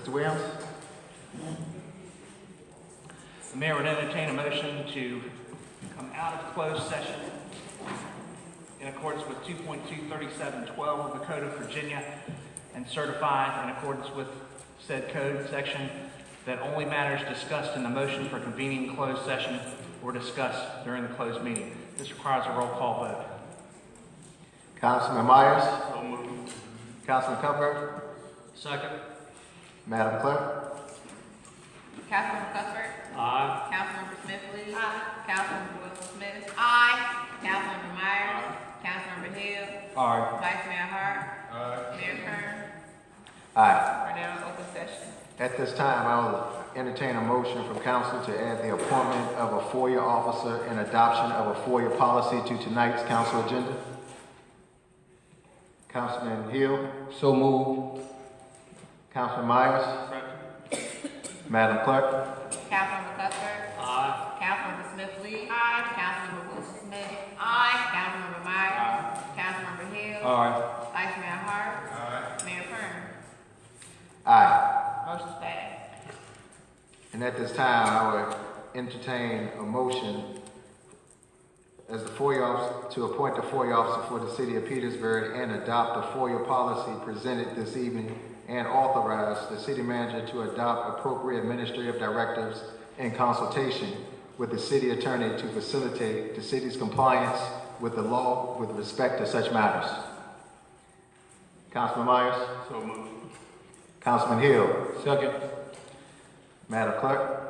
Mr. Williams? The mayor would entertain a motion to come out of closed session in accordance with 2.237.12 of the Code of Virginia and certify in accordance with said code section that only matters discussed in the motion for convening closed session were discussed during the closed meeting. This requires a roll call vote. Councilman Myers? So moved. Councilman Cuthbert? Second. Madam Clerk? Councilmember Cuthbert? Aye. Councilmember Smith, please. Aye. Councilmember Wilson-Smith? Aye. Councilmember Myers? Aye. Councilmember Hill? Aye. Vice Mayor Hart? Aye. Mayor Kern? Aye. We're now in open session. At this time, I will entertain a motion from council to add the appointment of a FOIA officer and adoption of a FOIA policy to tonight's council agenda. Councilman Hill? So moved. Councilman Myers? Madam Clerk? Councilmember Cuthbert? Aye. Councilmember Smith, please. Aye. Councilmember Wilson-Smith? Aye. Councilmember Myers? Councilmember Hill? Aye. Vice Mayor Hart? Aye. Mayor Kern? Aye. Motion's passed. And at this time, I would entertain a motion as the FOIA officer, to appoint the FOIA officer for the city of Petersburg and adopt the FOIA policy presented this evening and authorize the city manager to adopt appropriate administrative directives in consultation with the city attorney to facilitate the city's compliance with the law with respect to such matters. Councilman Myers? So moved. Councilman Hill? Second. Madam Clerk?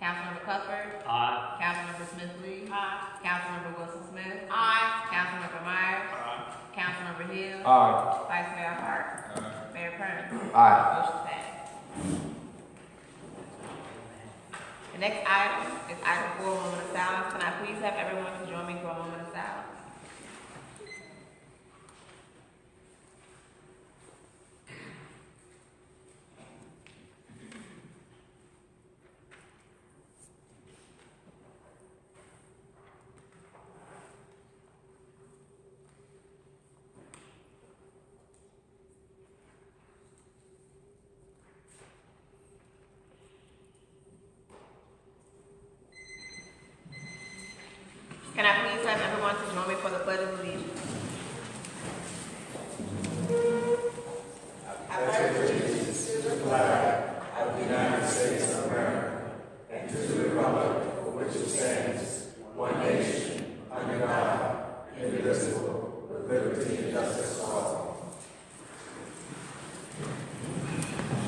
Councilmember Cuthbert? Aye. Councilmember Smith, please. Aye. Councilmember Wilson-Smith? Aye. Councilmember Myers? Aye. Councilmember Hill? Aye. Vice Mayor Hart? Mayor Kern? Aye. Motion's passed. The next item is item 4, moment of silence. Can I please have everyone to join me for a moment of silence? Can I please have everyone to join me for the Pledge of Allegiance?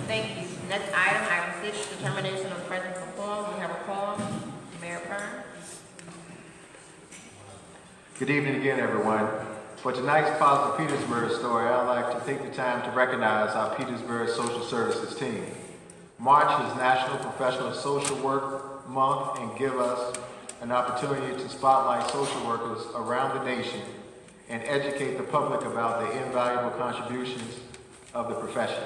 Thank you. Next item, item 6, determination of presence of quorum. We have a quorum. Mayor Kern. Good evening again, everyone. For tonight's Positive Petersburg story, I'd like to take the time to recognize our Petersburg Social Services team. March is National Professional Social Work Month and give us an opportunity to spotlight social workers around the nation and educate the public about the invaluable contributions of the profession.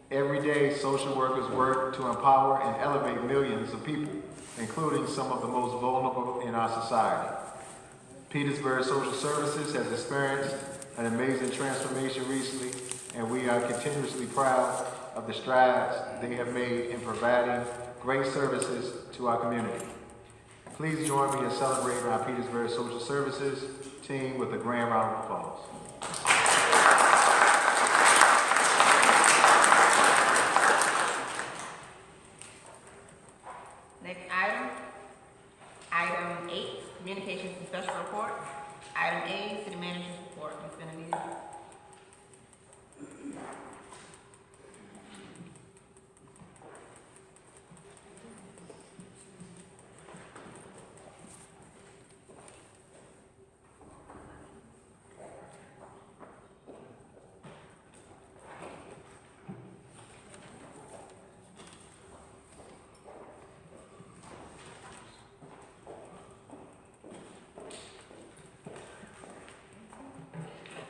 Every day, social workers work to empower and elevate millions of people, including some of the most vulnerable in our society. Petersburg Social Services has experienced an amazing transformation recently, and we are continuously proud of the strides they have made in providing great services to our community. Please join me in celebrating our Petersburg Social Services team with a grand round of applause. Next item, item 8, communications and special report. Item A, city manager's report. Ms. Benavides.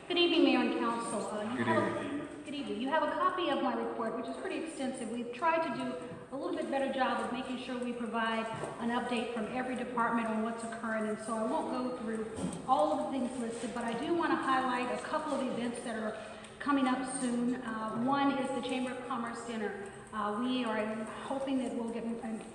Good evening, Mayor and Council. Good evening. You have a copy of my report, which is pretty extensive. We've tried to do a little bit better job of making sure we provide an update from every department on what's occurring, and so I won't go through all of the things listed, but I do want to highlight a couple of events that are coming up soon. One is the Chamber of Commerce Dinner. We are hoping that we'll get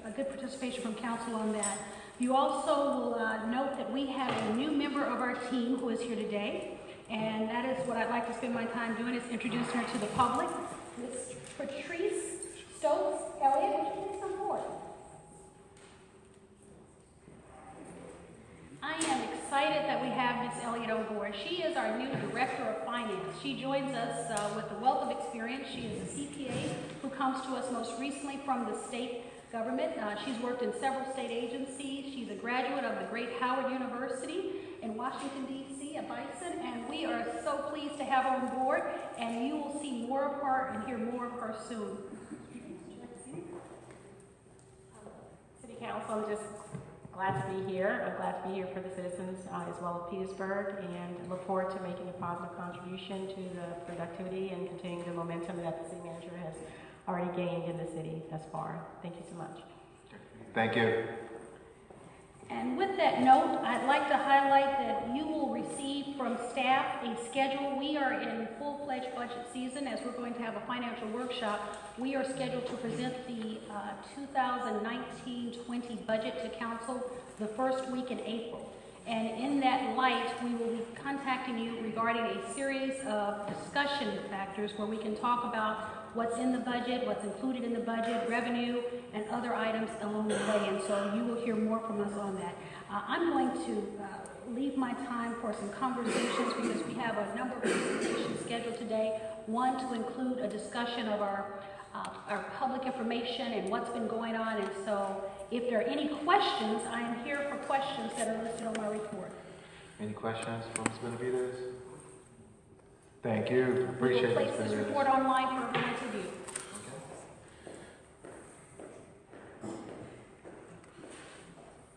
a good participation from council on that. You also will note that we have a new member of our team who is here today, and that is what I'd like to spend my time doing, is introducing her to the public. Ms. Patrice Stokes Elliott, would you please come forward? I am excited that we have Ms. Elliott on board. She is our new Director of Finance. She joins us with a wealth of experience. She is a CPA who comes to us most recently from the state government. She's worked in several state agencies. She's a graduate of the great Howard University in Washington, D.C., at Bison, and we are so pleased to have her on board, and you will see more of her and hear more of her soon. City Council, I'm just glad to be here. I'm glad to be here for the citizens as well as Petersburg, and look forward to making a positive contribution to the productivity and continuing the momentum that the city manager has already gained in the city thus far. Thank you so much. Thank you. And with that note, I'd like to highlight that you will receive from staff a schedule. We are in full-fledged budget season, as we're going to have a financial workshop. We are scheduled to present the 2019-20 budget to council the first week in April. And in that light, we will be contacting you regarding a series of discussion factors where we can talk about what's in the budget, what's included in the budget, revenue, and other items along the way. And so you will hear more from us on that. I'm going to leave my time for some conversations because we have a number of presentations scheduled today. One to include a discussion of our public information and what's been going on. And so if there are any questions, I am here for questions that are listed on my report. Any questions for Ms. Benavides? Thank you. Appreciate it. We will place this report online for everyone to view.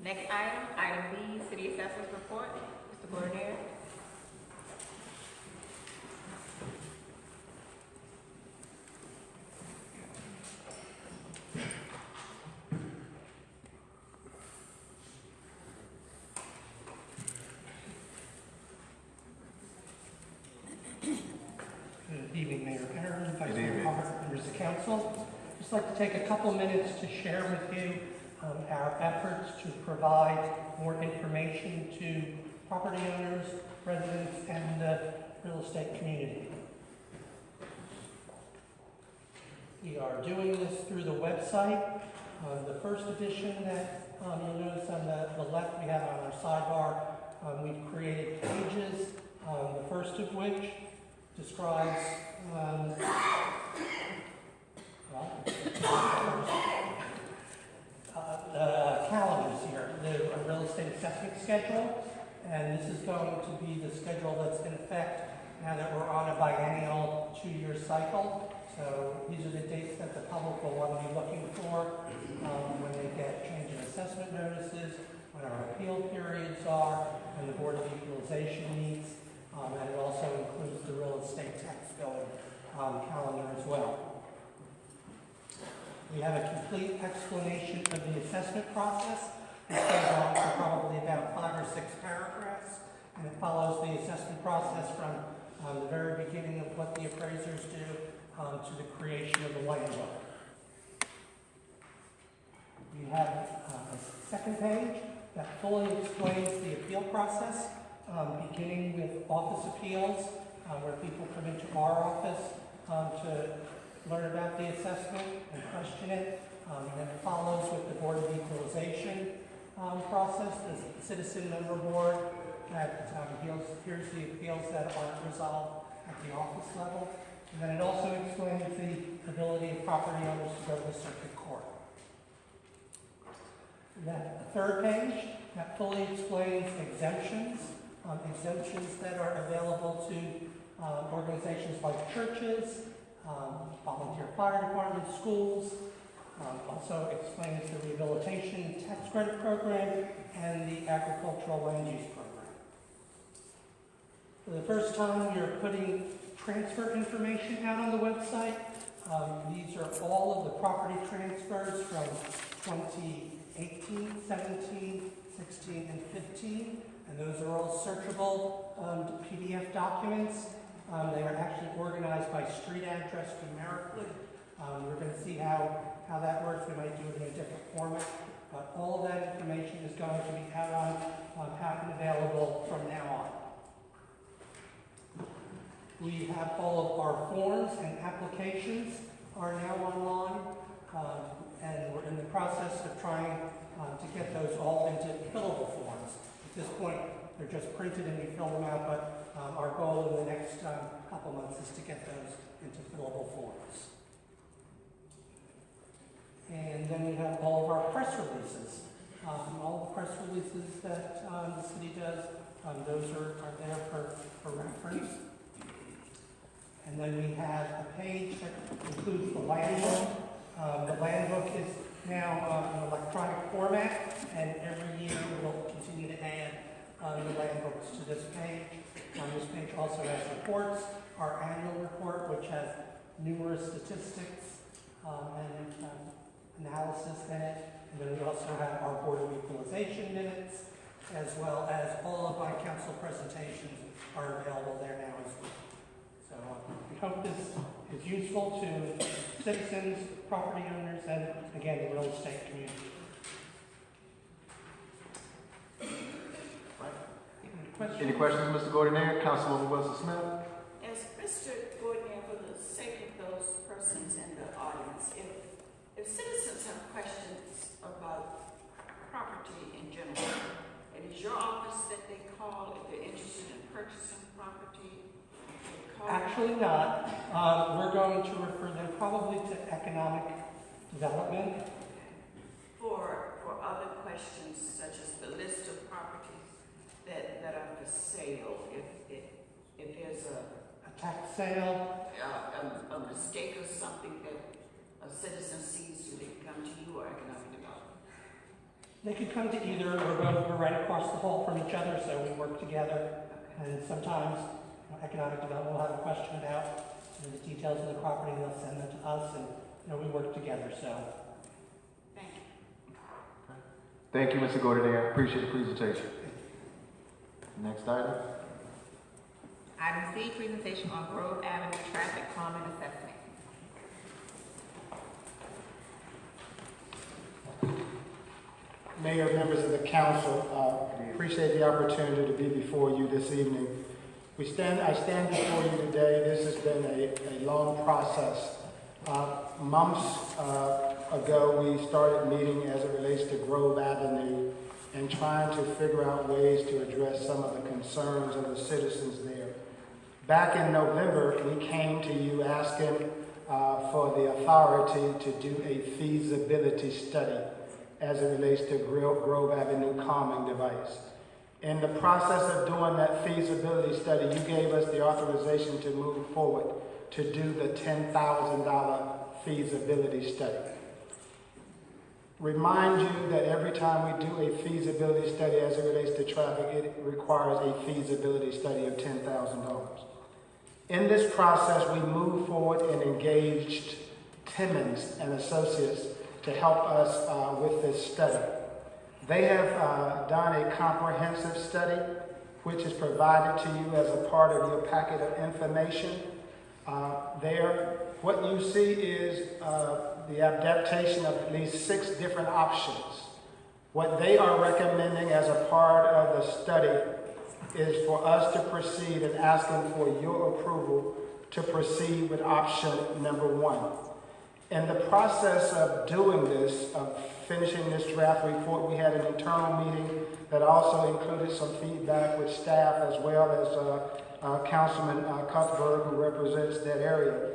Next item, item B, City Assessors Report. Mr. Gordonier. Good evening, Mayor Perrin, Vice Good Mayor evening. Hart, members of council. Just like to take a couple minutes to share with you our efforts to provide more information to property owners, residents, and the real estate community. We are doing this through the website. The first edition that you'll notice on the left we have on our sidebar, we've created pages, the first of which describes the calendars here, the real estate assessment schedule, and this is going to be the schedule that's in effect now that we're on a biennial 2-year cycle. So these are the dates that the public will want to be looking for when they get change in assessment notices, when our appeal periods are, when the Board of Equalization meets, and it also includes the real estate tax billing calendar as well. We have a complete explanation of the assessment process. This goes on for probably about 5 or 6 paragraphs, and it follows the assessment process from the very beginning of what the appraisers do to the creation of the land book. We have a second page that fully explains the appeal process, beginning with office appeals, where people come into our office to learn about the assessment and question it. And then it follows with the Board of Equalization process, the citizen member board that hears the appeals that aren't resolved at the office level. And then it also explains the ability of property owners to go to the circuit court. That third page that fully explains exemptions, exemptions that are available to organizations like churches, volunteer fire departments, schools. Also explains the rehabilitation tax credit program and the agricultural land use program. For the first time, we are putting transfer information out on the website. These are all of the property transfers from 2018, 17, 16, and 15. And those are all searchable PDF documents. They are actually organized by street address numerically We're going to see how that works. We might do it in a different format. But all of that information is going to be out on patent available from now on. We have all of our forms and applications are now online, and we're in the process of trying to get those all into fillable forms. At this point, they're just printed and we fill them out, but our goal in the next couple months is to get those into fillable forms. And then we have all of our press releases. All the press releases that the city does, those are there for reference. And then we have a page that includes the land book. The land book is now in electronic format, and every year we will continue to add the land books to this page. This page also has reports, our annual report, which has numerous statistics and analysis in it. And then we also have our Board of Equalization minutes, as well as all of my council presentations are available there now as well. So we hope this is useful to citizens, property owners, and again, the real estate community. Any questions, Mr. Gordon? Councilwoman Wilson-Smith? Yes, Mr. Gordon, for the sake of those persons in the audience, if citizens have questions about property in general, it is your office that they call if they're interested in purchasing property? Actually not. We're going to refer them probably to economic development. For other questions, such as the list of properties that are for sale, if there's A tax sale. a mistake or something that a citizen sees, do they come to you or economic development? They could come to either. We're right across the hall from each other, so we work together. And sometimes economic development will have a question about the details of the property, and they'll send them to us, and we work together. So. Thank you. Thank you, Mr. Gordon. I appreciate the presentation. Next item. Item C, presentation on Grove Avenue traffic calming assessment. Mayor, members of the council, appreciate the opportunity to be before you this evening. I stand before you today. This has been a long process. Months ago, we started meeting as it relates to Grove Avenue and trying to figure out ways to address some of the concerns of the citizens there. Back in November, we came to you asking for the authority to do a feasibility study as it relates to Grove Avenue calming device. In the process of doing that feasibility study, you gave us the authorization to move forward to do the $10,000 feasibility study. Remind you that every time we do a feasibility study as it relates to traffic, it requires a feasibility study of $10,000. In this process, we moved forward and engaged Timmons and Associates to help us with this study. They have done a comprehensive study, which is provided to you as a part of your packet of information. There, what you see is the adaptation of at least 6 different options. What they are recommending as a part of the study is for us to proceed and asking for your approval to proceed with option number 1. In the process of doing this, of finishing this draft report, we had an internal meeting that also included some feedback with staff as well as Councilman Cuthbert, who represents that area.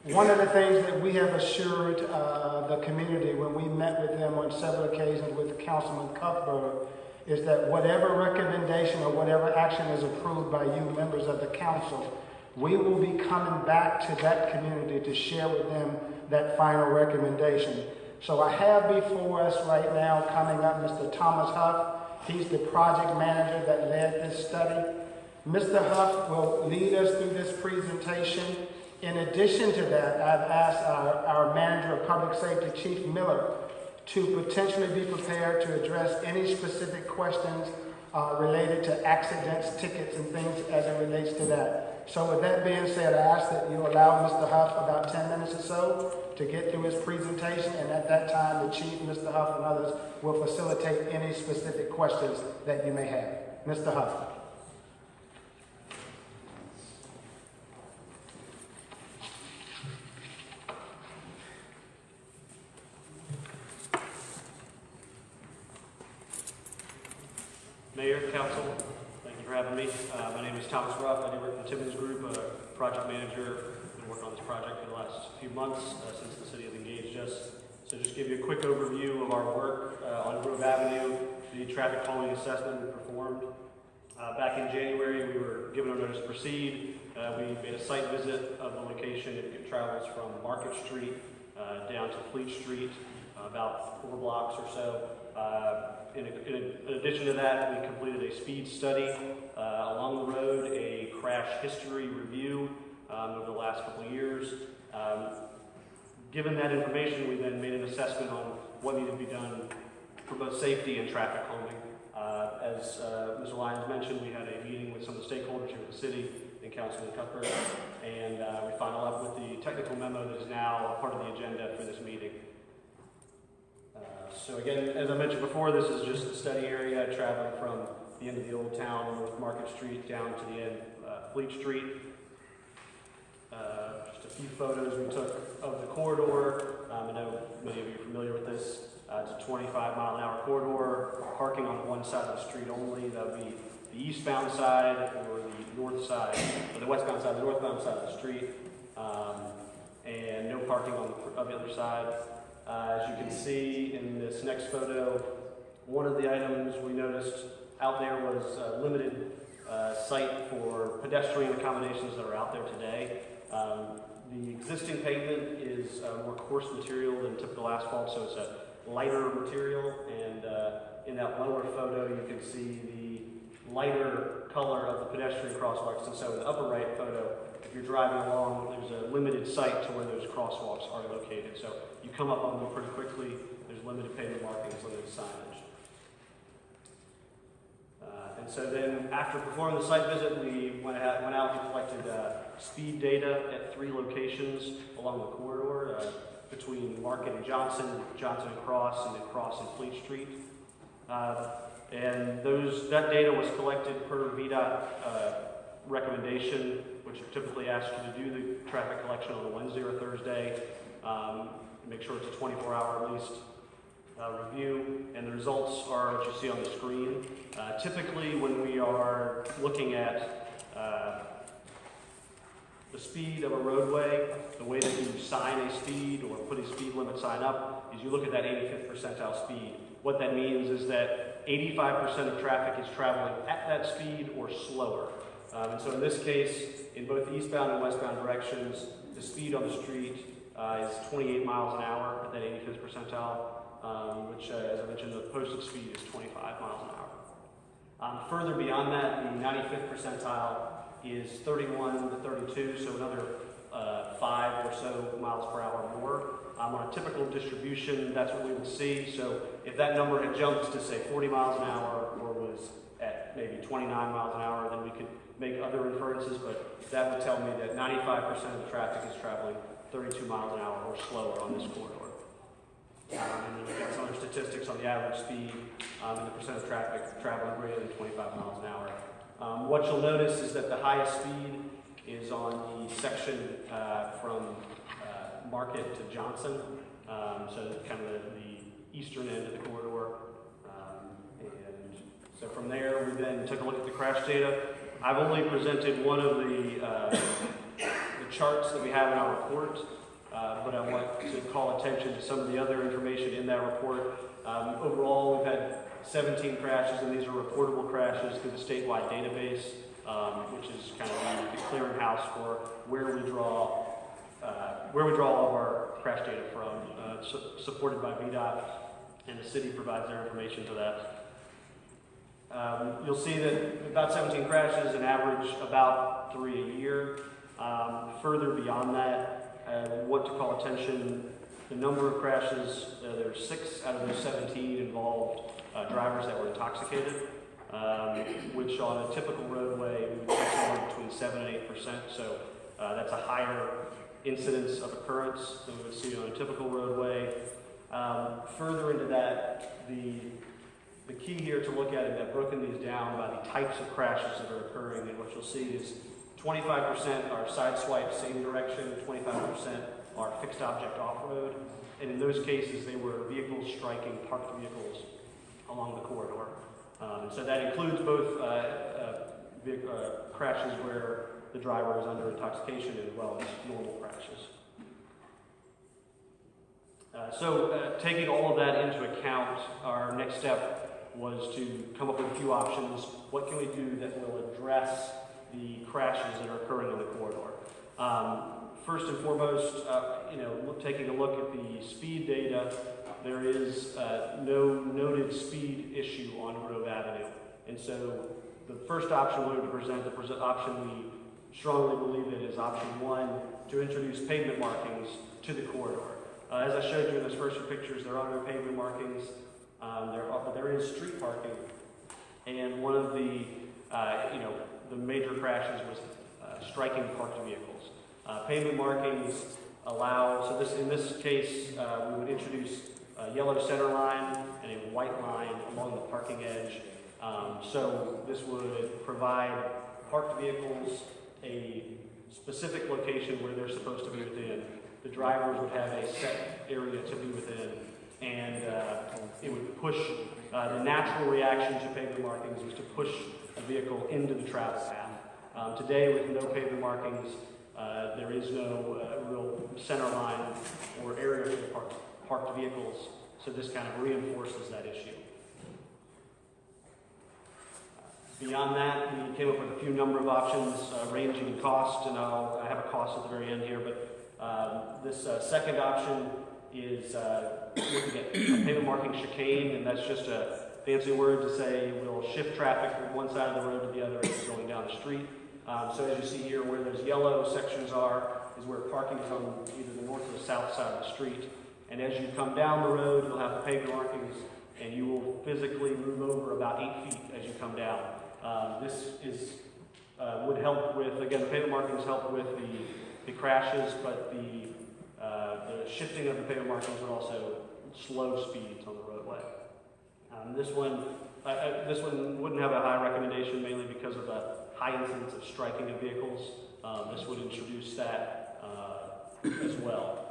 One of the things that we have assured the community when we met with them on several occasions with Councilman Cuthbert is that whatever recommendation or whatever action is approved by you members of the council, we will be coming back to that community to share with them that final recommendation. So I have before us right now coming up Mr. Thomas Huff. He's the project manager that led this study. Mr. Huff will lead us through this presentation. In addition to that, I've asked our manager of public safety, Chief Miller, to potentially be prepared to address any specific questions related to accidents, tickets, and things as it relates to that. So with that being said, I ask that you allow Mr. Huff about 10 minutes or so to get through his presentation, and at that time, the chief, Mr. Huff, and others will facilitate any specific questions that you may have. Mr. Huff. Mayor, Council, thank you for having me. My name is Thomas Ruff. I do work for the Timmons Group, project manager. Been working on this project for the last few months since the city has engaged us. So just give you a quick overview of our work on Grove Avenue, the traffic calming assessment we performed. Back in January, we were given our notice to proceed. We made a site visit of the location. It travels from Market Street down to Fleet Street, about 4 blocks or so. In addition to that, we completed a speed study along the road, a crash history review over the last couple of years. Given that information, we then made an assessment on what needed to be done for both safety and traffic calming. As Mr. Lyons mentioned, we had a meeting with some of the stakeholders here at the city and Councilman Cuthbert, and we followed up with the technical memo that is now part of the agenda for this meeting. So again, as I mentioned before, this is just the study area traveling from the end of the old town, North Market Street, down to the end, Fleet Street. Just a few photos we took of the corridor. I know many of you are familiar with this. It's a 25-mile-an-hour corridor, parking on one side of the street only. That would be the eastbound side or the north side, or the westbound side, the northbound side of the street, and no parking on the other side. As you can see in this next photo, one of the items we noticed out there was limited site for pedestrian accommodations that are out there today. The existing pavement is more coarse material than typical asphalt, so it's a lighter material, and in that lower photo you can see the lighter color of the pedestrian crosswalks. And so in the upper right photo, if you're driving along, there's a limited site to where those crosswalks are located. So you come up on them pretty quickly. There's limited pavement markings, limited signage. And so then after performing the site visit, we went out and collected speed data at 3 locations along the corridor between Market and Johnson, Johnson and Cross, and then Cross and Fleet Street. And that data was collected per VDOT recommendation, which typically asks you to do the traffic collection on a Wednesday or Thursday. Make sure it's a 24-hour at least review, and the results are what you see on the screen. Typically, when we are looking at the speed of a roadway, the way that you sign a speed or put a speed limit sign up is you look at that 85th percentile speed. What that means is that 85% of traffic is traveling at that speed or slower. And so in this case, in both the eastbound and westbound directions, the speed on the street is 28 miles an hour at that 85th percentile, which, as I mentioned, the posted speed is 25 miles an hour. Further beyond that, the 95th percentile is 31 to 32, so another 5 or so miles per hour more. On a typical distribution, that's what we would see. So if that number had jumped to, say, 40 miles an hour or was at maybe 29 miles an hour, then we could make other inferences, but that would tell me that 95% of the traffic is traveling 32 miles an hour or slower on this corridor. And then we've got some other statistics on the average speed and the percent of traffic traveling greater than 25 miles an hour. What you'll notice is that the highest speed is on the section from Market to Johnson, so kind of the eastern end of the corridor. And so from there, we then took a look at the crash data. I've only presented one of the charts that we have in our report, but I want to call attention to some of the other information in that report. Overall, we've had 17 crashes, and these are reportable crashes through the statewide database, which is kind of the clearinghouse for where we draw all of our crash data from, supported by VDOT, and the city provides their information to that. You'll see that about 17 crashes, an average about 3 a year. Further beyond that, I want to call attention the number of crashes. There are 6 out of those 17 involved drivers that were intoxicated, which on a typical roadway we would see somewhere between So that's a higher incidence of occurrence than we would see on a typical roadway. Further into that, the key here to look at is I've broken these down by the types of crashes that are occurring, and what you'll see is 25% are side swipe, same direction, 25% are fixed object off-road, and in those cases they were vehicles striking parked vehicles along the corridor. And so that includes both crashes where the driver is under intoxication as well as normal crashes. Taking all of that into account, our next step was to come up with a few options. What can we do that will address the crashes that are occurring on the corridor? First and foremost, taking a look at the speed data, there is no noted speed issue on Grove Avenue. And so the first option we wanted to present, the option we strongly believe in is option 1, to introduce pavement markings to the corridor. As I showed you in those first few pictures, there are no pavement markings, but there is street parking. And one of the major crashes was striking parked vehicles. Pavement markings allow, in this case, we would introduce a yellow center line and a white line along the parking edge. So this would provide parked vehicles a specific location where they're supposed to be within. The drivers would have a set area to be within, and it would push, the natural reaction to pavement markings is to push a vehicle into the travel path. Today, with no pavement markings, there is no real center line or area for the parked vehicles, so this kind of reinforces that issue. Beyond that, we came up with a few number of options ranging in cost, and I have a cost at the very end here, but this second option is looking at pavement marking chicane, and that's just a fancy word to say we'll shift traffic from one side of the road to the other as you're going down the street. So as you see here, where those yellow sections are, is where parking is on either the north or the south side of the street. And as you come down the road, you'll have the pavement markings, and you will physically move over about 8 feet as you come down. This would help with, again, the pavement markings help with the crashes, but the shifting of the pavement markings would also slow speeds on the roadway. This one wouldn't have a high recommendation, mainly because of the high incidence of striking of vehicles. This would introduce that as well.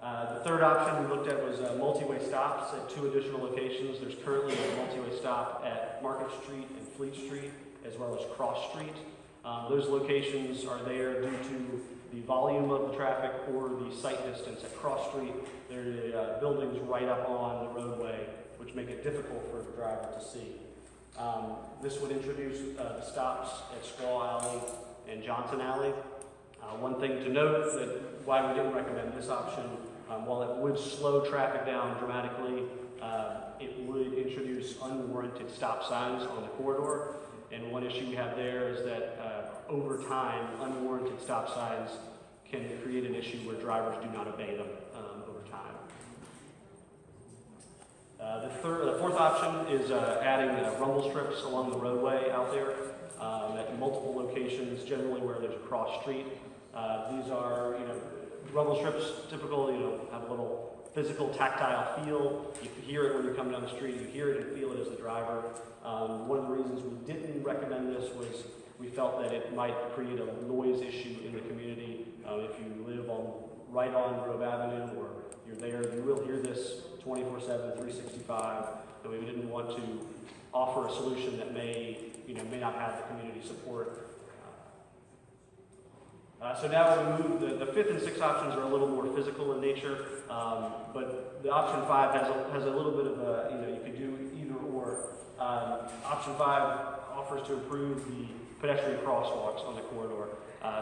The third option we looked at was multi-way stops at 2 additional locations. There's currently a multi-way stop at Market Street and Fleet Street, as well as Cross Street. Those locations are there due to the volume of the traffic or the sight distance. At Cross Street, there are buildings right up on the roadway, which make it difficult for the driver to see. This would introduce the stops at Squaw Alley and Johnson Alley. One thing to note that why we didn't recommend this option, while it would slow traffic down dramatically, it would introduce unwarranted stop signs on the corridor. And one issue we have there is that over time, unwarranted stop signs can create an issue where drivers do not obey them over time. The fourth option is adding rumble strips along the roadway out there at multiple locations, generally where there's a cross street. These are, rumble strips typically, have a little physical tactile feel. You hear it when you come down the street, you hear it and feel it as the driver. One of the reasons we didn't recommend this was we felt that it might create a noise issue in the community. If you live right on Grove Avenue or you're there, you will hear this 24/7, 365, and we didn't want to offer a solution that may not have the community support. So now we move, the fifth and sixth options are a little more physical in nature, but the option 5 has a little bit of a, you could do either or. Option 5 offers to improve the pedestrian crosswalks on the corridor.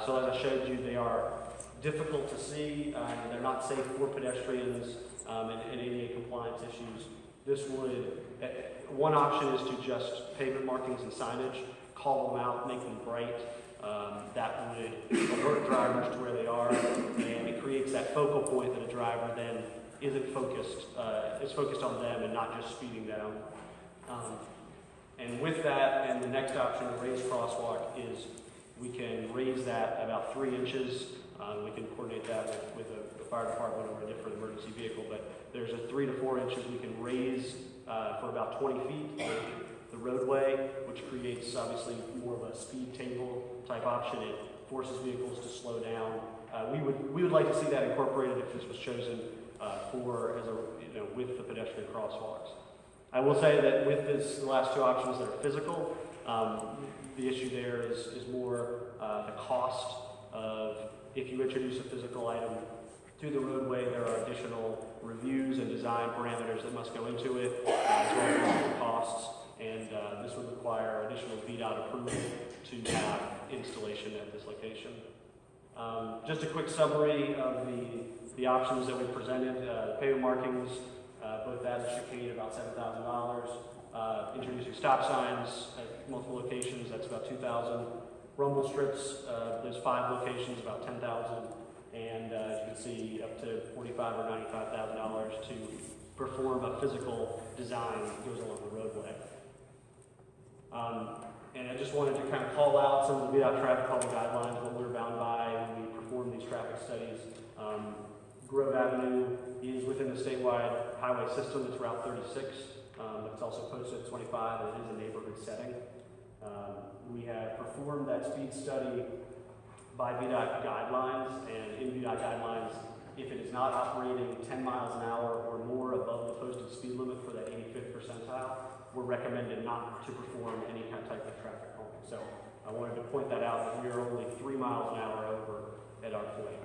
So as I showed you, they are difficult to see, they're not safe for pedestrians, and ADA compliance issues. This would, one option is to just pavement markings and signage, call them out, make them bright. That would alert drivers to where they are, and it creates that focal point that a driver then isn't focused, is focused on them and not just speeding down. And with that, and the next option, the raised crosswalk, is we can raise that about 3 inches. We can coordinate that with the fire department or a different emergency vehicle, but there's a 3 to 4 inches we can raise for about 20 feet the roadway, which creates obviously more of a speed table type option. It forces vehicles to slow down. We would like to see that incorporated if this was chosen with the pedestrian crosswalks. I will say that with the last 2 options that are physical, the issue there is more the cost of, if you introduce a physical item to the roadway, there are additional reviews and design parameters that must go into it, as well as costs, and this would require additional VDOT approval to have installation at this location. Just a quick summary of the options that we presented. The pavement markings, both that and chicane, about $7,000. Introducing stop signs at multiple locations, that's about $2,000. Rumble strips, there's 5 locations, about $10,000. And as you can see, up to $45,000 or $95,000 to perform a physical design that goes along the roadway. And I just wanted to kind of call out some of the VDOT traffic calming guidelines, what we're bound by when we perform these traffic studies. Grove Avenue is within the statewide highway system. It's Route 36, but it's also posted at 25, and it is a neighborhood setting. We have performed that speed study by VDOT guidelines, and in VDOT guidelines, if it is not operating 10 miles an hour or more above the posted speed limit for that 85th percentile, we're recommended not to perform any kind of type of traffic calming. So I wanted to point that out, that we are only 3 miles an hour over at our point.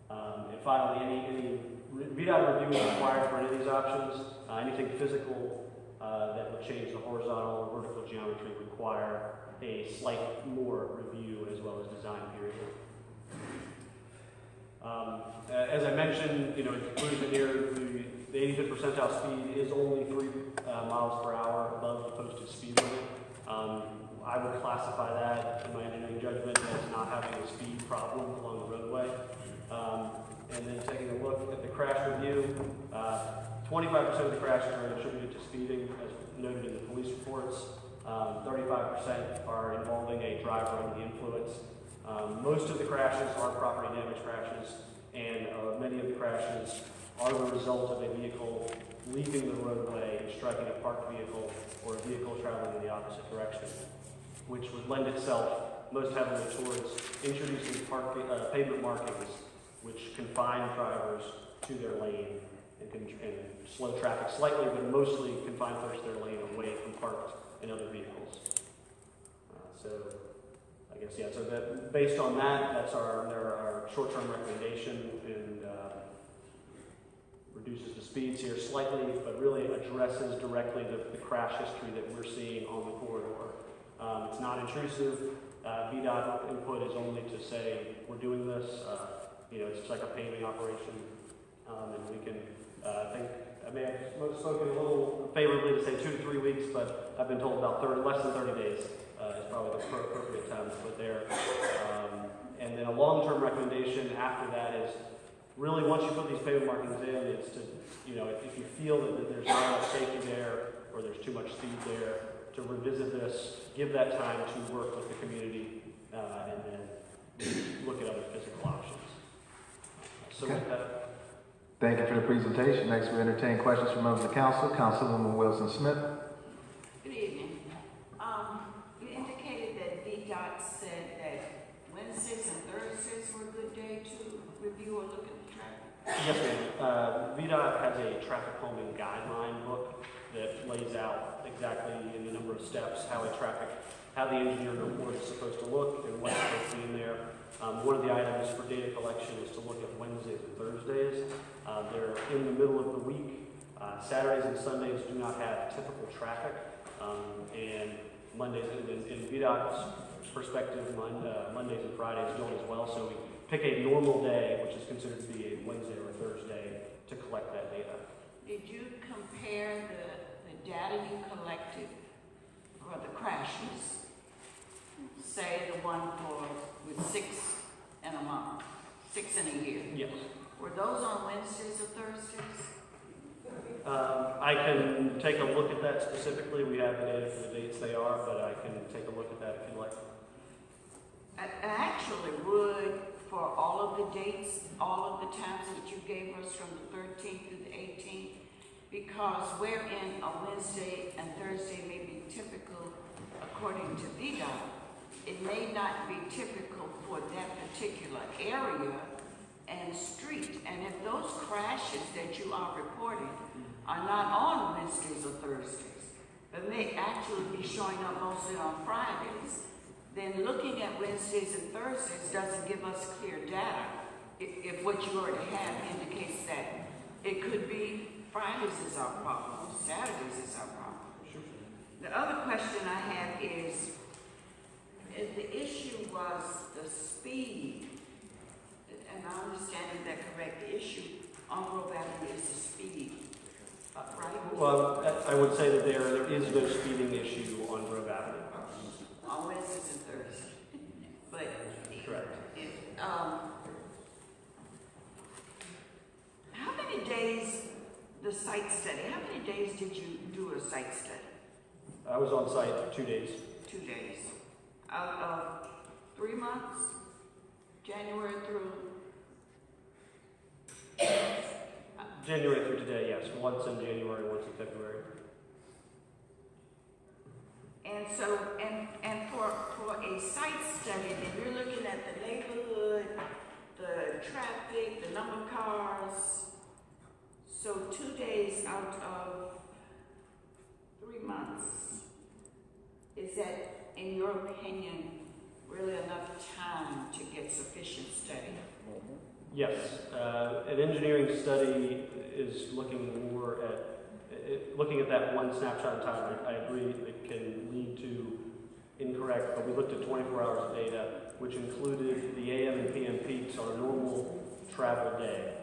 And finally, any VDOT review is required for any of these options. Anything physical that would change the horizontal or vertical geometry require a slight more review as well as design period. As I mentioned, in conclusion here, the 85th percentile speed is only 3 miles per hour above the posted speed limit. I would classify that, in my engineering judgment, as not having a speed problem along the roadway. And then taking a look at the crash review, 25% of the crashes are attributed to speeding, as noted in the police reports. 35% are involving a driver under the influence. Most of the crashes are property damage crashes, and many of the crashes are the result of a vehicle leaving the roadway and striking a parked vehicle or a vehicle traveling in the opposite direction, which would lend itself most heavily towards introducing pavement markings which confine drivers to their lane and slow traffic slightly, but mostly confine folks to their lane away from parked and other vehicles. So I guess, yeah, so that based on that, that's our short-term recommendation, and reduces the speeds here slightly, but really addresses directly the crash history that we're seeing on the corridor. It's not intrusive. VDOT input is only to say we're doing this. It's just like a paving operation, and we can I may have spoken a little favorably to say 2 to 3 weeks, but I've been told about less than 30 days is probably the appropriate time to put there. And then a long-term recommendation after that is really, once you put these pavement markings in, it's to, if you feel that there's not enough safety there or there's too much speed there, to revisit this, give that time to work with the community, and then look at other physical options. So Okay. with that, Thank you for the presentation. Next, we entertain questions from members of the council. Councilwoman Wilson Smith. Good evening. You indicated that VDOT said that Wednesdays and Thursdays were a good day to review or look at the traffic. yes, ma'am. VDOT has a traffic calming guideline book that lays out exactly in the number of steps how the engineering report is supposed to look and what's supposed to be in there. One of the items for data collection is to look at Wednesdays and Thursdays. They're in the middle of the week. Saturdays and Sundays do not have typical traffic, and Mondays, in VDOT's perspective, Mondays and Fridays don't as well. So we pick a normal day, which is considered to be a Wednesday or a Thursday, to collect that data. Did you compare the data you collected for the crashes? Say the one with 6 in a month, 6 in a year. Yes. Were those on Wednesdays or Thursdays? I can take a look at that specifically. We have the data for the dates they are, but I can take a look at that if you'd like. I actually would, for all of the dates, all of the times that you gave us from the 13th through the 18th, because wherein a Wednesday and Thursday may be typical according to VDOT, it may not be typical for that particular area and street. And if those crashes that you are reporting are not on Wednesdays or Thursdays, but may actually be showing up mostly on Fridays, then looking at Wednesdays and Thursdays doesn't give us clear data. If what you already have indicates that it could be Fridays is our problem, Saturdays is our problem. The other question I have is if the issue was the speed, and I understand that correct, the issue on Grove Avenue is the speed, right? Well, I would say that there is no speeding issue on Grove Avenue. On Wednesdays and Thursdays. But Correct. How many days, the site study, how many days did you do a site study? I was on site 2 days. 2 days. Out of 3 months, January through? January through today, yes. Once in January, once in February. And so, and for a site study, then you're looking at the neighborhood, the traffic, the number of cars. So 2 days out of 3 months, is that, in your opinion, really enough time to get sufficient study? Yes. An engineering study is looking more at looking at that one snapshot in time. I agree it can lead to incorrect, but we looked at 24 hours of data, which included the AM and PM peaks on a normal travel day.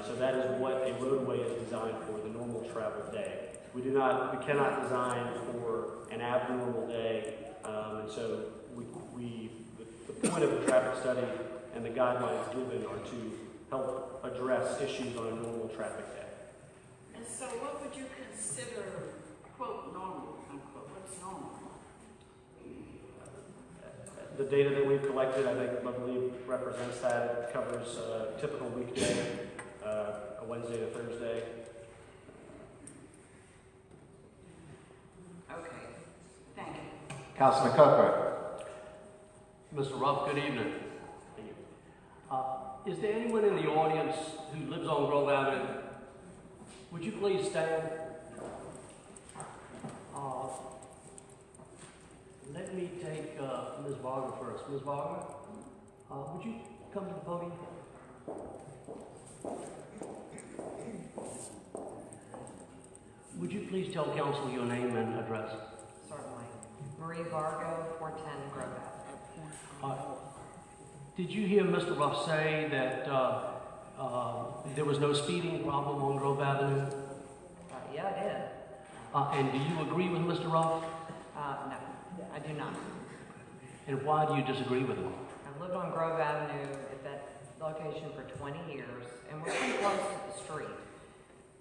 So that is what a roadway is designed for, the normal travel day. We cannot design for an abnormal day, and so the point of the traffic study and the guidelines given are to help address issues on a normal traffic day. And so what would you consider, quote, normal, unquote? What's normal? The data that we've collected, I believe represents that. It covers a typical weekday, a Wednesday and a Thursday. Okay, thank you. Councilman Cuthbert. Mr. Ruff, good evening. Is there anyone in the audience who lives on Grove Avenue? Would you please stand? Let me take Ms. Wagner first. Ms. Wagner, would you come to the podium? Would you please tell council your name and address? Certainly. Marie Vargo, 410 Grove Avenue. Did you hear Mr. Ruff say that there was no speeding problem on Grove Avenue? Yeah, I did. And do you agree with Mr. Ruff? No, I do not. And why do you disagree with him? I've lived on Grove Avenue at that location for 20 years, and we're pretty close to the street.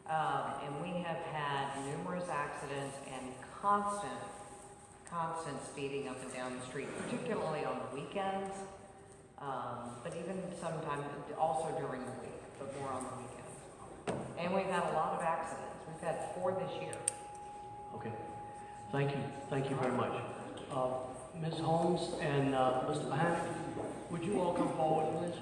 And we have had numerous accidents and constant speeding up and down the street, particularly on the weekends, but even sometimes also during the week, but more on the weekends. And we've had a lot of accidents. We've had 4 this year. Okay. Thank you. Thank you very much. Ms. Holmes and Mr. Mahanick, would you all come forward, please?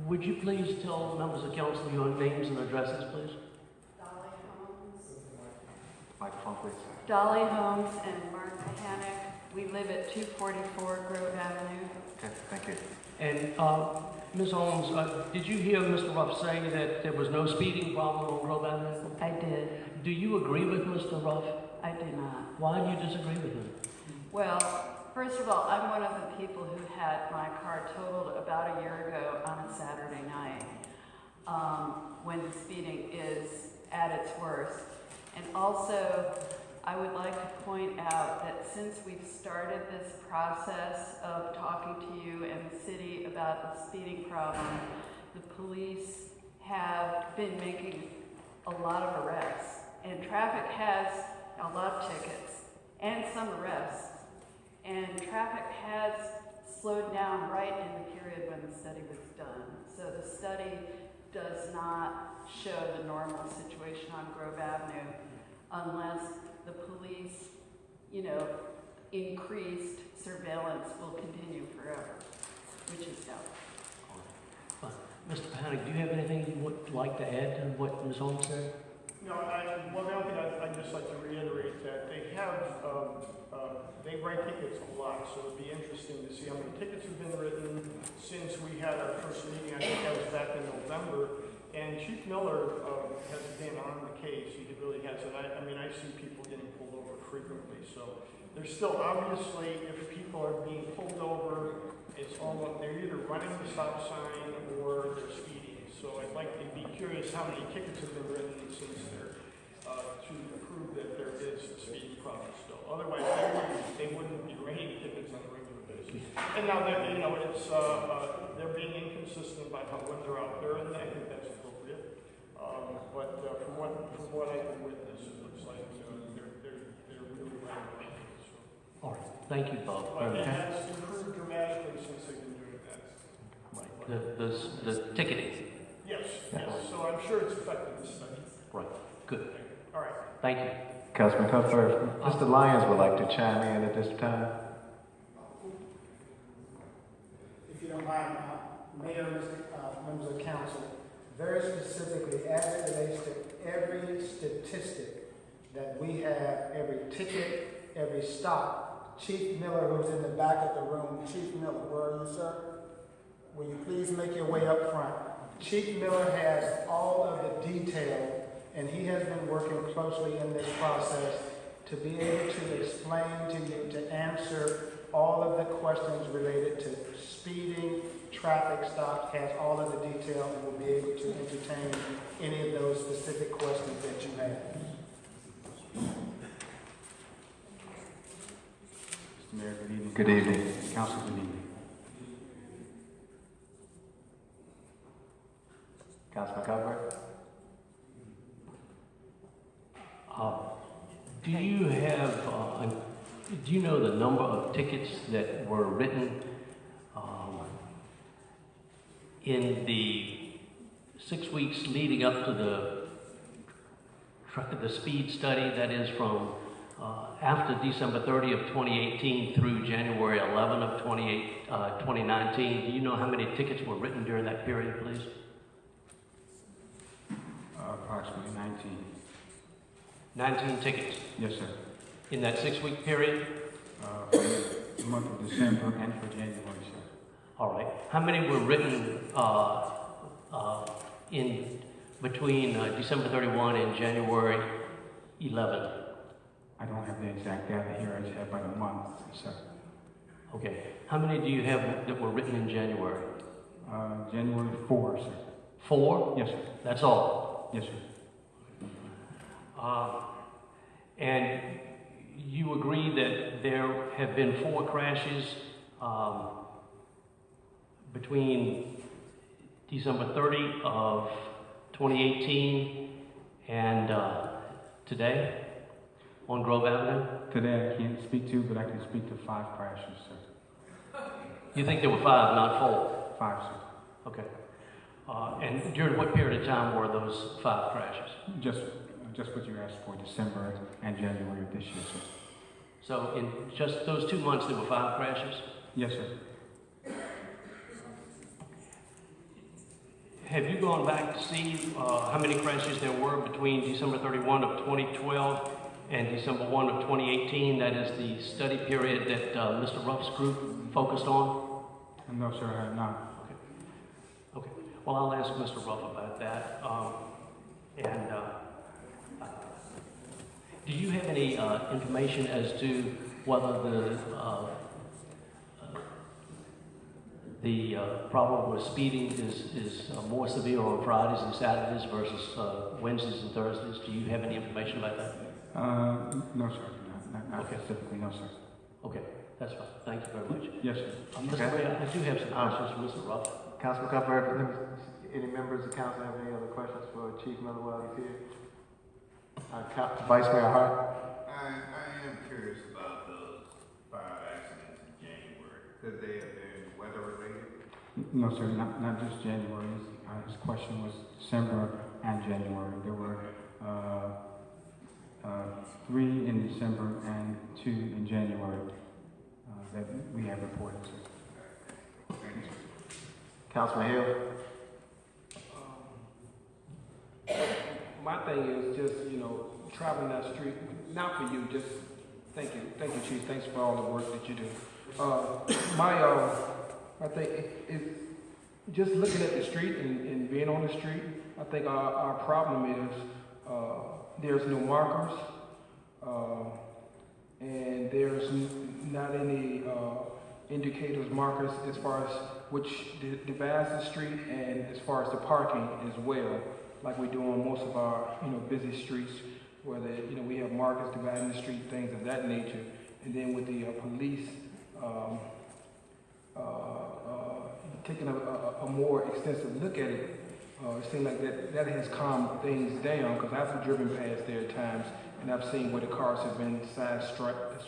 Would you please tell members of council your names and addresses, please? Dolly Holmes. Microphone, please. Dolly Holmes and Mark Mahanick. We live at 244 Grove Avenue. Okay, thank you. And Ms. Holmes, did you hear Mr. Ruff say that there was no speeding problem on Grove Avenue? I did. Do you agree with Mr. Ruff? I do not. Why do you disagree with him? Well, first of all, I'm one of the people who had my car totaled about a year ago on a Saturday night, when the speeding is at its worst. And also, I would like to point out that since we've started this process of talking to you and the city about the speeding problem, the police have been making a lot of arrests, and traffic has some arrests, and traffic has slowed down right in the period when the study was done. So the study does not show the normal situation on Grove Avenue unless the police, increased surveillance will continue forever, which is doubtful. Mr. Panic, do you have anything you would like to add to what Ms. Holmes said? No, the only thing I'd just like to reiterate that they have, they write tickets a lot, so it'd be interesting to see how many tickets have been written since we had our first meeting. I think that was back in November. And Chief Miller has been on the case. He really has. And I see people getting pulled over frequently. So there's still, obviously, if people are being pulled over, it's almost, they're either running the stop sign or they're speeding. So I'd like to be curious how many tickets have been written since they're, to prove that there is a speeding problem still. Otherwise, they wouldn't be writing tickets on a regular basis. And now that, it's, they're being inconsistent about when they're out there, and I think that's appropriate. But from what I can witness, it looks like they're really running. So. All right. Thank you, Bob. It has improved dramatically since they've been doing that. Right. The ticketing. Yes. So I'm sure it's affected the study. Right. Good. All right. Thank you. Councilman Cuthbert, Mr. Lyons would like to chime in at this time. If you don't mind, Mayor, members of council, very specifically as it relates to every statistic that we have, every ticket, every stop. Chief Miller, who's in the back of the room, Chief Miller, where are you, sir? Will you please make your way up front? Chief Miller has all of the detail, and he has been working closely in this process to be able to explain to you, to answer all of the questions related to speeding, traffic stops, has all of the detail, and will be able to entertain any of those specific questions that you have. Mr. Mayor, good evening. Good evening. Council, good evening. Councilman Cuthbert? Do you know the number of tickets that were written in the 6 weeks leading up to the speed study, that is from after December 30 of 2018 through January 11 of 2019? Do you know how many tickets were written during that period, please? Approximately 19. 19 tickets? Yes, sir. In that 6 week period? For the month of December and for January, sir. All right. How many were written in between December 31 and January 11? I don't have the exact data here. I just have by the month, sir. Okay. How many do you have that were written in January? January 4, sir. 4? Yes, sir. That's all? Yes, sir. And you agree that there have been 4 crashes between December 30 of 2018 and today on Grove Avenue? Today I can't speak to, but I can speak to 5 crashes, sir. You think there were 5, not 4? 5, sir. Okay. And during what period of time were those 5 crashes? Just what you asked for, December and January of this year, sir. So in just those 2 months, there were 5 crashes? Yes, sir. Have you gone back to see how many crashes there were between December 31 of 2012 and December 1 of 2018? That is the study period that Mr. Ruff's group focused on? No, sir, I have not. Okay. Well, I'll ask Mr. Ruff about that. Do you have any information as to whether the problem with speeding is more severe on Fridays and Saturdays versus Wednesdays and Thursdays? Do you have any information about that? No, sir. Not Okay. specifically, no, sir. Okay, that's fine. Thank you very much. Yes, sir. Mr. Mayor, I do have some questions for Mr. Ruff. Councilman Cuthbert, any members of council have any other questions for Chief Miller while he's here? Vice Mayor Hart? I am curious about the No, sir, not just January. His question was December and January. There were 3 in December and 2 in January that we have reported, sir. Councilman Hill? My thing is just, traveling that street, not for you, just thank you, Chief. Thanks for all the work that you do. My thing is just looking at the street and being on the street. I think our problem is there's no markers, and there's not any indicators, markers as far as which divides the street and as far as the parking as well, like we do on most of our busy streets, where we have markers dividing the street, things of that nature. And then with the police taking a more extensive look at it, it seems like that has calmed things down, because I've driven past there at times and I've seen where the cars have been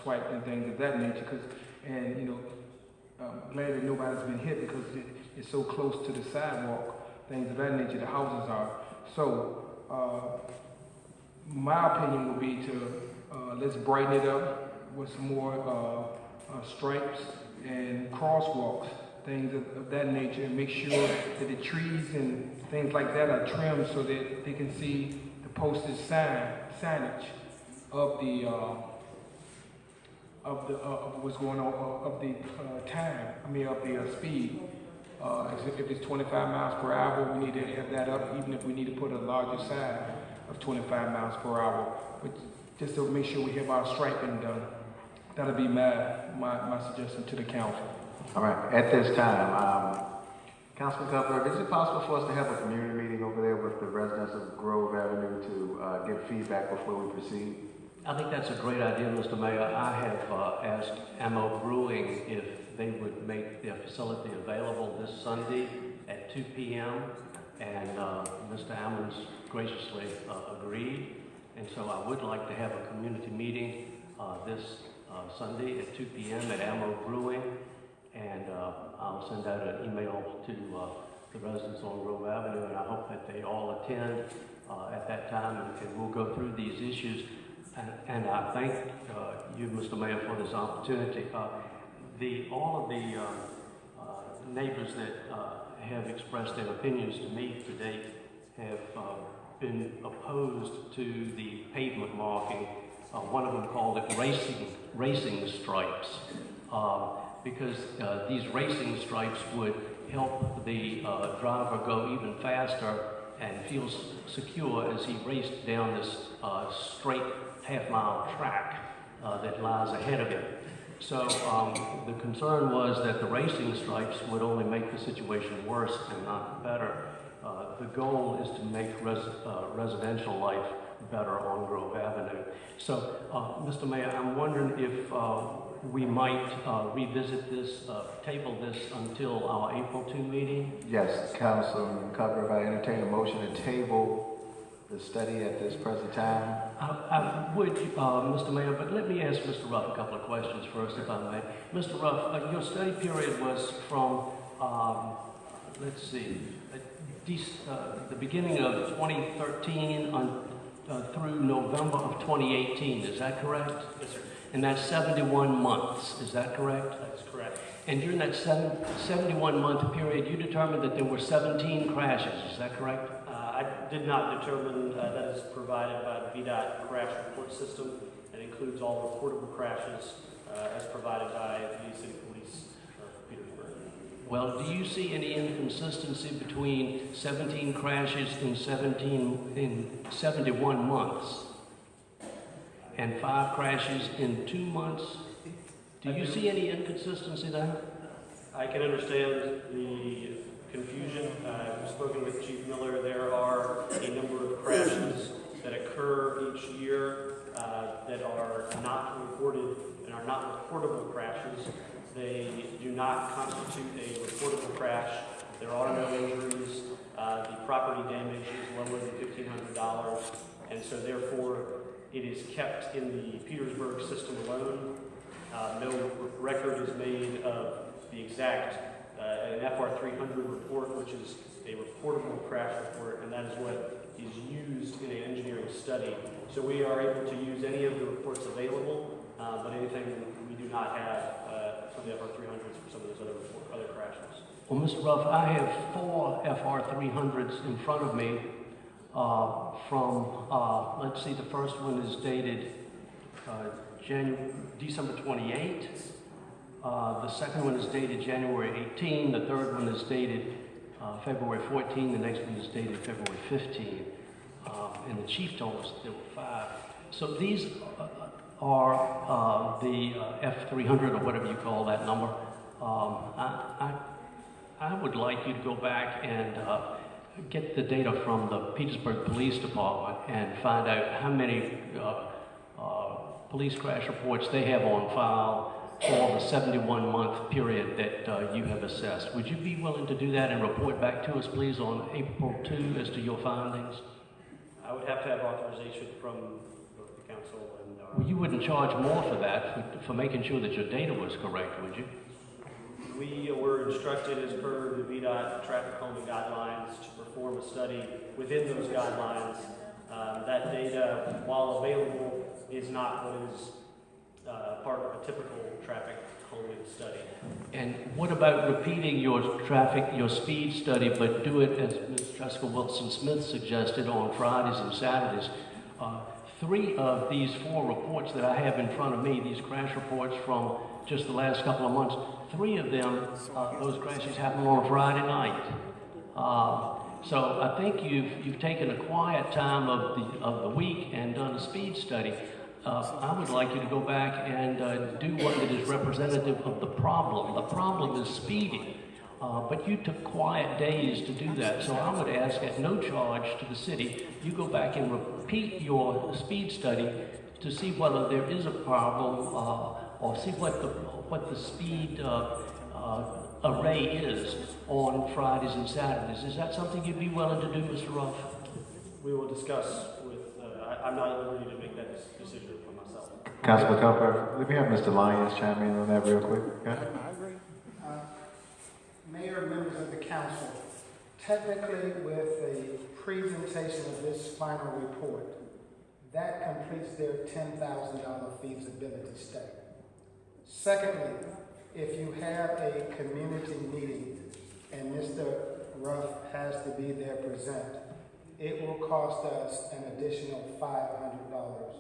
swiped and things of that nature. I'm glad that nobody's been hit, because it's so close to the sidewalk, things of that nature, the houses are. So my opinion would be to let's brighten it up with some more stripes and crosswalks, things of that nature, and make sure that the trees and things like that are trimmed so that they can see the posted signage of the what's going on, of the of the speed. If it's 25 miles per hour, we need to have that up, even if we need to put a larger sign of 25 miles per hour. But just to make sure we have our striping done. That'll be my suggestion to the council. All right, at this time, Councilman Cuthbert, is it possible for us to have a community meeting over there with the residents of Grove Avenue to get feedback before we proceed? I think that's a great idea, Mr. Mayor. I have asked Ammo Brewing if they would make their facility available this Sunday at 2 p.m. and Mr. Ammons graciously agreed. And so I would like to have a community meeting this Sunday at 2 p.m. at Ammo Brewing, and I'll send out an email to the residents on Grove Avenue, and I hope that they all attend at that time, and we'll go through these issues. And I thank you, Mr. Mayor, for this opportunity. All of the neighbors that have expressed their opinions to me to date have been opposed to the pavement marking. One of them called it racing stripes, because these racing stripes would help the driver go even faster and feel secure as he raced down this straight half-mile track that lies ahead of him. So the concern was that the racing stripes would only make the situation worse and not better. The goal is to make residential life better on Grove Avenue. So, Mr. Mayor, I'm wondering if we might revisit this, table this until our April 2 meeting? Yes, Councilman Cuthbert, if I entertain a motion to table the study at this present time. I would, Mr. Mayor, but let me ask Mr. Ruff a couple of questions first, if I may. Mr. Ruff, your study period was from, let's see, the beginning of 2013 through November of 2018, is that correct? Yes, sir. And that's 71 months, is that correct? That's correct. And during that 71-month period, you determined that there were 17 crashes, is that correct? I did not determine that is provided by the VDOT crash report system. It includes all reportable crashes as provided by the City Police of Petersburg. Well, do you see any inconsistency between 17 crashes in 71 months and 5 crashes in 2 months? Do you see any inconsistency there? I can understand the confusion. I've spoken with Chief Miller. There are a number of crashes that occur each year that are not reported and are not reportable crashes. They do not constitute a reportable crash. There are no injuries. The property damage is lower than $1,500, and so therefore it is kept in the Petersburg system alone. No record is made of the exact an FR 300 report, which is a reportable crash report, and that is what is used in an engineering study. So we are able to use any of the reports available, but anything we do not have from the FR 300s for some of those other crashes. Well, Mr. Ruff, I have 4 FR 300s in front of me from, let's see, the first one is dated December 28. The second one is dated January 18. The third one is dated February 14. The next one is dated February 15. And the chief told us there were 5. So these are the F300 or whatever you call that number. I would like you to go back and get the data from the Petersburg Police Department and find out how many police crash reports they have on file for the 71-month period that you have assessed. Would you be willing to do that and report back to us, please, on April 2 as to your findings? I would have to have authorization from both the council and Well, you wouldn't charge more for that, for making sure that your data was correct, would you? We were instructed as per the VDOT traffic calming guidelines to perform a study within those guidelines. That data, while available, is not what is part of a typical traffic calming study. And what about repeating your speed study, but do it, as Ms. Jessica Wilson-Smith suggested, on Fridays and Saturdays? 3 of these 4 reports that I have in front of me, these crash reports from just the last couple of months, 3 of them, those crashes happened on a Friday night. So I think you've taken a quiet time of the week and done a speed study. I would like you to go back and do one that is representative of the problem. The problem is speeding, but you took quiet days to do that. So I would ask, at no charge to the city, you go back and repeat your speed study to see whether there is a problem or see what the speed array is on Fridays and Saturdays. Is that something you'd be willing to do, Mr. Ruff? We will discuss with, I'm not at liberty to make that decision for myself. Councilman Culper, let me have Mr. Lyons chime in on that real quick. Okay? Mayor, members of the council, technically with the presentation of this final report, that completes their $10,000 feasibility study. Secondly, if you have a community meeting and Mr. Ruff has to be there present, it will cost us an additional $500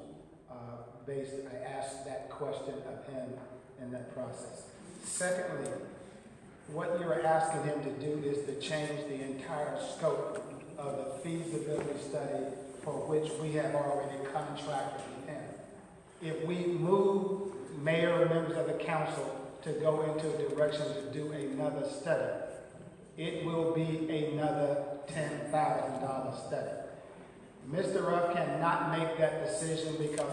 I asked that question of him in that process. Secondly, what you're asking him to do is to change the entire scope of the feasibility study for which we have already contracted with him. If we move mayor and members of the council to go into a direction to do another study, it will be another $10,000 study. Mr. Ruff cannot make that decision because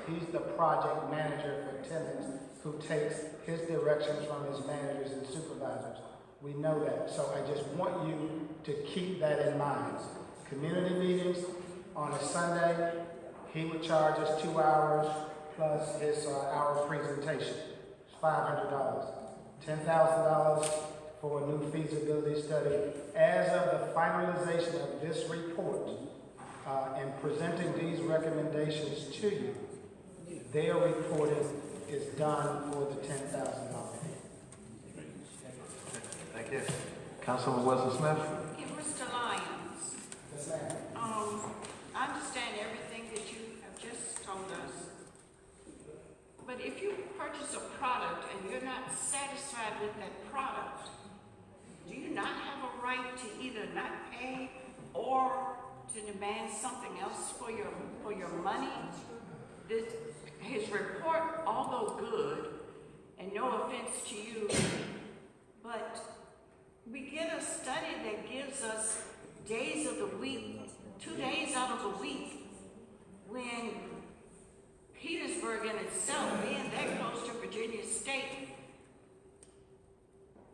he's the project manager for Timmons, who takes his directions from his managers and supervisors. We know that. So I just want you to keep that in mind. Community meetings on a Sunday, he would charge us 2 hours plus his hour presentation. It's $500. $10,000 for a new feasibility study. As of the finalization of this report and presenting these recommendations to you, their reporting is done for the $10,000. Thank you. Councilman Wilson-Smith? Okay, Mr. Lyons. Yes, ma'am. I understand everything that you have just told us. But if you purchase a product and you're not satisfied with that product, do you not have a right to either not pay or to demand something else for your money? His report, although good, and no offense to you, but we get a study that gives us days of the week, 2 days out of the week, when Petersburg in itself, being that close to Virginia State,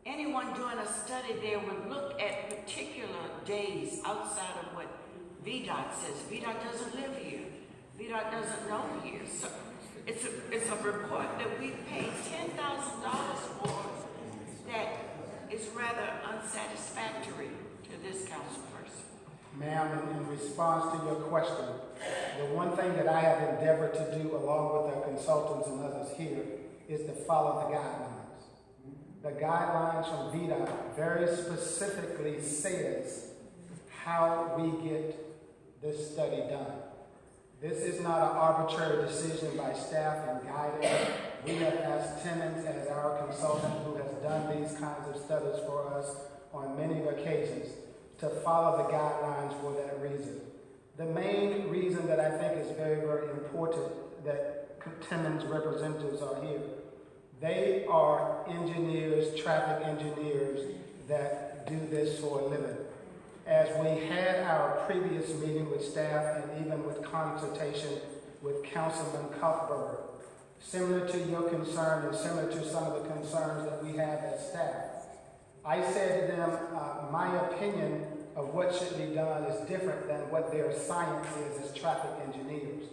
anyone doing a study there would look at particular days outside of what VDOT says. VDOT doesn't live here. VDOT doesn't know here. So it's a report that we paid $10,000 for that satisfactory to this council person? Ma'am, in response to your question, the one thing that I have endeavored to do along with our consultants and others here is to follow the guidelines. The guidelines from VDOT very specifically says how we get this study done. This is not an arbitrary decision by staff and guidance. We have asked Timmons as our consultant who has done these kinds of studies for us on many occasions to follow the guidelines for that reason. The main reason that I think is very, very important that Timmons representatives are here, they are engineers, traffic engineers that do this for a living. As we had our previous meeting with staff and even with consultation with Councilman Cuthbert, similar to your concern and similar to some of the concerns that we have as staff, I said to them, my opinion of what should be done is different than what their science is as traffic engineers.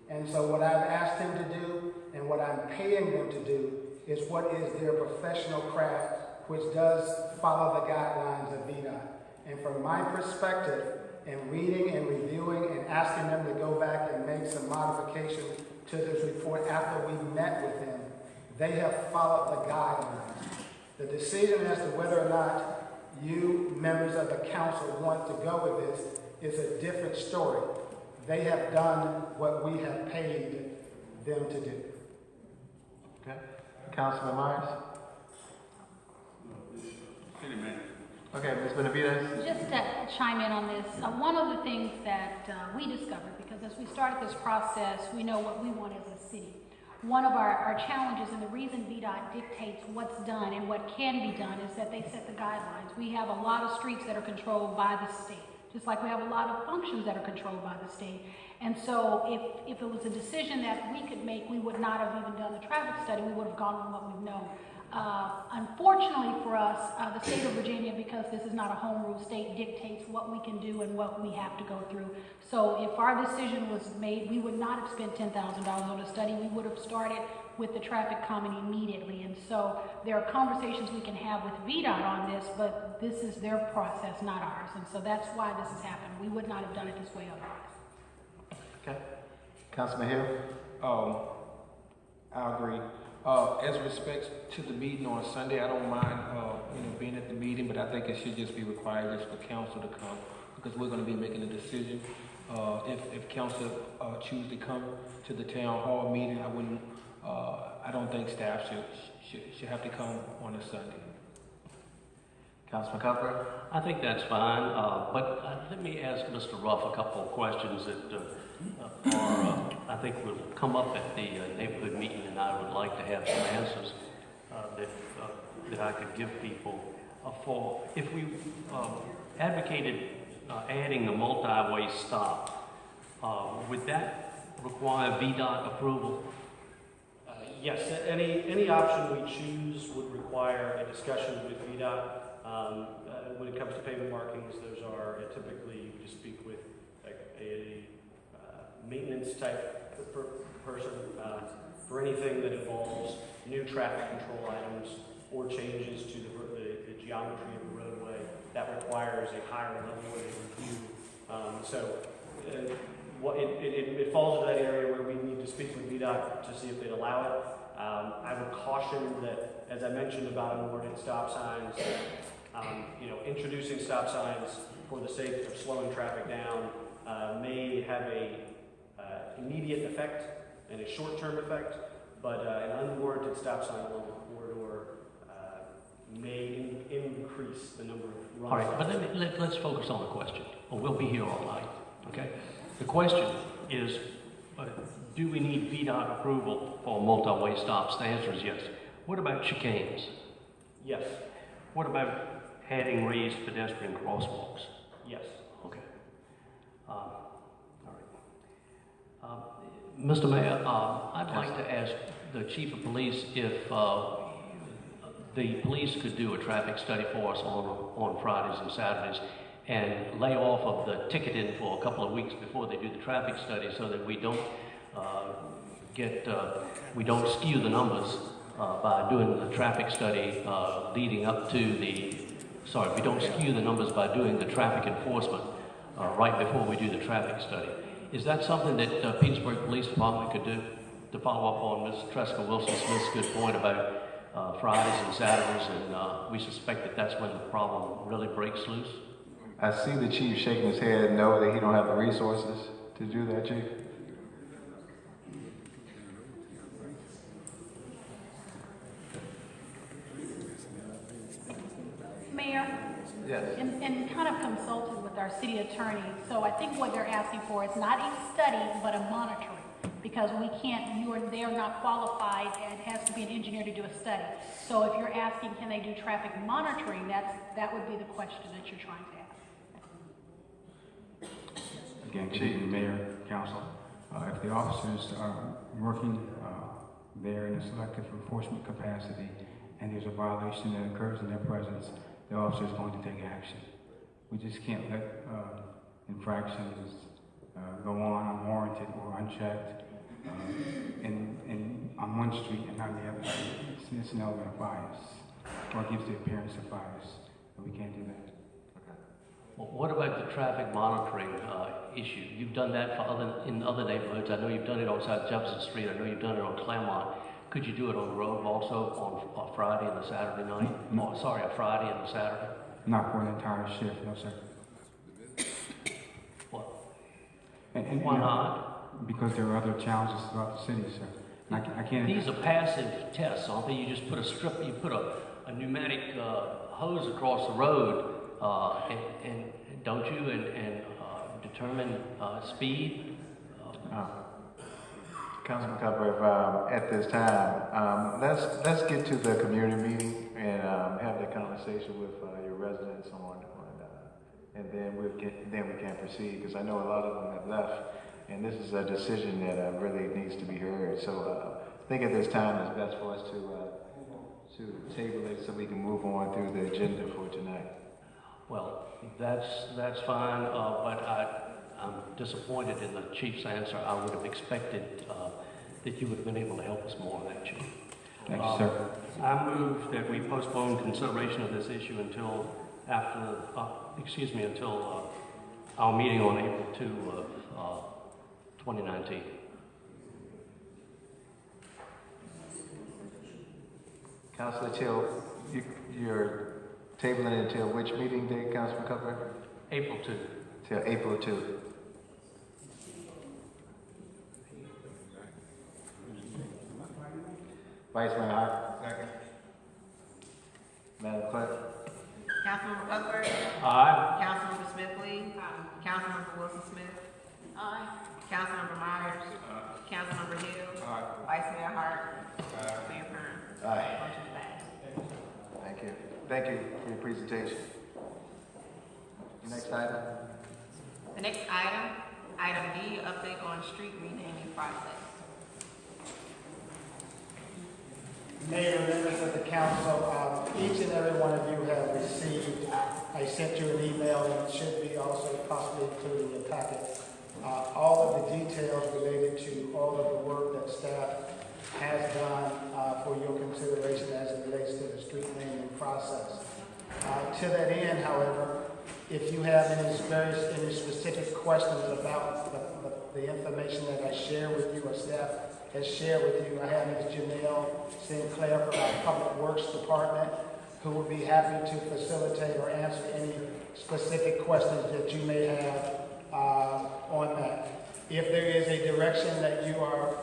And so what I've asked them to do and what I'm paying them to do is what is their professional craft, which does follow the guidelines of VDOT. And from my perspective, in reading and reviewing and asking them to go back and make some modifications to this report after we met with them, they have followed the guidelines. The decision as to whether or not you members of the council want to go with this is a different story. They have done what we have paid them to do. Okay. Councilman Myers? City Manager. Okay, Ms. Benavides? Just to chime in on this, one of the things that we discovered, because as we started this process, we know what we want as a city. One of our challenges, and the reason VDOT dictates what's done and what can be done, is that they set the guidelines. We have a lot of streets that are controlled by the state, just like we have a lot of functions that are controlled by the state. And so if it was a decision that we could make, we would not have even done the traffic study. We would have gone on what we've known. Unfortunately for us, the state of Virginia, because this is not a home rule state, dictates what we can do and what we have to go through. So if our decision was made, we would not have spent $10,000 on a study. We would have started with the traffic calming immediately. And so there are conversations we can have with VDOT on this, but this is their process, not ours. And so that's why this has happened. We would not have done it this way otherwise. Okay. Councilman Hill? I agree. As respects to the meeting on Sunday, I don't mind, being at the meeting, but I think it should just be required just for council to come, because we're going to be making a decision. If council choose to come to the town hall meeting, I don't think staff should have to come on a Sunday. Councilman Cuthbert? I think that's fine, but let me ask Mr. Ruff a couple of questions that I think will come up at the neighborhood meeting, and I would like to have some answers that I could give people. If we advocated adding a multi-way stop, would that require VDOT approval? Yes, any option we choose would require a discussion with VDOT. When it comes to pavement markings, those are typically you just speak with a maintenance type person for anything that involves new traffic control items or changes to the geometry of the roadway. That requires a higher level of review. It falls into that area where we need to speak with VDOT to see if they'd allow it. I would caution that, as I mentioned about unwarranted stop signs, introducing stop signs for the sake of slowing traffic down may have a immediate effect and a short-term effect, but an unwarranted stop sign along the corridor may increase the number of runs. All right, but let's focus on the question, or we'll be here all night, okay? The question is, do we need VDOT approval for multi-way stops? The answer is yes. What about chicanes? Yes. What about adding raised pedestrian crosswalks? Yes. Okay. Mr. Mayor, I'd like to ask the Chief of Police if the police could do a traffic study for us on Fridays and Saturdays and lay off of the ticketing for a couple of weeks before they do the traffic study, so that we don't skew the numbers by doing the traffic study leading up to the skew the numbers by doing the traffic enforcement right before we do the traffic study. Is that something that Petersburg Police Department could do to follow up on Ms. Tresca Wilson-Smith's good point about Fridays and Saturdays, and we suspect that that's when the problem really breaks loose? I see the chief shaking his head no that he don't have the resources to do that, Chief. Mayor? Yes. And kind of consulted with our city attorney, so I think what they're asking for is not a study, but a monitoring. Because we can't, they are not qualified, and it has to be an engineer to do a study. So if you're asking, can they do traffic monitoring, that would be the question that you're trying to ask. Again, Chief, Mayor, Council, if the officers are working there in a selective enforcement capacity and there's a violation that occurs in their presence, the officer is going to take action. We just can't let infractions go on unwarranted or unchecked on one street and on the other street. It's an element of bias, or it gives the appearance of bias. We can't do that. Well, what about the traffic monitoring issue? You've done that in other neighborhoods. I know you've done it on South Jefferson Street. I know you've done it on Claremont. Could you do it on Grove also on a Friday and a Saturday night? Oh, sorry, a Friday and a Saturday? Not for an entire shift, no, sir. What? And why not? Because there are other challenges throughout the city, sir. And I can't. These are passive tests, aren't they? You just put you put a pneumatic hose across the road, and don't you, and determine speed? Councilman Cutler, at this time, let's get to the community meeting and have that conversation with your residents and then we can proceed, because I know a lot of them have left, and this is a decision that really needs to be heard. So I think at this time it's best for us to table it so we can move on through the agenda for tonight. Well, that's fine, but I'm disappointed in the chief's answer. I would have expected that you would have been able to help us more on that, Chief. Thank you, sir. I move that we postpone consideration of this issue until until our meeting on April 2 of 2019. Councilor Till, you're tabling it until which meeting date, Councilman Cutler? April 2. Till April 2. Vice Mayor Hart. Second. Madam Clerk. Councilmember Cuthbert. Aye. Councilmember Smith-Lee. Councilmember Wilson-Smith. Aye. Councilmember Myers. Councilmember Hill. Vice Mayor Hart. Mayor Pern. Aye. Motion passed. Thank you. Thank you for your presentation. Next item. The next item, item D, update on street renaming process. Mayor, members of the council, each and every one of you have received, I sent you an email, and it should be also possibly included in your packet, all of the details related to all of the work that staff has done for your consideration as it relates to the street naming process. To that end, however, if you have any specific questions about the information that I share with you or staff has shared with you, I have Ms. Janelle Sinclair from our Public Works Department, who will be happy to facilitate or answer any specific questions that you may have on that. If there is a direction that you are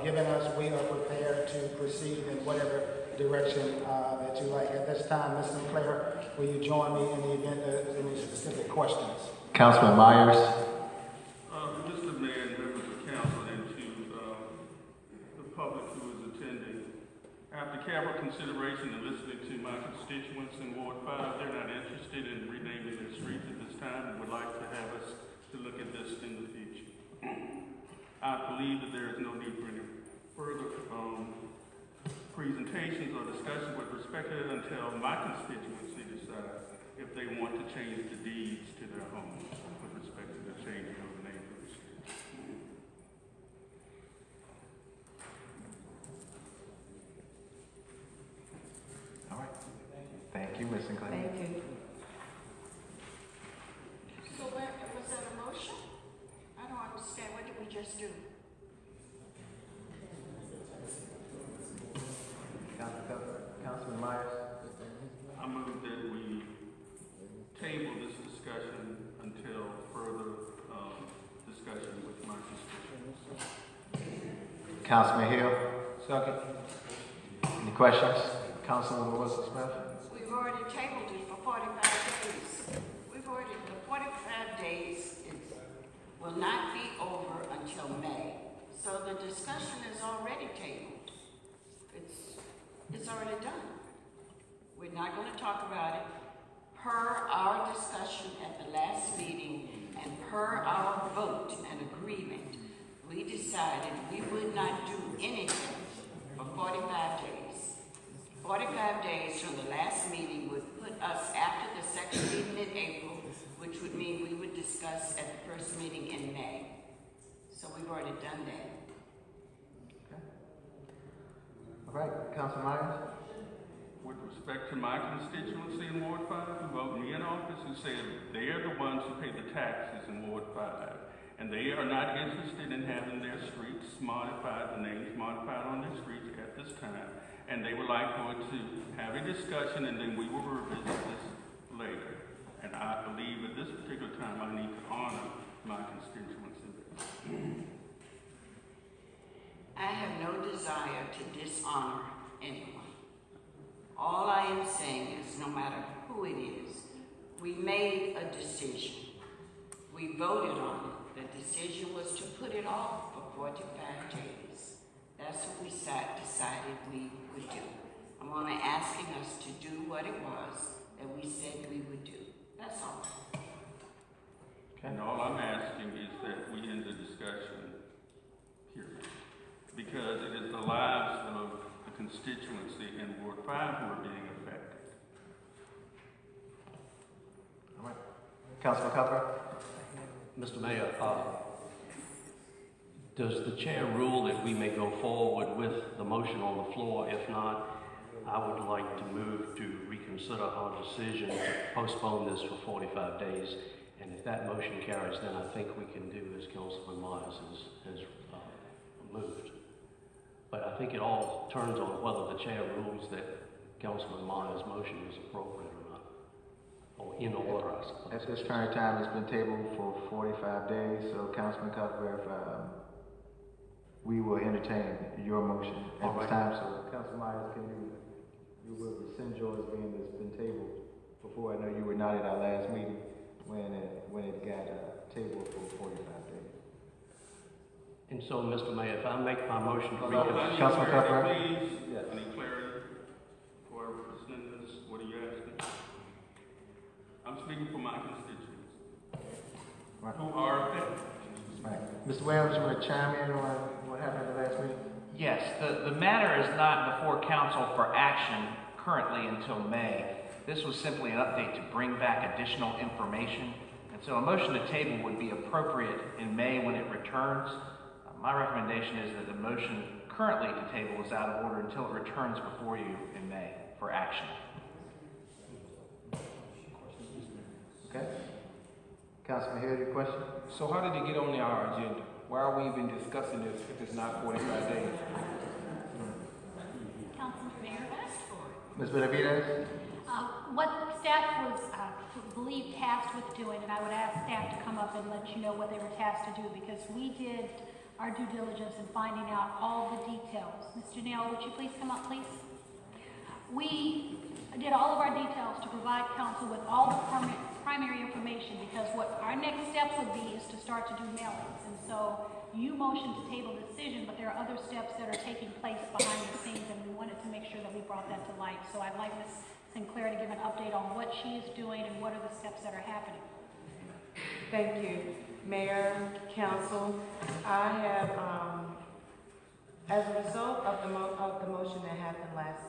giving us, we are prepared to proceed in whatever direction that you like. At this time, Ms. Sinclair, will you join me in the event that there's any specific questions? Councilman Myers. Mr. Mayor and members of council, and to the public who is attending, after careful consideration and listening to my constituents in Ward 5, they're not interested in renaming their streets at this time and would like to have us to look at this in the future. I believe that there is no need for any further presentations or discussion with respect to it until my constituency decides if they want to change the deeds to their homes with respect to the changing of the name of the street. All right. Thank you, Ms. Sinclair. Thank you. So was that a motion? I don't understand. What did we just do? Councilman Myers? I move that we table this discussion until further discussion with my constituents. Councilman Hill? Second. Any questions? Councilwoman Wilson Smith? We've already tabled it for 45 days. The 45 days will not be over until May. So the discussion is already tabled. It's already done. We're not going to talk about it. Per our discussion at the last meeting and per our vote and agreement, we decided we would not do anything for 45 days. 45 days from the last meeting would put us after the second meeting in April, which would mean we would discuss at the first meeting in May. So we've already done that. All right, Councilman Myers? With respect to my constituency in Ward 5, who vote me in office, who say they are the ones who pay the taxes in Ward 5, and they are not interested in having their streets modified, the names modified on their streets at this time, and they would like for it to have a discussion, and then we will revisit this later. And I believe at this particular time I need to honor my constituency. I have no desire to dishonor anyone. All I am saying is no matter who it is, we made a decision. We voted on it. The decision was to put it off for 45 days. That's what we decided we would do. I'm only asking us to do what it was that we said we would do. That's all. And all I'm asking is that we end the discussion, period. Because it is the lives of the constituency in Ward 5 who are being affected. All right. Councilman Cutler? Mr. Mayor, does the chair rule that we may go forward with the motion on the floor? If not, I would like to move to reconsider our decision to postpone this for 45 days. And if that motion carries, then I think we can do as Councilman Myers has moved. But I think it all turns on whether the chair rules that Councilman Myers' motion is appropriate or not, or in order, I suppose. At this current time, it's been tabled for 45 days, so Councilman Cutler, we will entertain your motion at this time. So Councilman Myers, you will rescind yours being it's been tabled before? I know you were not at our last meeting when it got tabled for 45 days. And so, Mr. Mayor, if I make my motion to Councilman Cutler? Please, yes. I need clarity before I rescind this. What are you asking? I'm speaking for my constituents Right. who are affected. Right. Mr. Williams, you want to chime in on what happened at the last meeting? Yes, the matter is not before council for action currently until May. This was simply an update to bring back additional information. And so a motion to table would be appropriate in May when it returns. My recommendation is that the motion currently to table is out of order until it returns before you in May for action. Okay. Councilman Hill, your question? So how did it get on our agenda? Why are we even discussing this if it's not 45 days? Councilman Mayor? Ms. Benavidez? What staff was, believed tasked with doing, and I would ask staff to come up and let you know what they were tasked to do, because we did our due diligence in finding out all the details. Mr. Janelle, would you please come up, please? We did all of our details to provide council with all the primary information, because what our next step would be is to start to do mailings. And so you motioned to table the decision, but there are other steps that are taking place behind the scenes, and we wanted to make sure that we brought that to light. So I'd like Ms. Sinclair to give an update on what she is doing and what are the steps that are happening. Thank you, Mayor, Council. I have, as a result of the motion that happened last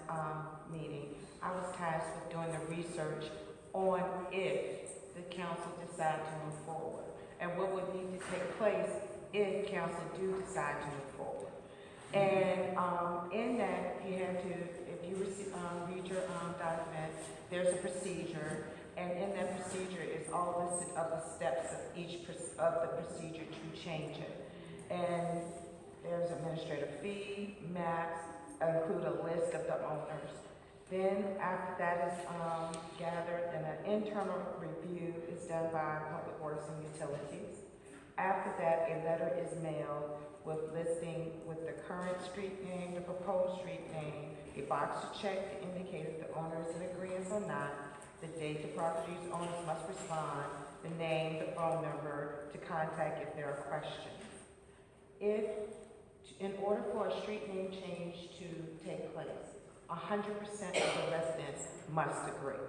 meeting, I was tasked with doing the research on if the council decided to move forward and what would need to take place if council do decide to move forward. And in that, you have to, if you read your document, there's a procedure, and in that procedure is all listed of the steps of each of the procedure to change it. And there's administrative fee, maps, include a list of the owners. Then after that is gathered, and an internal review is done by Public Works and Utilities. After that, a letter is mailed with listing with the current street name, the proposed street name, a box to check to indicate if the owner is in agreement or not, the date the property's owners must respond, the name, the phone number to contact if there are questions. In order for a street name change to take place, 100% of the residents must agree.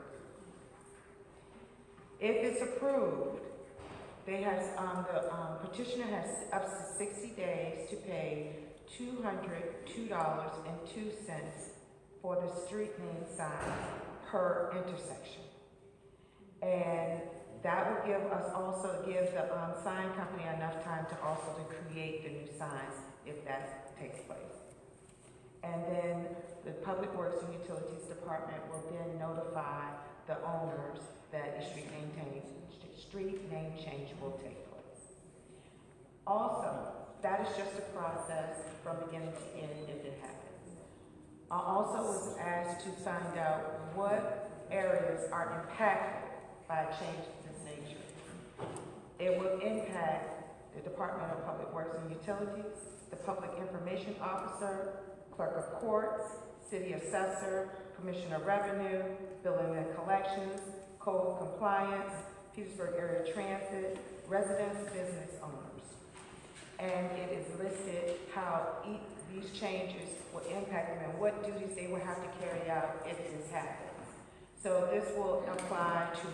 If it's approved, the petitioner has up to 60 days to pay $202.02 for the street name sign per intersection. And that will give the sign company enough time to also to create the new signs if that takes place. And then the Public Works and Utilities Department will then notify the owners that a street name change will take place. Also, that is just a process from beginning to end if it happens. I also was asked to find out what areas are impacted by a change of this nature. It will impact the Department of Public Works and Utilities, the Public Information Officer, Clerk of Courts, City Assessor, Commissioner of Revenue, Billing and Collections, Code Compliance, Petersburg Area Transit, residents, business owners. And it is listed how these changes will impact them and what duties they will have to carry out if this happens. So this will apply to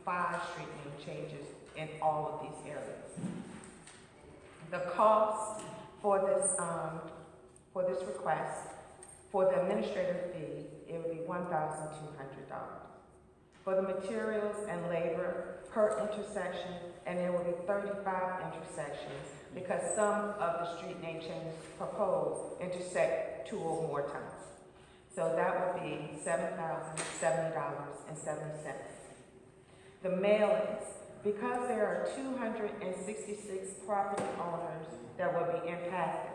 5 street name changes in all of these areas. The cost for this request, for the administrative fee, it would be $1,200. For the materials and labor per intersection, and there will be 35 intersections because some of the street name changes proposed intersect 2 or more times. So that would be $7,070.70. The mailings, because there are 266 property owners that will be impacted.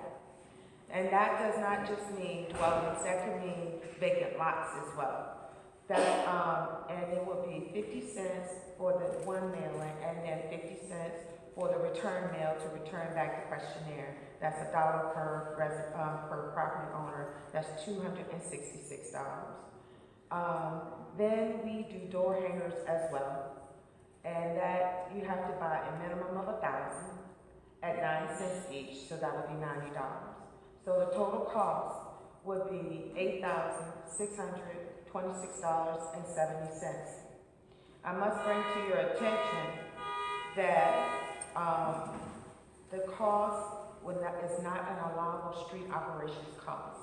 And that does not just mean dwellings, that can mean vacant lots as well. And it will be 50 cents for the one mailing and then 50 cents for the return mail to return back the questionnaire. That's $1 per property owner. That's $266. Then we do door hangers as well. And that you have to buy a minimum of 1,000 at 9 cents each, so that would be $90. So the total cost would be $8,626.70. I must bring to your attention that the cost is not an allowable street operations cost,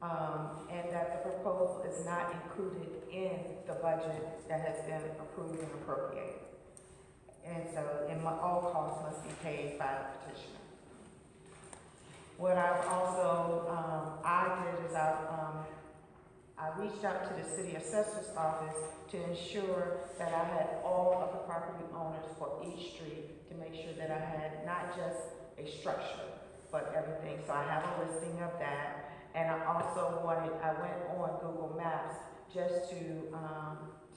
and that the proposal is not included in the budget that has been approved and appropriated. And so all costs must be paid by the petitioner. What I've also, I did is I reached out to the city assessor's office to ensure that I had all of the property owners for each street to make sure that I had not just a structure, but everything. So I have a listing of that. And I also went on Google Maps just to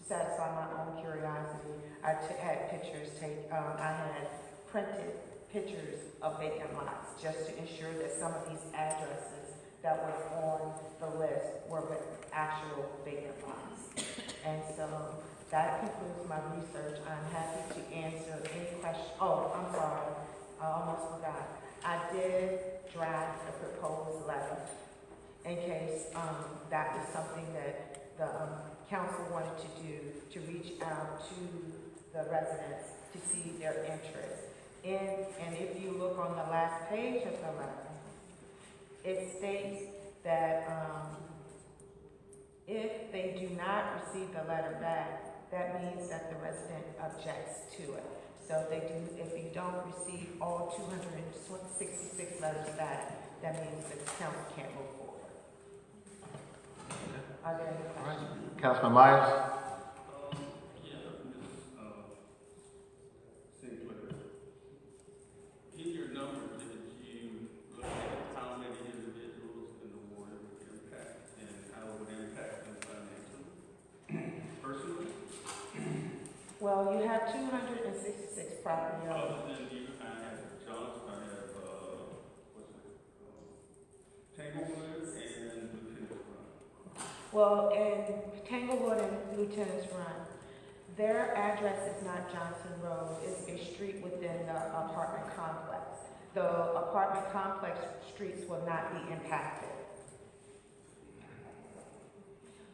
satisfy my own curiosity. I had pictures I had printed pictures of vacant lots just to ensure that some of these addresses that were on the list were actual vacant lots. And so that concludes my research. I'm happy to answer any questions. Oh, I'm sorry, I almost forgot. I did draft a proposed letter in case that was something that the council wanted to do, to reach out to the residents to see their interest. And if you look on the last page of the letter, it states that if they do not receive the letter back, that means that the resident objects to it. So if you don't receive all 266 letters back, that means that the council can't move forward. Are there any questions? Councilman Myers? Well, you have 266 property owners. Other than you, I have Johnson, I have, Tanglewood and Lieutenant's Run. Well, in Tanglewood and Lieutenant's Run, their address is not Johnson Road, it's a street within the apartment complex. The apartment complex streets will not be impacted.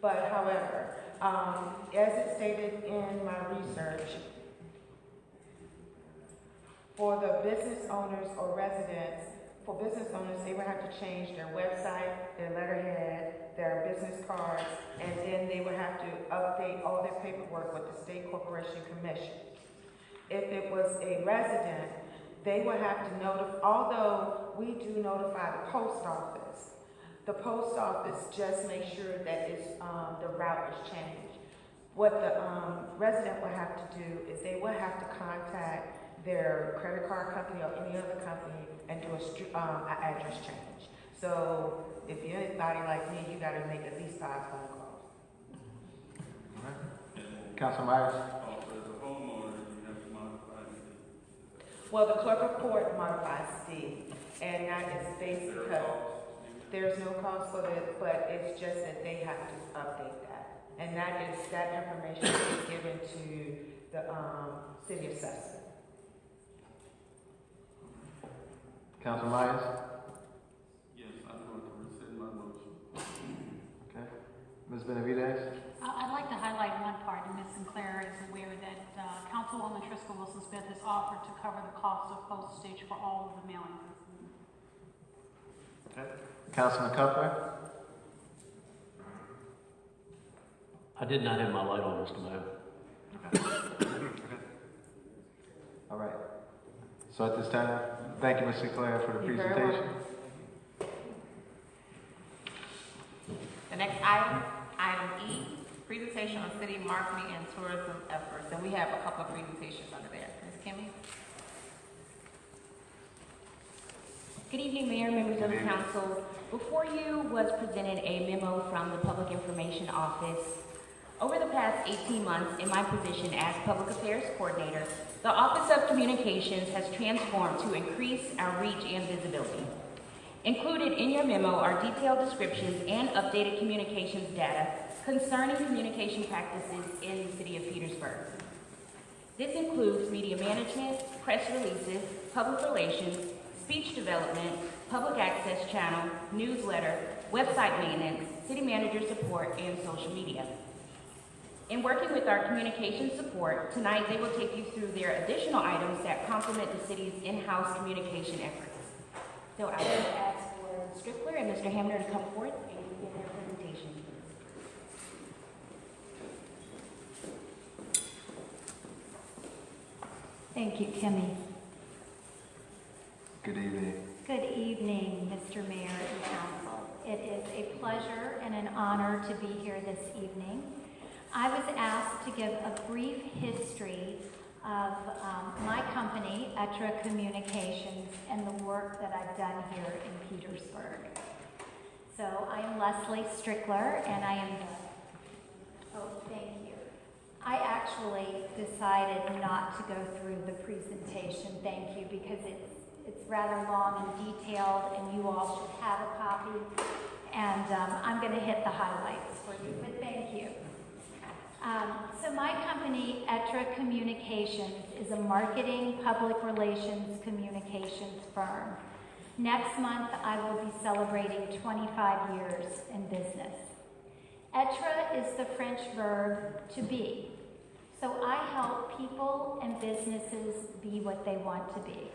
But however, as it stated in my research, for the business owners or residents, for business owners, they would have to change their website, their letterhead, their business cards, and then they would have to update all their paperwork with the State Corporation Commission. If it was a resident, they would have to notify, although we do notify the post office just makes sure that it's, the route is changed. What the resident would have to do is they would have to contact their credit card company or any other company and do an address change. So if you're anybody like me, you got to make at least 5 phone calls. All right. Councilor Myers. Also, as a homeowner, you have to modify the deed. Well, the clerk of court modifies the deed, and that is based because there's no cost for it, but it's just that they have to update that. And that information is given to the city assessor. Councilor Myers. Yes, I'm going to rescind my motion. Okay. Ms. Benavidez. I'd like to highlight one part, and Ms. Sinclair is aware that Councilwoman Trisca Wilson Smith has offered to cover the cost of postage for all of the mailings. Okay. Councilman Cutler. I did not have my light on, Mr. Mayor. Okay. All right. So at this time, thank you, Ms. Sinclair, for the You're very presentation. welcome. The next item, item E, presentation on city marketing and tourism efforts. And we have a couple of presentations under there. Ms. Kimmy? Good evening, Mayor, members of the council. Before you was presented a memo from the Public Information Office. Over the past 18 months in my position as Public Affairs Coordinator, the Office of Communications has transformed to increase our reach and visibility. Included in your memo are detailed descriptions and updated communications data concerning communication practices in the city of Petersburg. This includes media management, press releases, public relations, speech development, public access channel, newsletter, website maintenance, city manager support, and social media. In working with our communication support, tonight they will take you through their additional items that complement the city's in-house communication efforts. So I would ask for Strickler and Mr. Hamner to come forth and begin their presentation. Thank you, Kimmy. Good evening. Good evening, Mr. Mayor and Council. It is a pleasure and an honor to be here this evening. I was asked to give a brief history of my company, Etra Communications, and the work that I've done here in Petersburg. So I am Leslie Strickler, and I am thank you. I actually decided not to go through the presentation, thank you, because it's rather long and detailed, and you all should have a copy. And I'm going to hit the highlights for you, but thank you. So my company, Etra Communications, is a marketing, public relations, communications firm. Next month, I will be celebrating 25 years in business. Etra is the French verb to be. So I help people and businesses be what they want to be.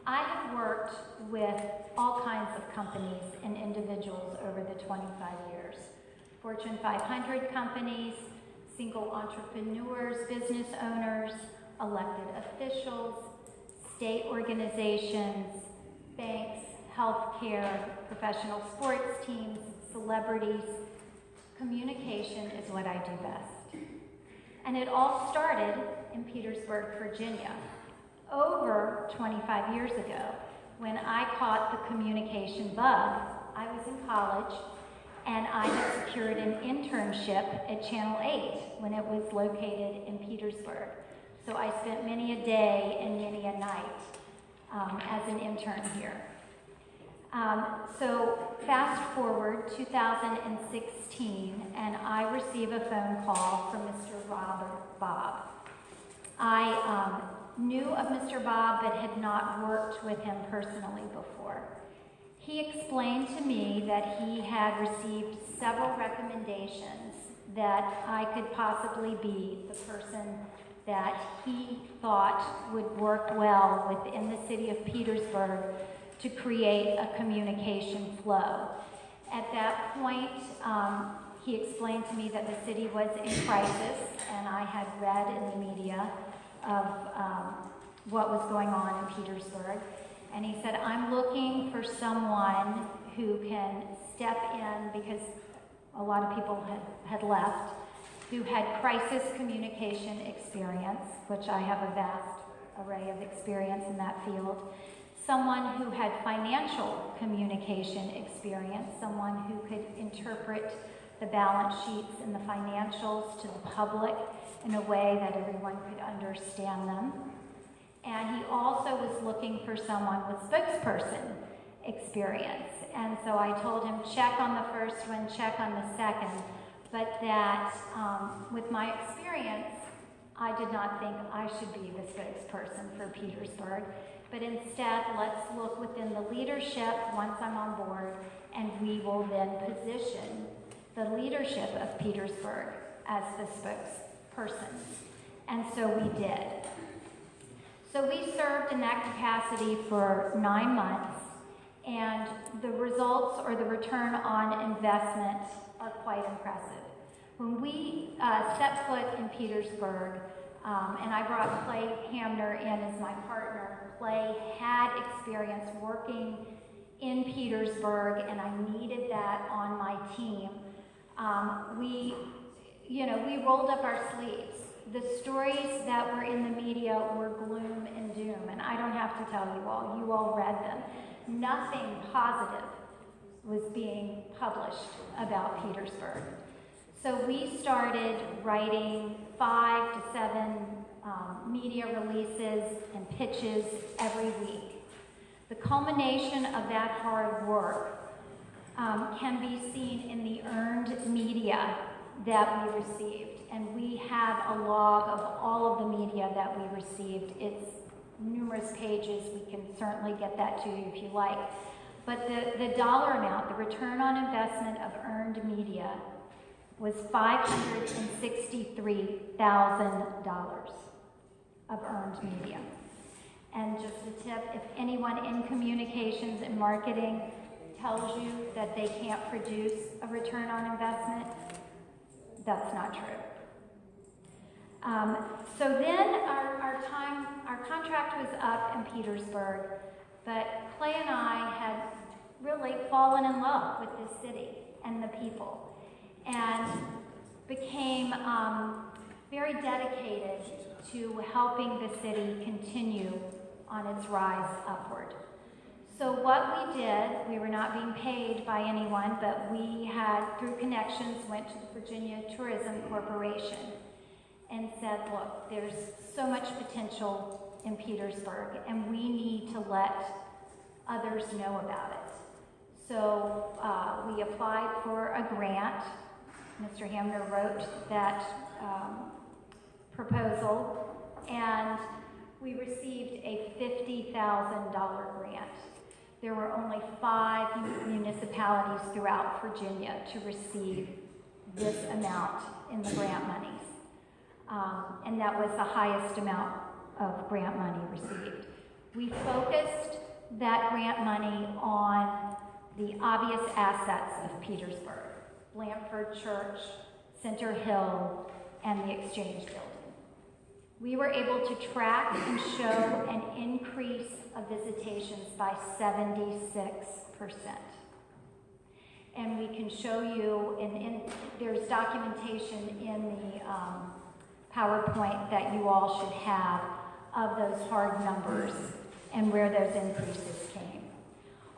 I have worked with all kinds of companies and individuals over the 25 years. Fortune 500 companies, single entrepreneurs, business owners, elected officials, state organizations, banks, healthcare, professional sports teams, celebrities. Communication is what I do best. And it all started in Petersburg, Virginia, over 25 years ago, when I caught the communication bug. I was in college, and I had secured an internship at Channel 8 when it was located in Petersburg. So I spent many a day and many a night as an intern here. So fast forward 2016, and I receive a phone call from Mr. Robert Bob. I knew of Mr. Bob but had not worked with him personally before. He explained to me that he had received several recommendations that I could possibly be the person that he thought would work well within the city of Petersburg to create a communication flow. At that point, he explained to me that the city was in crisis, and I had read in the media of what was going on in Petersburg. And he said, I'm looking for someone who can step in, because a lot of people had left, who had crisis communication experience, which I have a vast array of experience in that field. Someone who had financial communication experience, someone who could interpret the balance sheets and the financials to the public in a way that everyone could understand them. And he also was looking for someone with spokesperson experience. And so I told him, check on the first one, check on the second, but that with my experience, I did not think I should be the spokesperson for Petersburg, but instead, let's look within the leadership once I'm on board, and we will then position the leadership of Petersburg as the spokesperson. And so we did. So we served in that capacity for 9 months, and the results or the return on investment are quite impressive. When we set foot in Petersburg, and I brought Clay Hamner in as my partner, Clay had experience working in Petersburg, and I needed that on my team. We rolled up our sleeves. The stories that were in the media were gloom and doom, and I don't have to tell you all read them. Nothing positive was being published about Petersburg. So we started writing 5 to 7 media releases and pitches every week. The culmination of that hard work can be seen in the earned media that we received. And we have a log of all of the media that we received. It's numerous pages. We can certainly get that to you if you like. But the dollar amount, the return on investment of earned media, was $563,000 of earned media. And just a tip, if anyone in communications and marketing tells you that they can't produce a return on investment, that's not true. So then our contract was up in Petersburg, but Clay and I had really fallen in love with this city and the people, and became very dedicated to helping the city continue on its rise upward. So what we did, we were not being paid by anyone, but we had, through connections, went to the Virginia Tourism Corporation and said, look, there's so much potential in Petersburg, and we need to let others know about it. So we applied for a grant. Mr. Hamner wrote that proposal, and we received a $50,000 grant. There were only 5 municipalities throughout Virginia to receive this amount in the grant monies. And that was the highest amount of grant money received. We focused that grant money on the obvious assets of Petersburg: Blandford Church, Center Hill, and the Exchange Building. We were able to track and show an increase of visitations by 76%. And we can show you, and there's documentation in the PowerPoint that you all should have of those hard numbers and where those increases came.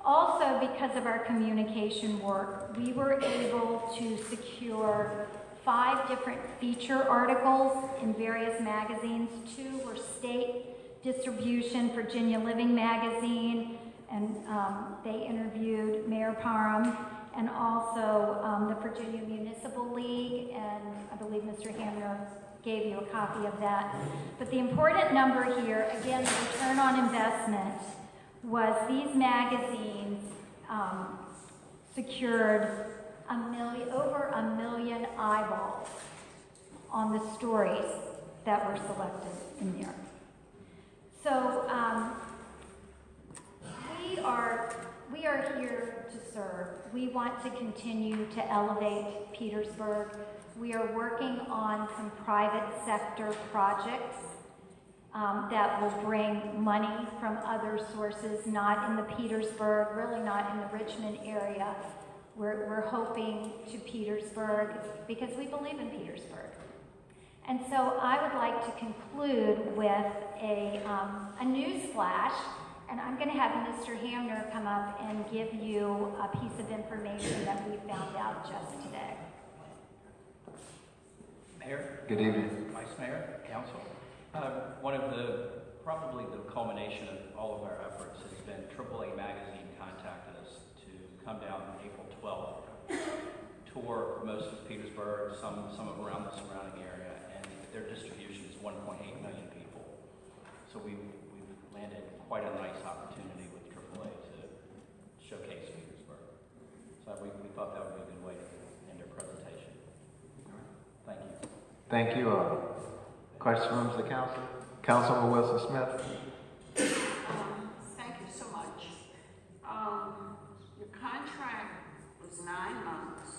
Also, because of our communication work, we were able to secure 5 different feature articles in various magazines. 2 were state distribution, Virginia Living Magazine, and they interviewed Mayor Parham, and also the Virginia Municipal League, and I believe Mr. Hamner gave you a copy of that. But the important number here, again, the return on investment, was these magazines secured over a million eyeballs on the stories that were selected in there. So we are here to serve. We want to continue to elevate Petersburg. We are working on some private sector projects that will bring money from other sources, not in the Petersburg, really not in the Richmond area. We're hoping to Petersburg because we believe in Petersburg. And so I would like to conclude with a news flash, and I'm going to have Mr. Hamner come up and give you a piece of information that we found out just today. Mayor. Good evening. Vice Mayor, Council. Probably the culmination of all of our efforts has been AAA Magazine contacted us to come down on April 12th, tour most of Petersburg, some around the surrounding area, and their distribution is 1.8 million people. So we've landed quite a nice opportunity with AAA to showcase Petersburg. So we thought that would be a good way to end our presentation. Thank you. Thank you. Questions from the council? Councilman Wilson Smith. Thank you so much. Your contract was 9 months,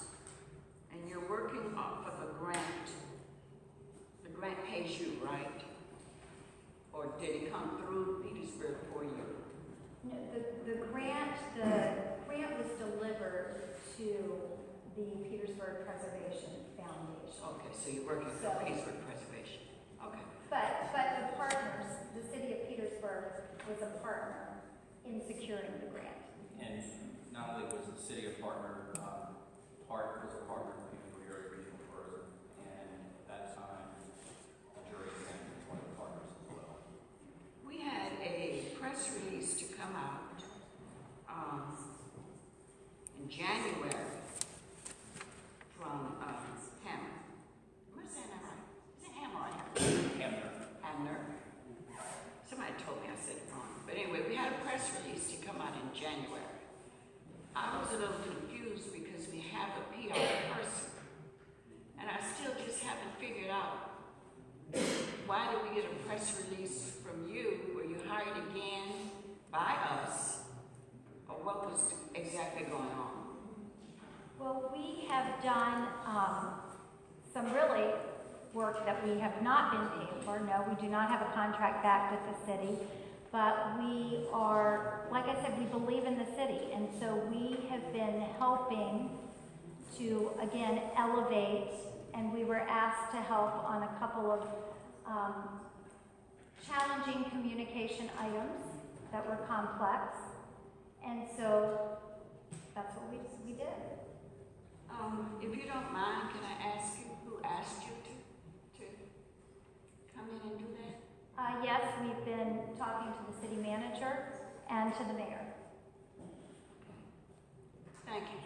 and you're working off of a grant. The grant pays you, right? Or did it come through Petersburg for you? No, the grant was delivered to the Petersburg Preservation Foundation. Okay, so you're working for Petersburg Preservation. Okay. But the partners, the city of Petersburg was a partner in securing the grant. And not only was the city a partner, was a partner with Petersburg Area Regional Tourism, and at that time, the jury was one of the partners as well. We had a press release to come out in January from Hammer. Am I saying that right? Is it Hammer or Hammer? Hamner. Somebody told me I said it wrong. But anyway, we had a press release to come out in January. I was a little confused because we have a PR person, and I still just haven't figured out why did we get a press release from you? Were you hired again by us? Or what was exactly going on? Well, we have done some really work that we have not been paid for. No, we do not have a contract back with the city, but we are, like I said, we believe in the city, and so we have been helping to, again, elevate, and we were asked to help on a couple of challenging communication items that were complex, and so that's what we did. If you don't mind, can I ask you who asked you to come in and do that? Yes, we've been talking to the city manager and to the mayor. Thank you.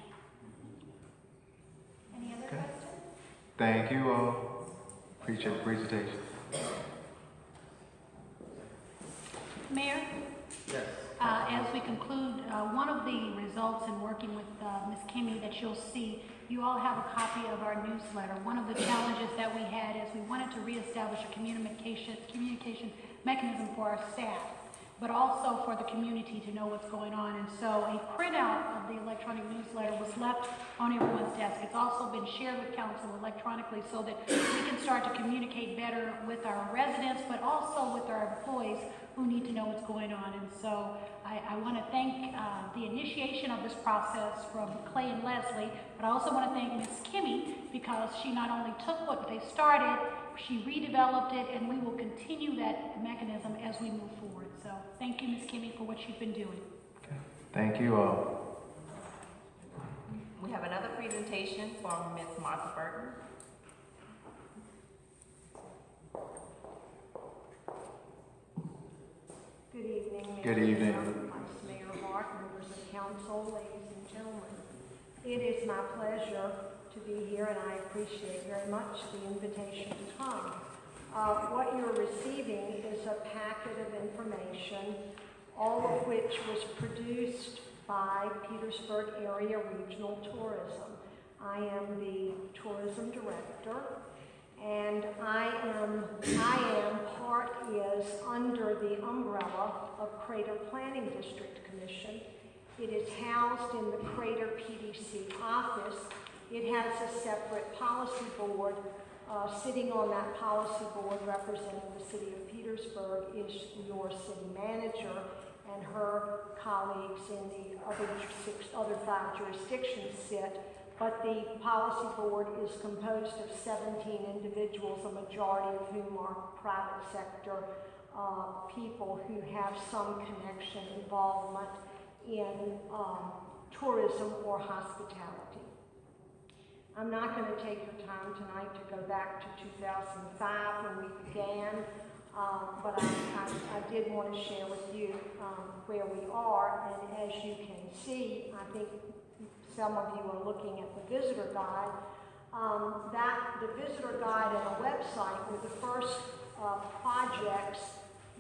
Any other questions? Thank you all. Appreciate the presentation. Mayor? Yes. As we conclude, one of the results in working with Ms. Kimmy that you'll see, you all have a copy of our newsletter. One of the challenges that we had is we wanted to reestablish a communication mechanism for our staff, but also for the community to know what's going on. And so a printout of the electronic newsletter was left on everyone's desk. It's also been shared with council electronically so that we can start to communicate better with our residents, but also with our employees who need to know what's going on. And so I want to thank the initiation of this process from Clay and Leslie, but I also want to thank Ms. Kimmy because she not only took what they started, she redeveloped it, and we will continue that mechanism as we move forward. So thank you, Ms. Kimmy, for what you've been doing. Thank you all. We have another presentation from Ms. Martha Burton. Good evening, Mayor. Good evening. Vice Mayor Hart, members of council, ladies and gentlemen. It is my pleasure to be here, and I appreciate very much the invitation to come. What you're receiving is a packet of information, all of which was produced by Petersburg Area Regional Tourism. I am the tourism director, and I am part is under the umbrella of Crater Planning District Commission. It is housed in the Crater PDC office. It has a separate policy board. Sitting on that policy board representing the city of Petersburg is your city manager, and her colleagues in the other 5 jurisdictions sit. But the policy board is composed of 17 individuals, a majority of whom are private sector people who have some connection, involvement in tourism or hospitality. I'm not going to take your time tonight to go back to 2005 when we began, but I did want to share with you where we are, and as you can see, I think some of you are looking at the visitor guide. The visitor guide and the website were the first projects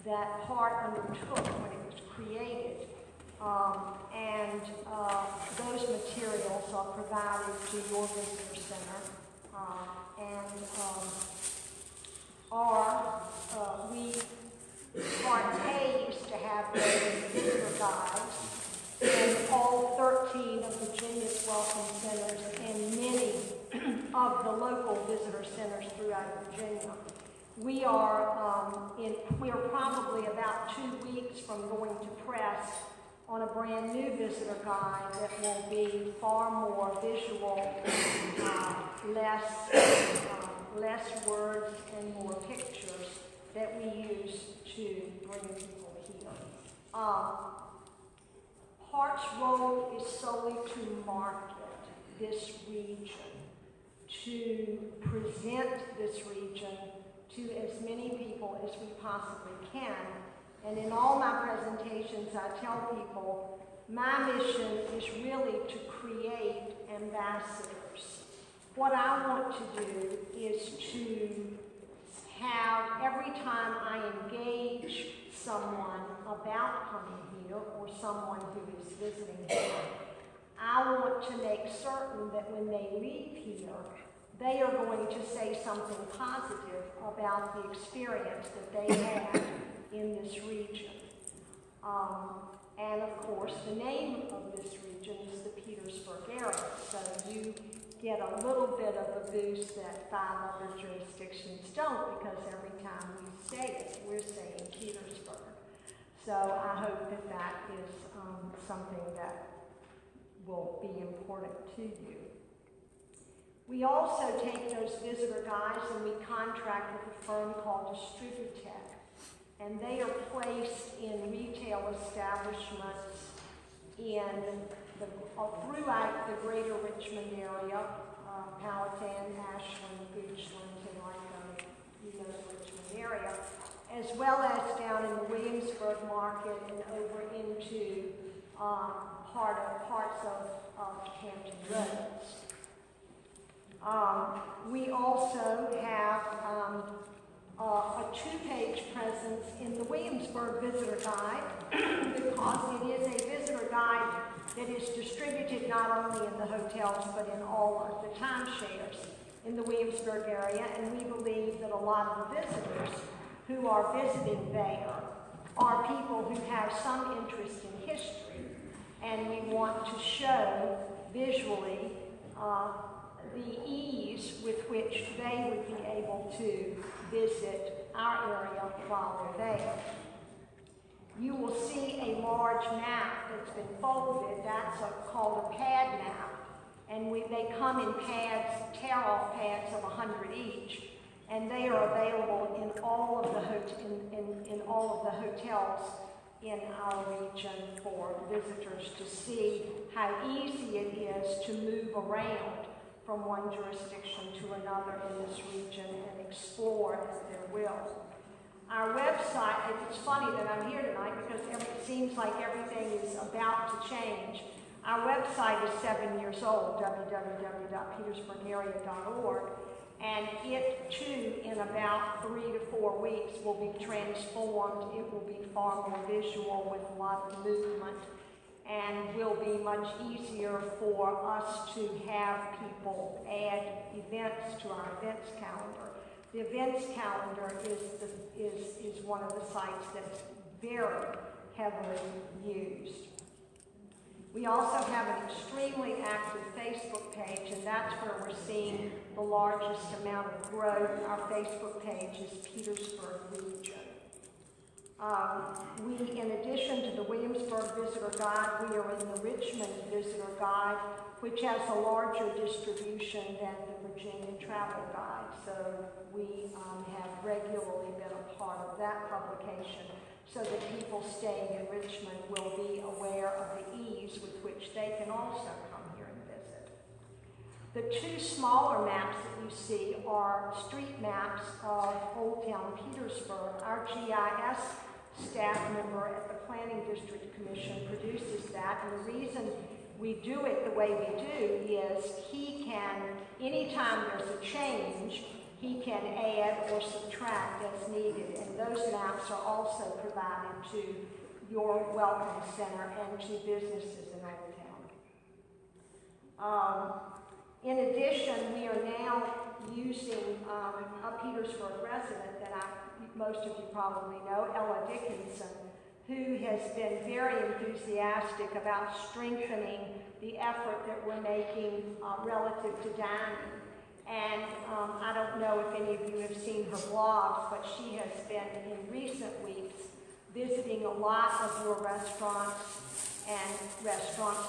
that HART undertook when it was created. Those materials are provided to your visitor center HART pays to have those visitor guides in all 13 of Virginia's welcome centers and many of the local visitor centers throughout Virginia. We are probably about 2 weeks from going to press on a brand new visitor guide that will be far more visual, less words and more pictures that we use to bring people here. HART's role is solely to market this region, to present this region to as many people as we possibly can. And in all my presentations, I tell people, my mission is really to create ambassadors. What I want to do is to have, every time I engage someone about coming here or someone who is visiting here, I want to make certain that when they leave here, they are going to say something positive about the experience that they had in this region. And of course, the name of this region is the Petersburg area, so you get a little bit of a boost that 5 other jurisdictions don't, because every time we say it, we're saying Petersburg. So I hope that that is something that will be important to you. We also take those visitor guides and we contract with a firm called Distributech, and they are placed in retail establishments throughout the greater Richmond area, Powhatan, Ashland, Goochland, and the Richmond area, as well as down in the Williamsburg market and over into parts of Hampton Roads. We also have a 2-page presence in the Williamsburg Visitor Guide because it is a visitor guide that is distributed not only in the hotels but in all of the timeshares in the Williamsburg area, and we believe that a lot of the visitors who are visiting there are people who have some interest in history, and we want to show visually the ease with which they would be able to visit our area while they're there. You will see a large map that's been folded. That's called a pad map, and they come in pads, tear-off pads of 100 each, and they are available in all of the hotels in our region for visitors to see how easy it is to move around from one jurisdiction to another in this region and explore at their will. Our website, it's funny that I'm here tonight because it seems like everything is about to change. Our website is 7 years old, www.petersburgarea.org, and it too, in about 3 to 4 weeks, will be transformed. It will be far more visual with a lot of movement, and will be much easier for us to have people add events to our events calendar. The events calendar is one of the sites that's very heavily used. We also have an extremely active Facebook page, and that's where we're seeing the largest amount of growth. Our Facebook page is Petersburg Region. In addition to the Williamsburg Visitor Guide, we are in the Richmond Visitor Guide, which has a larger distribution than the Virginia Travel Guide. So we have regularly been a part of that publication so that people staying in Richmond will be aware of the ease with which they can also come here and visit. The two smaller maps that you see are street maps of Old Town Petersburg. Our GIS staff member at the Planning District Commission produces that, and the reason we do it the way we do is he can, anytime there's a change, he can add or subtract as needed, and those maps are also provided to your Welcome Center and to businesses in Old Town. In addition, we are now using a Petersburg resident that most of you probably know, Ella Dickinson, who has been very enthusiastic about strengthening the effort that we're making relative to dining. And I don't know if any of you have seen her blogs, but she has been in recent weeks visiting a lot of your restaurants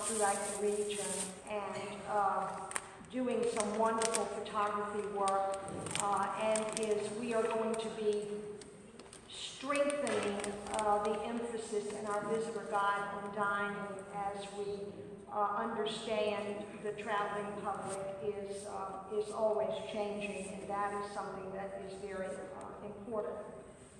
throughout the region and doing some wonderful photography work. We are going to be strengthening the emphasis in our visitor guide on dining as we understand the traveling public is always changing, and that is something that is very important.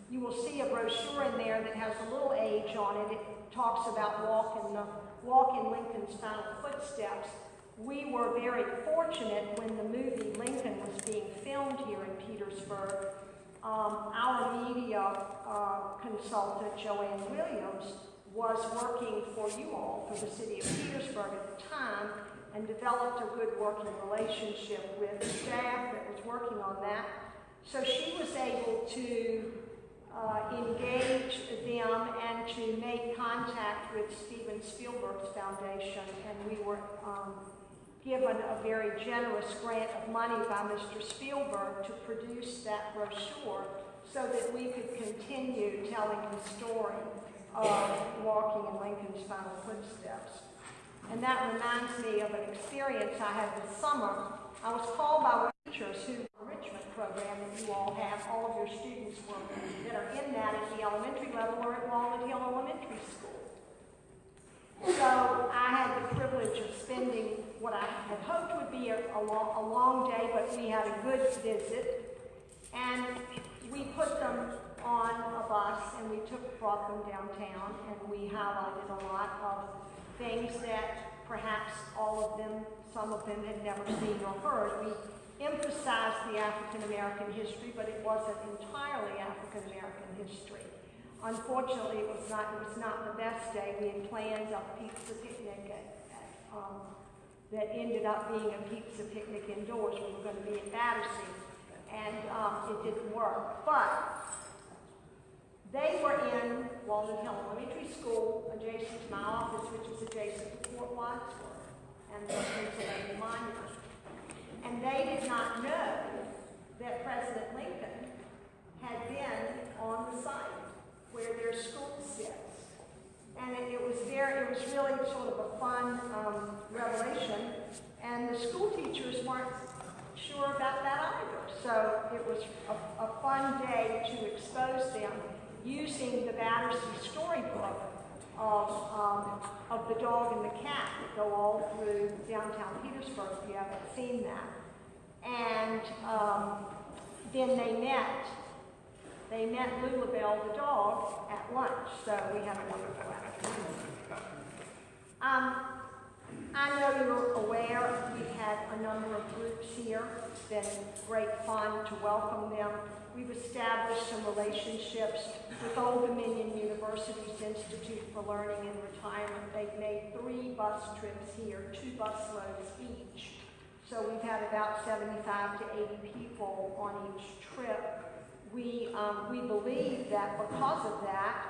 You will see a brochure in there that has a little age on it. It talks about walk in Lincoln's final footsteps. We were very fortunate when the movie Lincoln was being filmed here in Petersburg. Our media consultant, Joanne Williams, was working for you all, for the city of Petersburg at the time, and developed a good working relationship with the staff that was working on that. So she was able to engage them and to make contact with Steven Spielberg's foundation, and we were given a very generous grant of money by Mr. Spielberg to produce that brochure so that we could continue telling the story of walking in Lincoln's final footsteps. And that reminds me of an experience I had this summer. I was called by teachers who enrichment program that you all have, all of your students that are in that at the elementary level or at Walnut Hill Elementary School. So I had the privilege of spending what I had hoped would be a long day, but we had a good visit. And we put them on a bus and we brought them downtown, and we highlighted a lot of things that perhaps some of them had never seen or heard. We emphasized the African American history, but it wasn't entirely African American history. Unfortunately, it was not the best day. We had planned a pizza picnic that ended up being a pizza picnic indoors. We were going to be at Battersea, and it didn't work. But they were in Walnut Hill Elementary School, adjacent to my office, which is adjacent to Fort Wadsworth and the Pennsylvania Monument. And they did not know that President Lincoln had been on the site where their school sits. And it was really sort of a fun revelation, and the school teachers weren't sure about that either. So it was a fun day to expose them. using the Battersea storybook of the dog and the cat that go all through downtown Petersburg, if you haven't seen that. And then they met Lulabelle the dog at lunch, so we had a wonderful afternoon. I know you're aware we've had a number of groups here. It's been great fun to welcome them. We've established some relationships with Old Dominion University's Institute for Learning and Retirement. They've made 3 bus trips here, 2 bus loads each. So we've had about 75 to 80 people on each trip. We believe that because of that,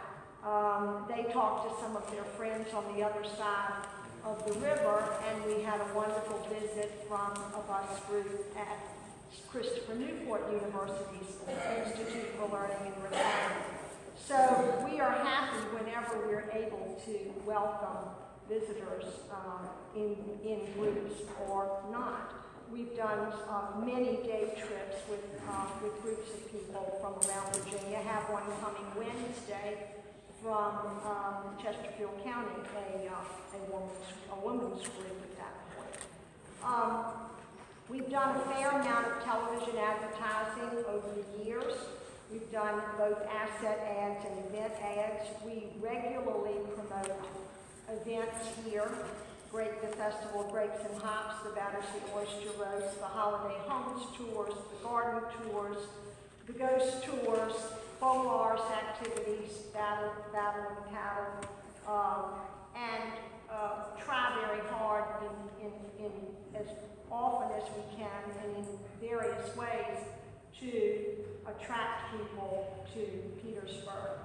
they talked to some of their friends on the other side of the river, and we had a wonderful visit from a bus group at Christopher Newport University's Institute for Learning and Retirement. So we are happy whenever we're able to welcome visitors in groups or not. We've done many day trips with groups of people from around Virginia. Have one coming Wednesday from Chesterfield County, a women's group at that point. We've done a fair amount of television advertising over the years. We've done both asset ads and event ads. We regularly promote events here. The Festival of Grapes and Hops, the Battersea Oyster Roast, the Holiday Homes Tours, the Garden Tours, the Ghost Tours, Faux Ars activities, Battle of Cattle, and try very hard in as often as we can and in various ways to attract people to Petersburg.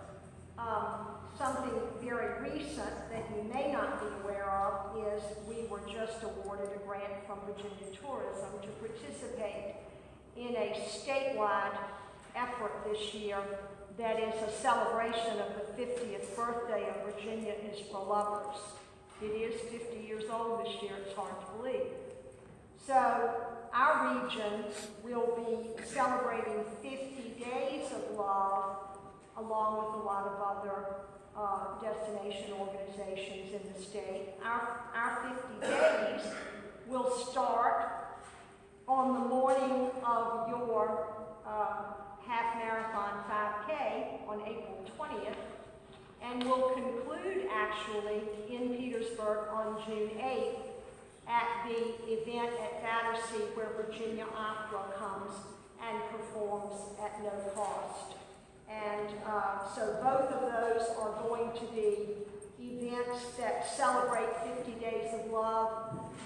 Something very recent that you may not be aware of is we were just awarded a grant from Virginia Tourism to participate in a statewide effort this year that is a celebration of the 50th birthday of Virginia is for Lovers. It is 50 years old this year, it's hard to believe. So our region will be celebrating 50 days of love along with a lot of other destination organizations in the state. Our 50 days will start on the morning of your half marathon 5K on April 20th and will conclude actually in Petersburg on June 8th at the event at Battersea where Virginia Opera comes and performs at no cost. And so both of those are going to be events that celebrate 50 Days of Love.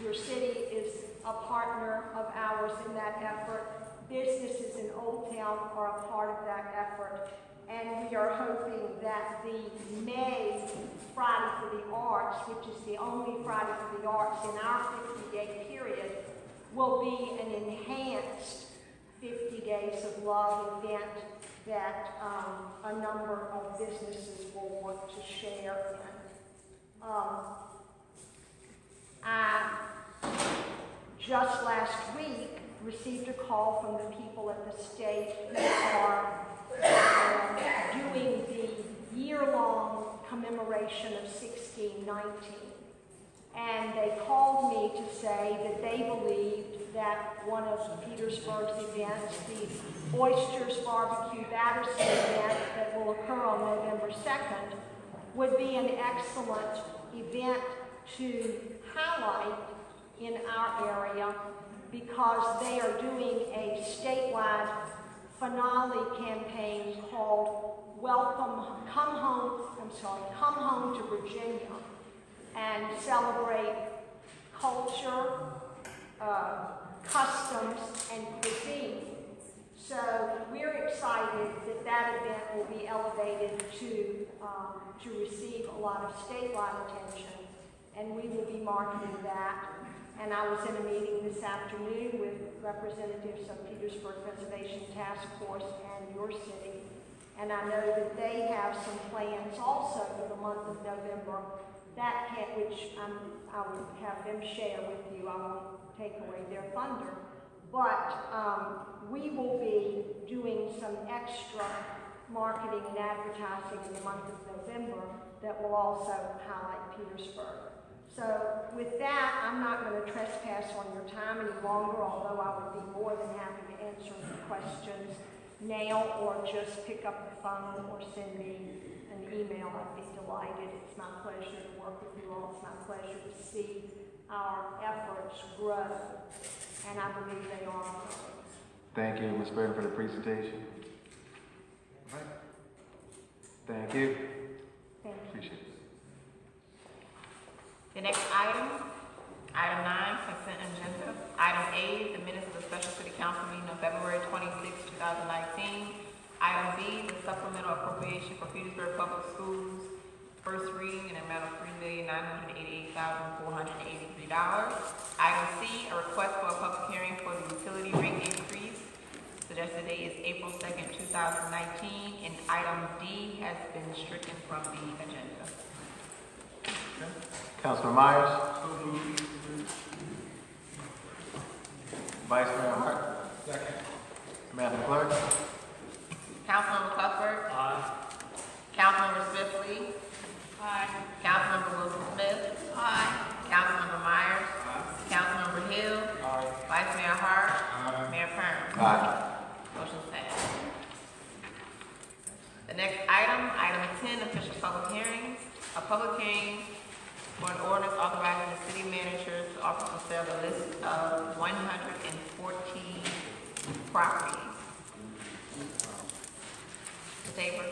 Your city is a partner of ours in that effort. Businesses in Old Town are a part of that effort. And we are hoping that the May Friday for the Arts, which is the only Friday for the Arts in our 50-day period, will be an enhanced 50 Days of Love event that a number of businesses will want to share in. I just last week received a call from the people at the state who are doing the year-long commemoration of 1619. And they called me to say that they believed that one of Petersburg's events, the Oysters Barbecue Battersea event that will occur on November 2nd, would be an excellent event to highlight in our area because they are doing a statewide finale campaign called Come Home to Virginia, and celebrate culture, customs, and cuisine. So we're excited that that event will be elevated to receive a lot of statewide attention, and we will be marketing that. And I was in a meeting this afternoon with representatives of Petersburg Preservation Task Force and your city, and I know that they have some plans also for the month of November which I would have them share with you. I won't take away their thunder. But we will be doing some extra marketing and advertising in the month of November that will also highlight Petersburg. So with that, I'm not going to trespass on your time any longer, although I would be more than happy to answer the questions now or just pick up the phone or send me an email. I'd be delighted. It's my pleasure to work with you all. It's my pleasure to see our efforts grow, and I believe they are growing. Thank you, Ms. Burton, for the presentation. All right. Thank you. Thank you. Appreciate it. The next item 9, consent agenda. Item A, the minutes of the special city council meeting on February 26, 2019. Item B, the supplemental appropriation for Petersburg Public Schools, first reading in an amount of $3,988,483. Item C, a request for a public hearing for the utility rate increase. Suggested date is April 2nd, 2019, and item D has been stricken from the agenda. Councilman Myers. Vice Mayor Hart. Second. Madam Clerk. Councilmember Cuthbert. Aye. Councilmember Swiftly. Aye. Councilmember Wilson Smith. Aye. Councilmember Myers. Aye. Councilmember Hill. Aye. Vice Mayor Hart. Aye. Mayor Kern. Aye. Motion's passed. The next item 10, official public hearings. A public hearing for an ordinance authorizing the city manager to offer for sale a list of 114 properties. Mr. Tabor.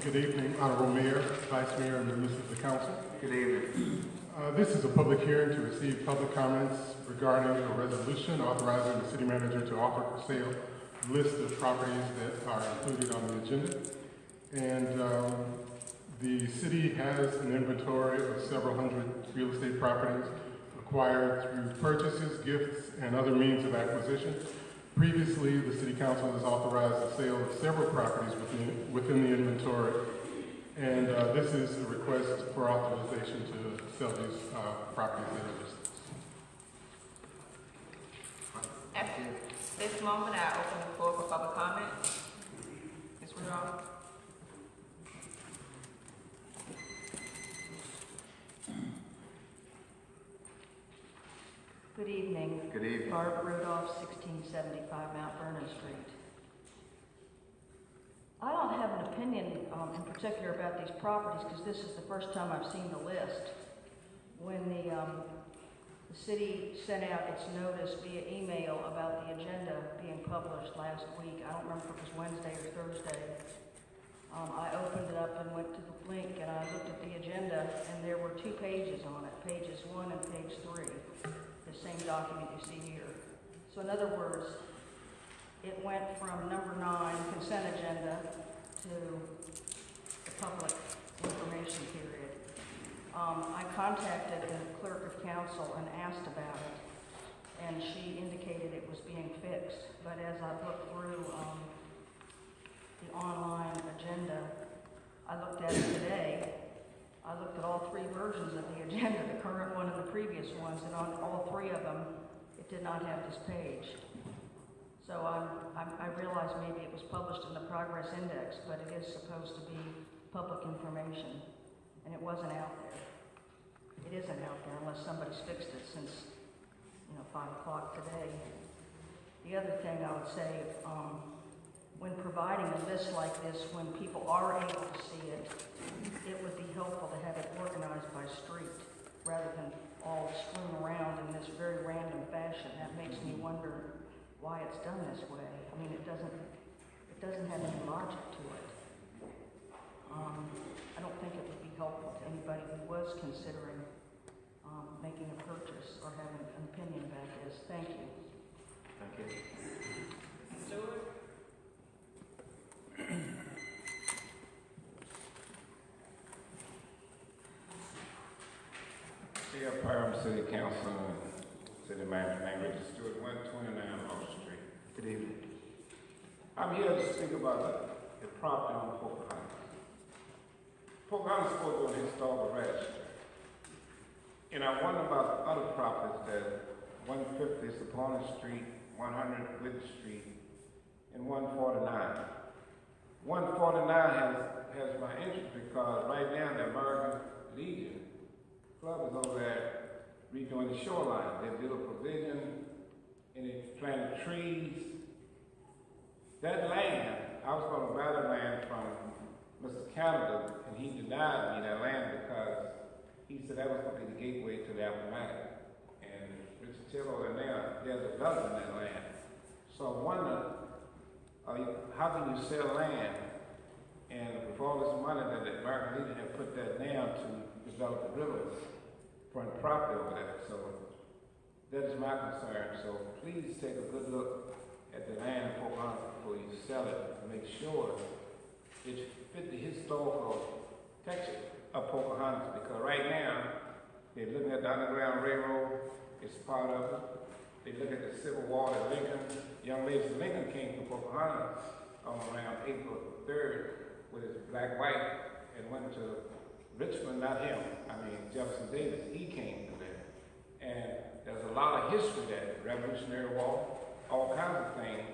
Good evening, Honorable Mayor, Vice Mayor, and members of the council. Good evening. This is a public hearing to receive public comments regarding a resolution authorizing the city manager to offer for sale a list of properties that are included on the agenda. And the city has an inventory of several hundred real estate properties acquired through purchases, gifts, and other means of acquisition. Previously, the City Council has authorized the sale of several properties within the inventory, and this is a request for authorization to sell these properties that are listed. At this moment, I open the floor for public comment. Ms. Rudolph. Good evening. Good evening. Barb Rudolph, 1675 Mount Vernon Street. I don't have an opinion in particular about these properties because this is the first time I've seen the list. When the city sent out its notice via email about the agenda being published last week, I don't remember if it was Wednesday or Thursday, I opened it up and went to the link and I looked at the agenda and there were 2 pages on it, pages 1 and page 3. The same document you see here. So in other words, it went from number 9, consent agenda, to the public information period. I contacted the clerk of council and asked about it, and she indicated it was being fixed. But as I looked through the online agenda, I looked at it today. I looked at all 3 versions of the agenda, the current one and the previous ones, and on all 3 of them, it did not have this page. So I realized maybe it was published in the Progress Index, but it is supposed to be public information, and it wasn't out there. It isn't out there unless somebody's fixed it since, 5 o'clock today. The other thing I would say, when providing a list like this, when people are able to see it, it would be helpful to have it organized by street rather than all strewn around in this very random fashion. That makes me wonder why it's done this way. I mean, it doesn't have any logic to it. I don't think it would be helpful to anybody who was considering making a purchase or having an opinion about this. Thank you. Thank you. Stewart. Chair, Parham City Council, City Manager, Richard Stewart, 129 Hall Street. Good evening. I'm here to speak about the property on Pocahontas. Pocahontas is supposed to be an historical register. And I wonder about other properties that 150 Sapona Street, 100 Wood Street, and 149. 149 has my interest because right now the American Legion Club is over there redoing the shoreline. They built a pavilion and they planted trees. That land, I was going to buy the land from Mr. Canada, and he denied me that land because he said that was going to be the gateway to the Appomattox. And Richard Taylor and they're developing that land. So I wonder, how can you sell land and with all this money that the American Legion had put that down to develop the rivers front property over there. So that is my concern. So please take a good look at the land in Pocahontas before you sell it and make sure it fit the historical texture of Pocahontas, because right now they're looking at the Underground Railroad, it's part of it. They look at the Civil War that Lincoln, young lady from Lincoln came from Pocahontas on around April 3rd with his black white and went to Richmond, not him, Jefferson Davis, he came to there. And there's a lot of history there, Revolutionary War, all kinds of things.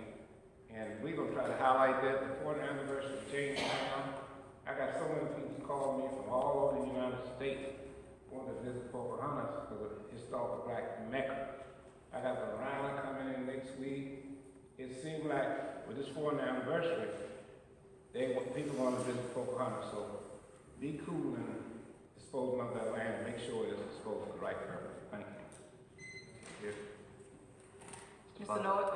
And we're going to try to highlight that the 40th anniversary of Jamestown. I got so many people calling me from all over the United States wanting to visit Pocahontas for the historical black Mecca. I got the Rhino coming in next week. It seemed like with this 40th anniversary, people want to visit Pocahontas. So be cool and dispose of that land and make sure it's disposed for the right purpose. Thank you. Yes. Mr. Norwood?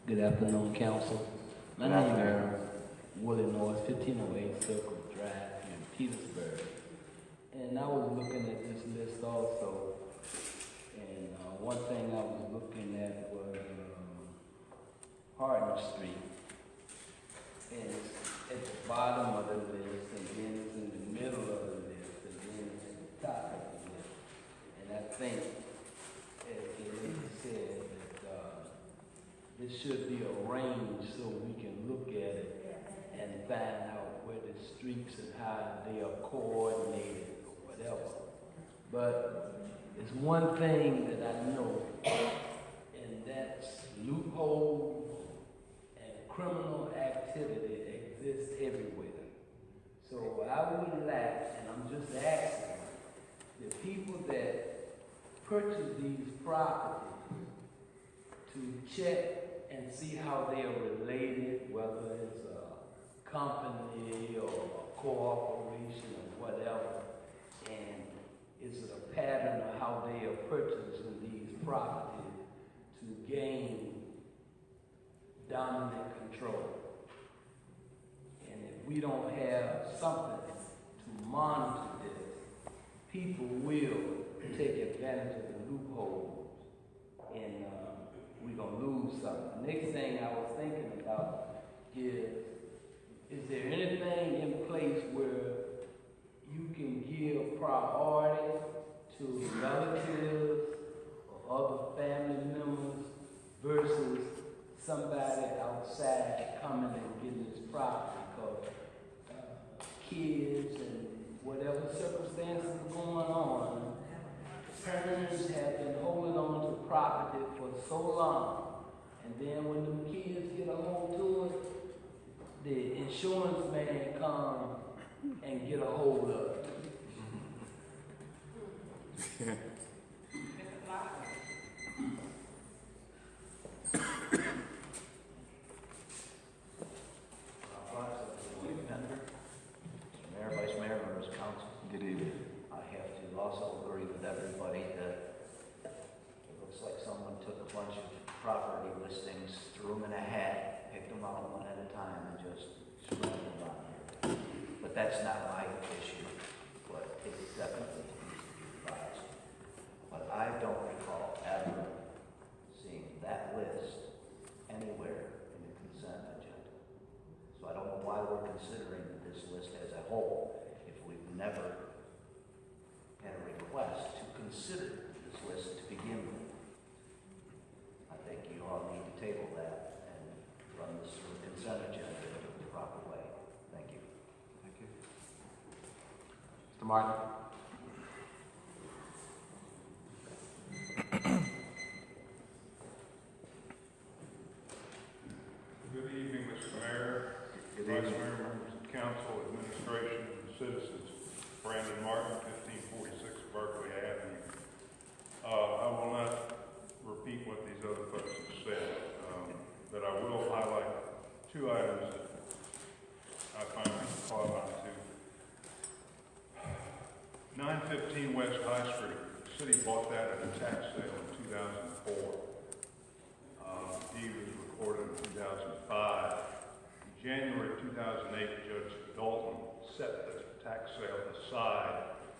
Good afternoon, Council. My name is Willie Norris, 1508 Circle Drive in Petersburg. And I was looking at this list also, and one thing I was looking at was Hardin Street. And it's at the bottom of the list, and then it's in the middle of the list, and then it's at the top of the list. And I think, as the lady said, this should be arranged so we can look at it and find out where the streets and how they are coordinated or whatever. But it's one thing that I know, and that's loopholes and criminal activity exists everywhere. So I would like, and I'm just asking, the people that purchase these properties to check and see how they are related, whether it's a company or a corporation or whatever, and is it a pattern of how they are purchasing these properties to gain dominant control. And if we don't have something to monitor this, people will take advantage of the loopholes, and we're going to lose something. Next thing I was thinking about is there anything in place where you can give priority to relatives or other family members versus somebody outside coming and getting this property? Because kids and whatever circumstances are going on, parents have been holding on to property for so long, and then when the kids get a hold to it, the insurance man come and get a hold of it. Mayor, Vice Mayor, members of council. Good evening. I have to also agree with everybody that it looks like someone took a bunch of property listings, threw them in a hat, picked them out one at a time, and just spread them on here. But that's not my issue, but it's definitely biased. But I don't recall ever seeing that list anywhere in the consent agenda. So I don't know why we're considering this list as a whole if we've never had a request to considered this list to begin with. I think you all need to table that and run this through the consent agenda in the proper way. Thank you. Thank you. Mr. Martin? Good evening, Mr. Mayor, Good Vice evening. Mayor, members of council, administration, and citizens. Brandon Martin, 1546 Berkeley Avenue. I will not repeat what these other folks have said, but I will highlight two items that I find we can call on to. 915 West High Street. The city bought that at a tax sale in 2004. Deed was recorded in 2005. In January 2008, Judge Dalton set the tax sale aside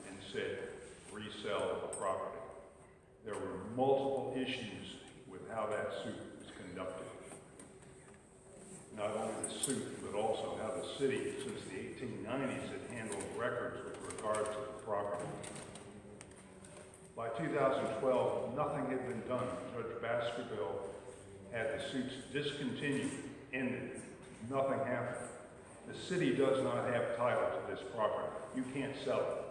and said, resell the property. There were multiple issues with how that suit was conducted. Not only the suit, but also how the city, since the 1890s, had handled records with regard to the property. By 2012, nothing had been done. Judge Baskerville had the suits discontinued, ended. Nothing happened. The city does not have title to this property. You can't sell it.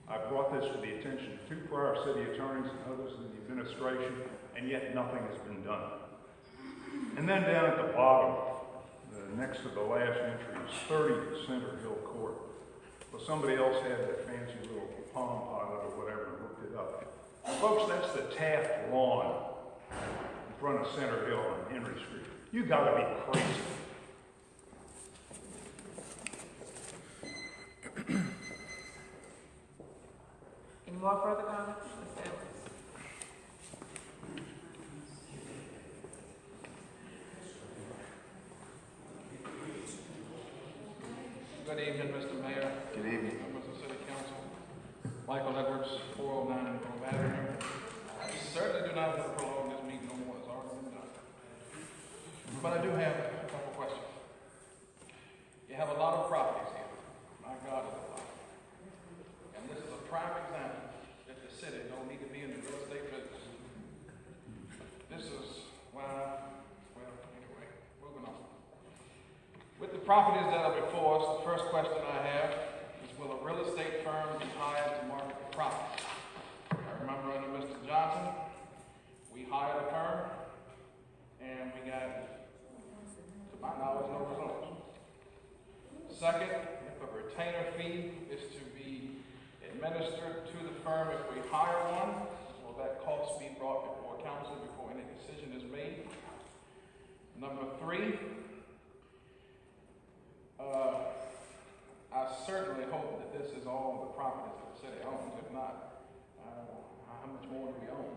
I brought this to the attention of 2 prior city attorneys and others in the administration, and yet nothing has been done. And then down at the bottom, next to the last entry, is 30 Center Hill Court. Well, somebody else had that fancy little Palm Pilot or whatever and looked it up. Folks, that's the Taft lawn in front of Center Hill on Henry Street. You gotta be crazy. Any more further comments? Ms. Edwards? Good evening, Mr. Mayor. Good evening. Members of City Council. Michael Edwards, 409 Grove Avenue. I certainly do not want to prolong this meeting no more. It's already been done. But I do have a couple questions. You have a lot of properties here. My God, it's a lot. And this is a prime example that the city don't need to be in the real estate business. This is why, well, anyway, moving on. With the properties that are before us, the first question I have is, will a real estate firm be hired to market the property? I remember under Mr. Johnson, we hired a firm, and we got, to my knowledge, no results. Second, if a retainer fee is to be administered to the firm if we hire one, will that cost be brought before council before any decision is made? Number 3, I certainly hope that this is all the properties that the city owns. If not, how much more do we own?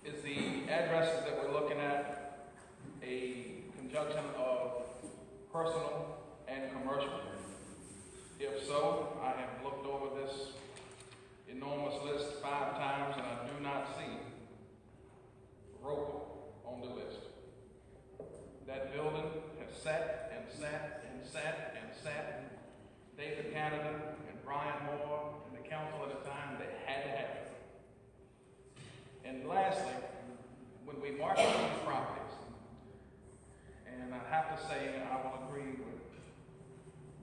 Is the addresses that we're looking at a conjunction of personal and commercial? If so, I have looked over this enormous list 5 times and I do not see Roper on the list. That building has sat and sat and sat and sat. David Canada and Brian Moore and the council at the time, they had to have it. And lastly, when we market these properties, and I have to say, I will agree with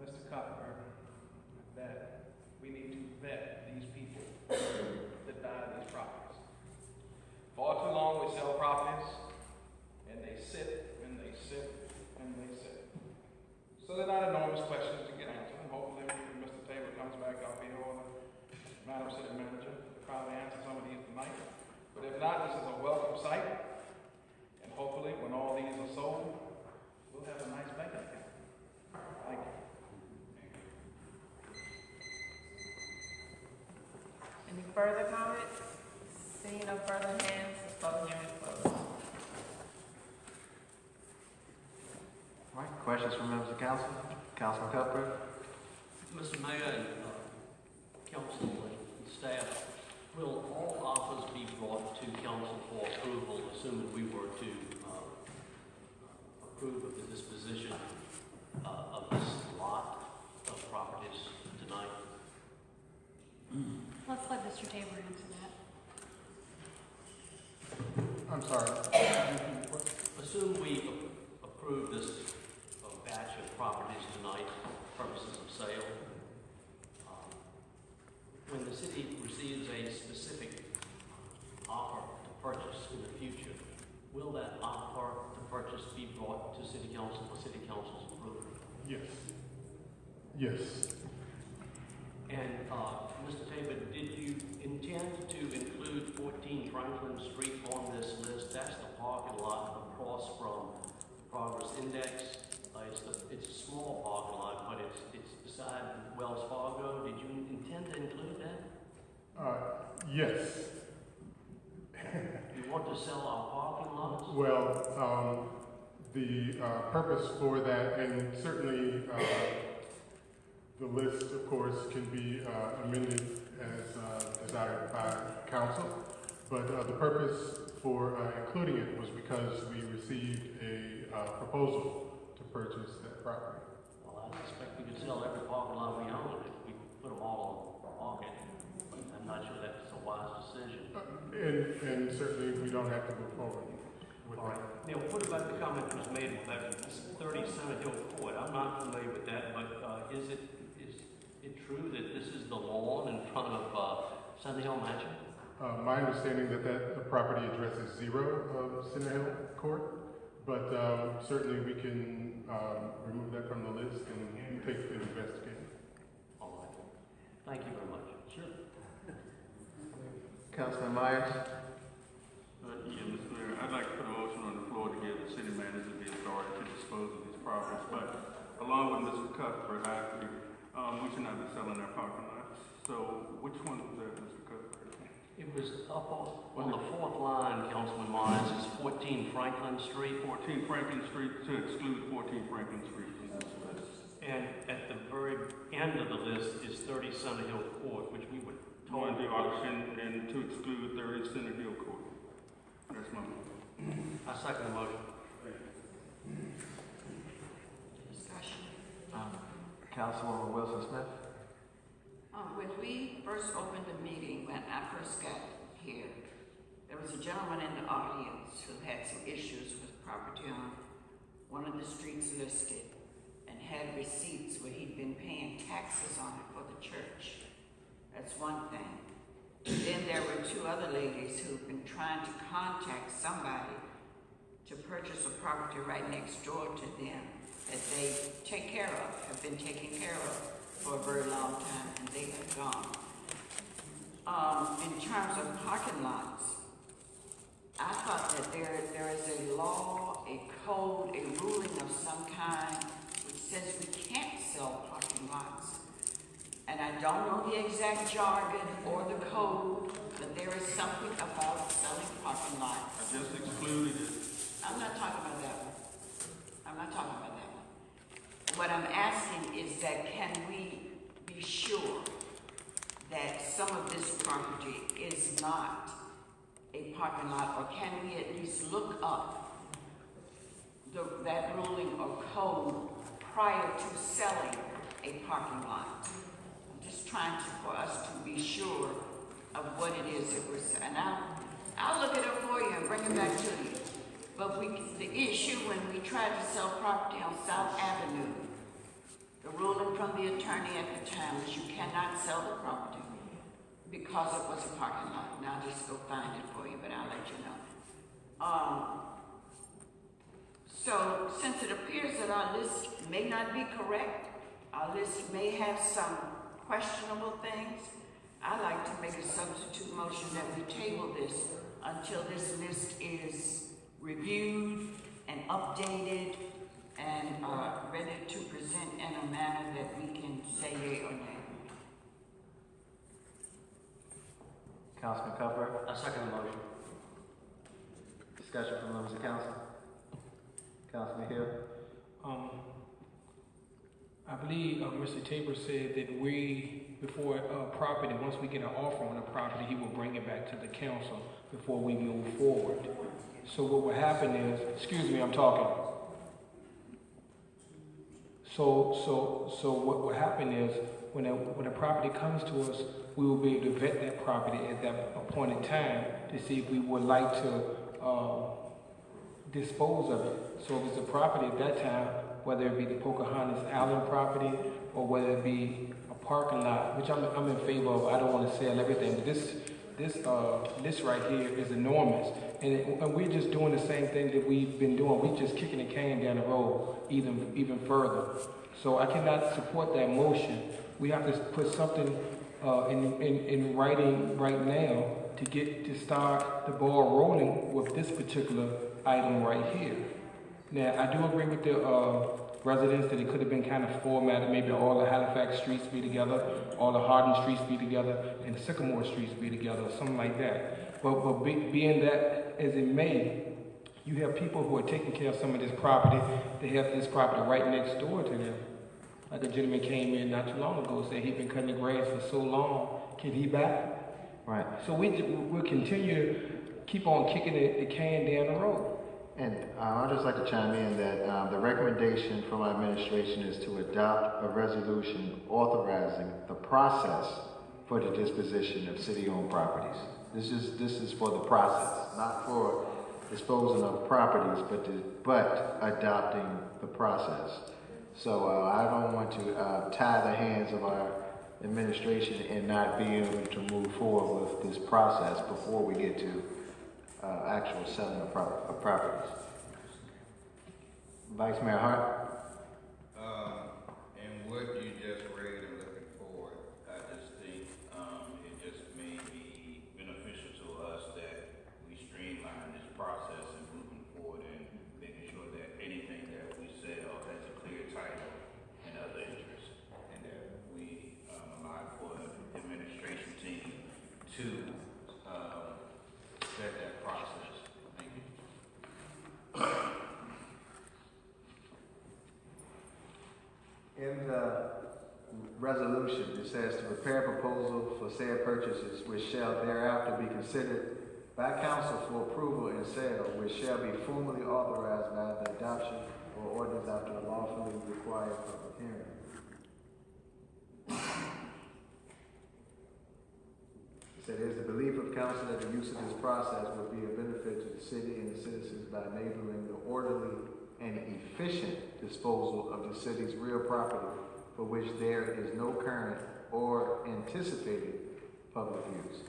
Mr. Cuthbert that we need to vet these people that buy these properties. Far too long we sell properties and they sit and they sit and they sit. So they're not enormous questions to get answered, and hopefully when Mr. Taylor comes back up here or the Madam City Manager will probably answer some of these tonight. But if not, this is a welcome sight, and hopefully when all these are sold, we'll have a nice bank account. Thank you. Any further comments? Seeing no further hands, the public hearing is closed. All right, questions from members of council? Councilman Cuthbert? Mr. Mayor and council and staff, will all offers be brought to council for approval, assuming we were to approve of the disposition of this lot? properties tonight? Let's let Mr. Tabor answer that. I'm sorry. Assume we approve this batch of properties tonight for purposes of sale. When the city receives a specific offer to purchase in the future, will that offer to purchase be brought to City Council for City Council's approval? Yes. Yes. And Mr. Tabor, did you intend to include 14 Franklin Street on this list? That's the parking lot across from Progress Index. It's a small parking lot, but it's beside Wells Fargo. Did you intend to include that? Yes. You want to sell our parking lots? Well, the purpose for that, and certainly the list, of course, can be amended as desired by council, but the purpose for including it was because we received a proposal to purchase that property. Well, I suspect we could sell every parking lot we own if we put them all on the market. I'm not sure that's a wise decision. And certainly we don't have to move forward with All right. that. Now, what about the comment that was made about 30 Center Hill Court? I'm not familiar with that, but is it true that this is the lawn in front of Center Hill Mansion? My understanding that property addresses 0 Center Hill Court, but certainly we can remove that from the list and take it and investigate. All right. Thank you very much. Sure. Councilman Myers? Yeah, Mr. Mayor, I'd like to put a motion on the floor to give the city manager the authority to dispose of these properties, but along with Mr. Cuthbert, I agree, we should not be selling our parking lots. So which one was that, Mr. Cuthbert? It was up on the fourth line, Councilman Myers. It's 14 Franklin Street. 14 Franklin Street, to exclude 14 Franklin Street from this list. And at the very end of the list is 30 Center Hill Court, which we would On the auction and to exclude 30 Center Hill Court. That's my motion. I second the motion. Discussion. Councilwoman Wilson Smith? When we first opened the meeting, when I first got here, there was a gentleman in the audience who had some issues with property on one of the streets listed and had receipts where he'd been paying taxes on it for the church. That's one thing. Then there were 2 other ladies who've been trying to contact somebody to purchase a property right next door to them that they take care of, have been taking care of for a very long time, and they have gone. In terms of parking lots, I thought that there is a law, a code, a ruling of some kind which says we can't sell parking lots. And I don't know the exact jargon or the code, but there is something about selling parking lots. I just excluded it. I'm not talking about that one. I'm not talking about that one. What I'm asking is that can we be sure that some of this property is not a parking lot, or can we at least look up that ruling or code prior to selling a parking lot? I'm just trying for us to be sure of what it is that we're selling. And I'll look it up for you and bring it back to you. But the issue when we tried to sell property on South Avenue, the ruling from the attorney at the time was you cannot sell the property because it was a parking lot. And I'll just go find it for you, but I'll let you know. So since it appears that our list may not be correct, our list may have some questionable things, I'd like to make a substitute motion that we table this until this list is reviewed and updated and ready to present in a manner that we can say yea or nay. Councilman Cuthbert? I second the motion. Discussion from members of council? Councilman Hill? I believe Mr. Tabor said that before a property, once we get an offer on a property, he will bring it back to the council before we move forward. So what will happen is, excuse me, I'm talking. So what will happen is when a property comes to us, we will be able to vet that property at that appointed time to see if we would like to dispose of it. So if it's a property at that time, whether it be the Pocahontas Island property or whether it be a parking lot, which I'm in favor of. I don't want to sell everything, but this right here is enormous, and we're just doing the same thing that we've been doing. We're just kicking the can down the road even further. So I cannot support that motion. We have to put something in writing right now to start the ball rolling with this particular item right here. Now, I do agree with the residents that it could have been kind of formatted, maybe all the Halifax streets be together, all the Hardin streets be together, and the Sycamore streets be together, or something like that. But being that as it may, you have people who are taking care of some of this property. They have this property right next door to them. Like a gentleman came in not too long ago, said he'd been cutting the grass for so long, can he back? Right. So we'll continue to keep on kicking the can down the road. And I'd just like to chime in that the recommendation from our administration is to adopt a resolution authorizing the process for the disposition of city-owned properties. This is for the process, not for disposing of properties, but adopting the process. So I don't want to tie the hands of our administration and not be able to move forward with this process before we get to actual selling of properties. Vice Mayor Hart? And what you just read and looking forward, I just think it just may be beneficial to us that we streamline this process and moving forward and making sure that anything that we sell has a clear title and other interests, and that we allow for the administration team to vet that process. Thank you. In the resolution, it says to prepare a proposal for said purchases, which shall thereafter be considered by council for approval and sale, which shall be formally authorized by the adoption or ordinance after a lawfully required public hearing. It said, it is the belief of council that the use of this process will be a benefit to the city and the citizens by enabling the orderly and efficient disposal of the city's real property for which there is no current or anticipated public use.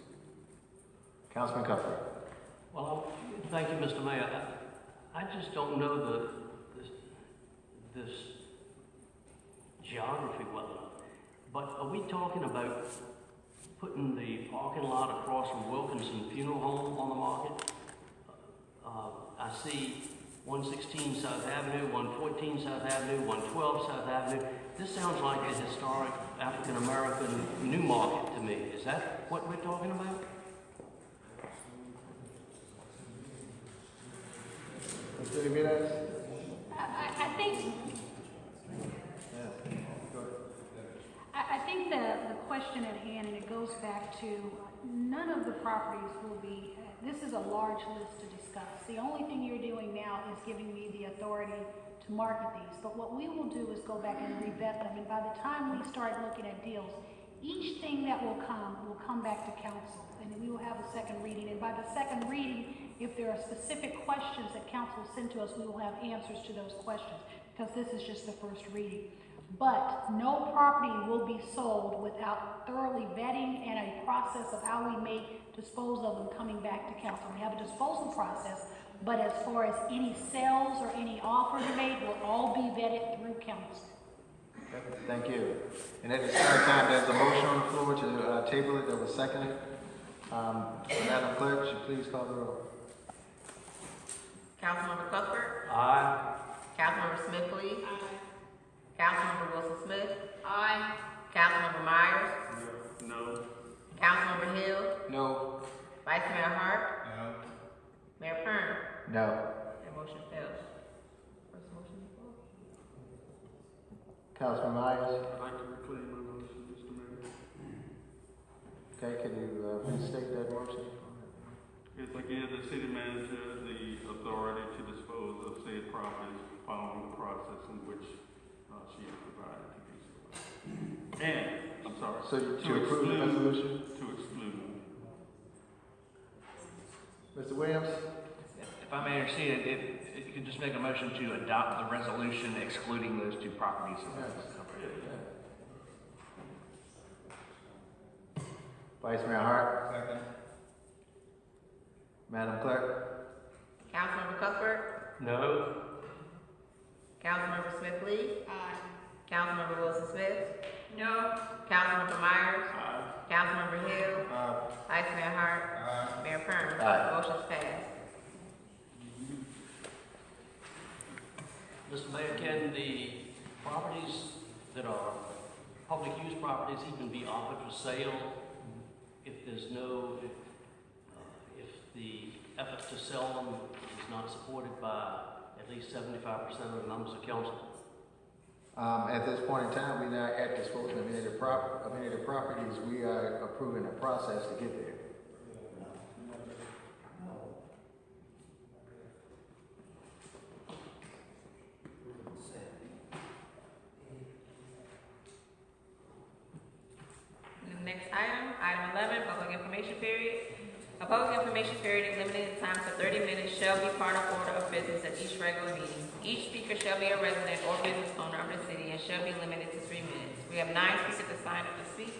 Councilman Cuthbert. Well, thank you, Mr. Mayor. I just don't know this geography well enough. But are we talking about putting the parking lot across from Wilkinson Funeral Home on the market? I see 116 South Avenue, 114 South Avenue, 112 South Avenue. This sounds like a historic African-American new market to me. Is that what we're talking about? Mr. Jimenez? I think I think the question at hand, and it goes back to none of the properties will be, this is a large list to discuss. The only thing you're doing now is giving me the authority to market these. But what we will do is go back and revet them. And by the time we start looking at deals, each thing that will come back to council. And we will have a second reading. And by the second reading, if there are specific questions that council send to us, we will have answers to those questions, because this is just the first reading. But no property will be sold without thoroughly vetting and a process of how we may dispose of them coming back to council. We have a disposal process, but as far as any sales or any offers made will all be vetted through council. Okay, thank you. And at this current time, there's a motion on the floor to table it that was seconded. Madam Clerk, would you please call the roll? Councilmember Cuthbert? Aye. Councilmember Smith, please. Aye. Councilmember Wilson Smith? Aye. Councilmember Myers? No. Councilmember Hill? No. Vice Mayor Hart? No. Mayor Pern? No. That motion fails. First motion before. Councilman Myers? I'd like to reclaim my motion, Mr. Mayor. Okay, can you restate that motion? It's again the city manager the authority to dispose of said properties following the process in which she has provided to me. And, I'm sorry. So to approve the resolution? To exclude. Mr. Williams? If I may intercede, you could just make a motion to adopt the resolution excluding those two properties. Vice Mayor Hart? Second. Madam Clerk? Councilmember Cuthbert? No. Councilmember Smith Lee? Aye. Councilmember Wilson Smith? No. Councilmember Myers? Aye. Councilmember Hill? Vice Mayor Hart? Mayor Perrin? Aye. Motion's passed. Mr. Mayor, can the properties that are public use properties even be offered for sale if there's no, if the effort to sell them is not supported by at least 75% of the members of council? At this point in time, we're not at disposal of any of the properties. We are approving a process to get there. The next item, item 11, public information period. A public information period limited in time to 30 minutes shall be part of order of business at each regular meeting. Each speaker shall be a resident or business owner of the city and shall be limited to 3 minutes. We have 9 speakers assigned up to speak.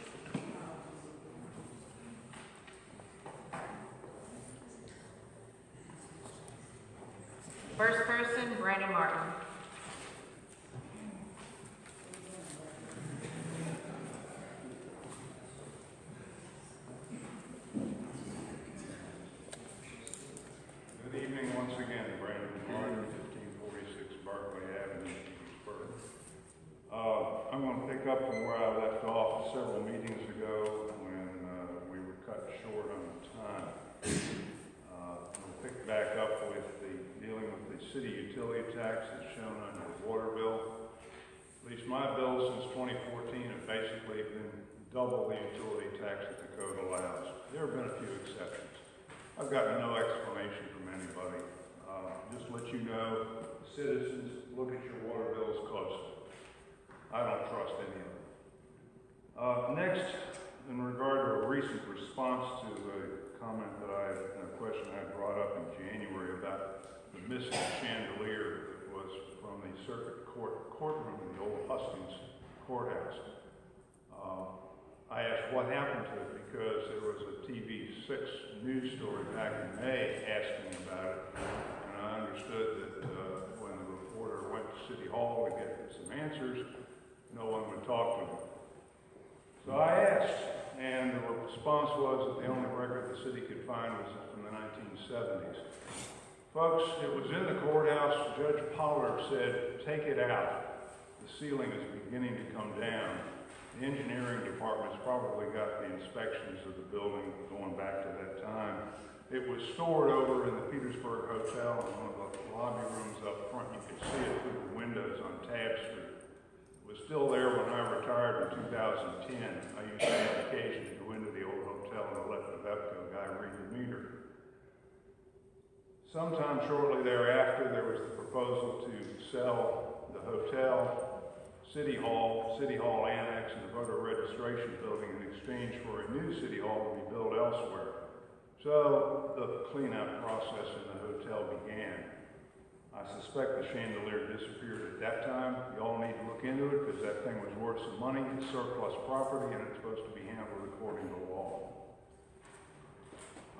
First person, Brandon Martin. Good evening once again, Brandon Martin, 1546 Barclay Avenue, Petersburg. I'm going to pick up from where I left off several meetings ago when we were cut short on time. We'll pick back up with dealing with the city utility tax that's shown on your water bill. At least my bills since 2014 have basically been double the utility tax that the code allows. There have been a few exceptions. I've gotten no explanation from anybody. Just let you know, citizens, look at your water bills closely. I don't trust any of them. Next, in regard to a recent response to a comment that a question I brought up in January about the missing chandelier that was from the circuit courtroom in the old Hustings courthouse. I asked what happened to it because there was a TV6 news story back in May asking about it, and I understood that when the reporter went to City Hall to get some answers, no one would talk to him. So I asked, and the response was that the only record the city could find was from the 1970s. Folks, it was in the courthouse. Judge Pollard said, take it out. The ceiling is beginning to come down. The engineering department's probably got the inspections of the building going back to that time. It was stored over in the Petersburg Hotel in one of the lobby rooms up front. You could see it through the windows on Tab Street. It was still there when I retired in 2010. I used to have occasion to go into the old hotel and let the VEPCO guy read the meter. Sometime shortly thereafter, there was the proposal to sell the hotel, City Hall Annex, and the voter registration building in exchange for a new City Hall to be built elsewhere. So the cleanup process in the hotel began. I suspect the chandelier disappeared at that time. You all need to look into it because that thing was worth some money. It's surplus property and it's supposed to be handled according to law.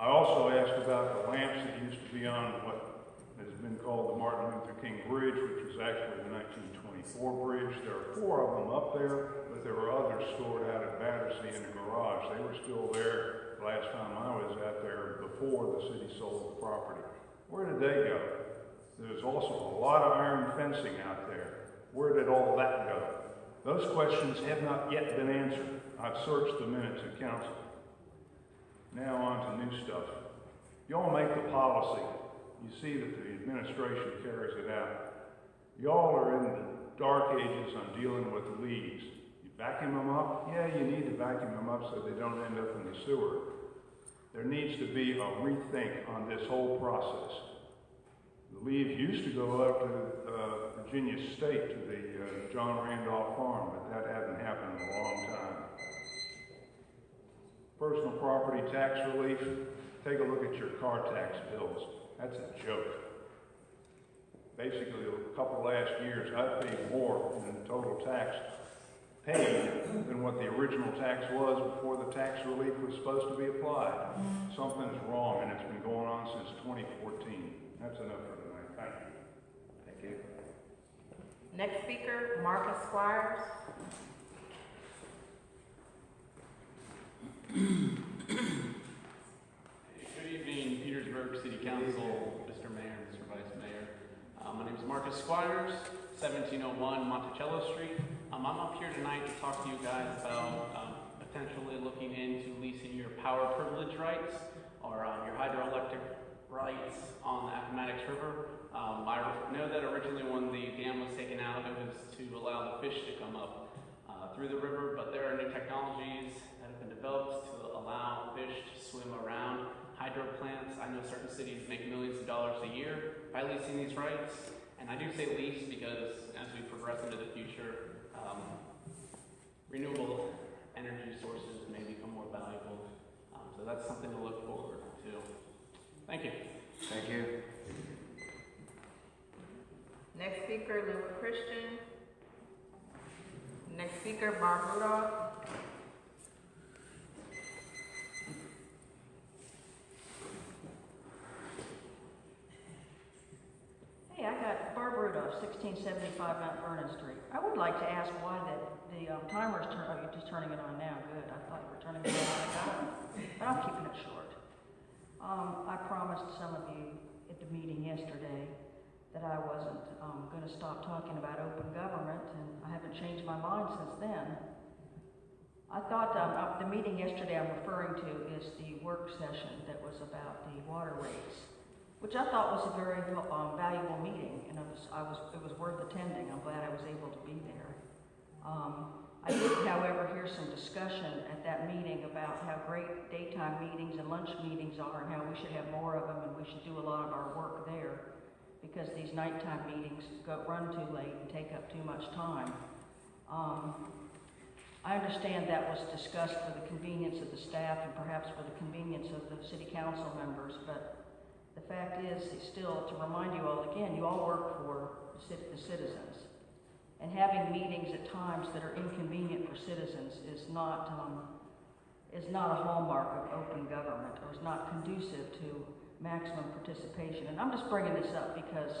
I also asked about the lamps that used to be on what has been called the Martin Luther King Bridge, which was actually the 1924 bridge. There are 4 of them up there, but there were others stored out at Battersea in the garage. They were still there the last time I was out there before the city sold the property. Where did they go? There's also a lot of iron fencing out there. Where did all that go? Those questions have not yet been answered. I've searched the minutes of council. Now on to new stuff. Y'all make the policy. You see that the administration carries it out. Y'all are in the dark ages on dealing with leaves. You vacuum them up? Yeah, you need to vacuum them up so they don't end up in the sewer. There needs to be a rethink on this whole process. The believe used to go up to Virginia State to the John Randolph Farm, but that hasn't happened in a long time. Personal property tax relief, take a look at your car tax bills. That's a joke. Basically, a couple last years, I've paid more in total tax paid than what the original tax was before the tax relief was supposed to be applied. Something's wrong, and it's been going on since 2014. That's enough for tonight. Thank you. Thank you. Next speaker, Marcus Squires. Good evening, Petersburg City Council, Mr. Mayor, Mr. Vice Mayor. My name is Marcus Squires, 1701 Monticello Street. I'm up here tonight to talk to you guys about potentially looking into leasing your power privilege rights or your hydroelectric rights on the Appomattox River. I know that originally when the dam was taken out, it was to allow the fish to come up through the river, but there are new technologies that have been developed to allow fish to swim around hydro plants. I know certain cities make millions of dollars a year by leasing these rights, and I do say lease because as we progress into the future, renewable energy sources may become more valuable. So that's something to look forward to. Thank you. Thank you. Next speaker, Linwood Christian. Next speaker, Mark Rudolph. Hey, I got Barb Rudolph, 1675 Mount Vernon Street. I would like to ask why the timer's oh, you're just turning it on now. Good. I thought you were turning it on when I got it. But I'm keeping it short. I promised some of you at the meeting yesterday that I wasn't going to stop talking about open government, and I haven't changed my mind since then. I thought the meeting yesterday I'm referring to is the work session that was about the water rates, which I thought was a very valuable meeting, and it was worth attending. I'm glad I was able to be there. I did, however, hear some discussion at that meeting about how great daytime meetings and lunch meetings are and how we should have more of them and we should do a lot of our work there because these nighttime meetings run too late and take up too much time. I understand that was discussed for the convenience of the staff and perhaps for the convenience of the city council members, but the fact is still to remind you all again, you all work for the citizens. And having meetings at times that are inconvenient for citizens is not a hallmark of open government or is not conducive to maximum participation. And I'm just bringing this up because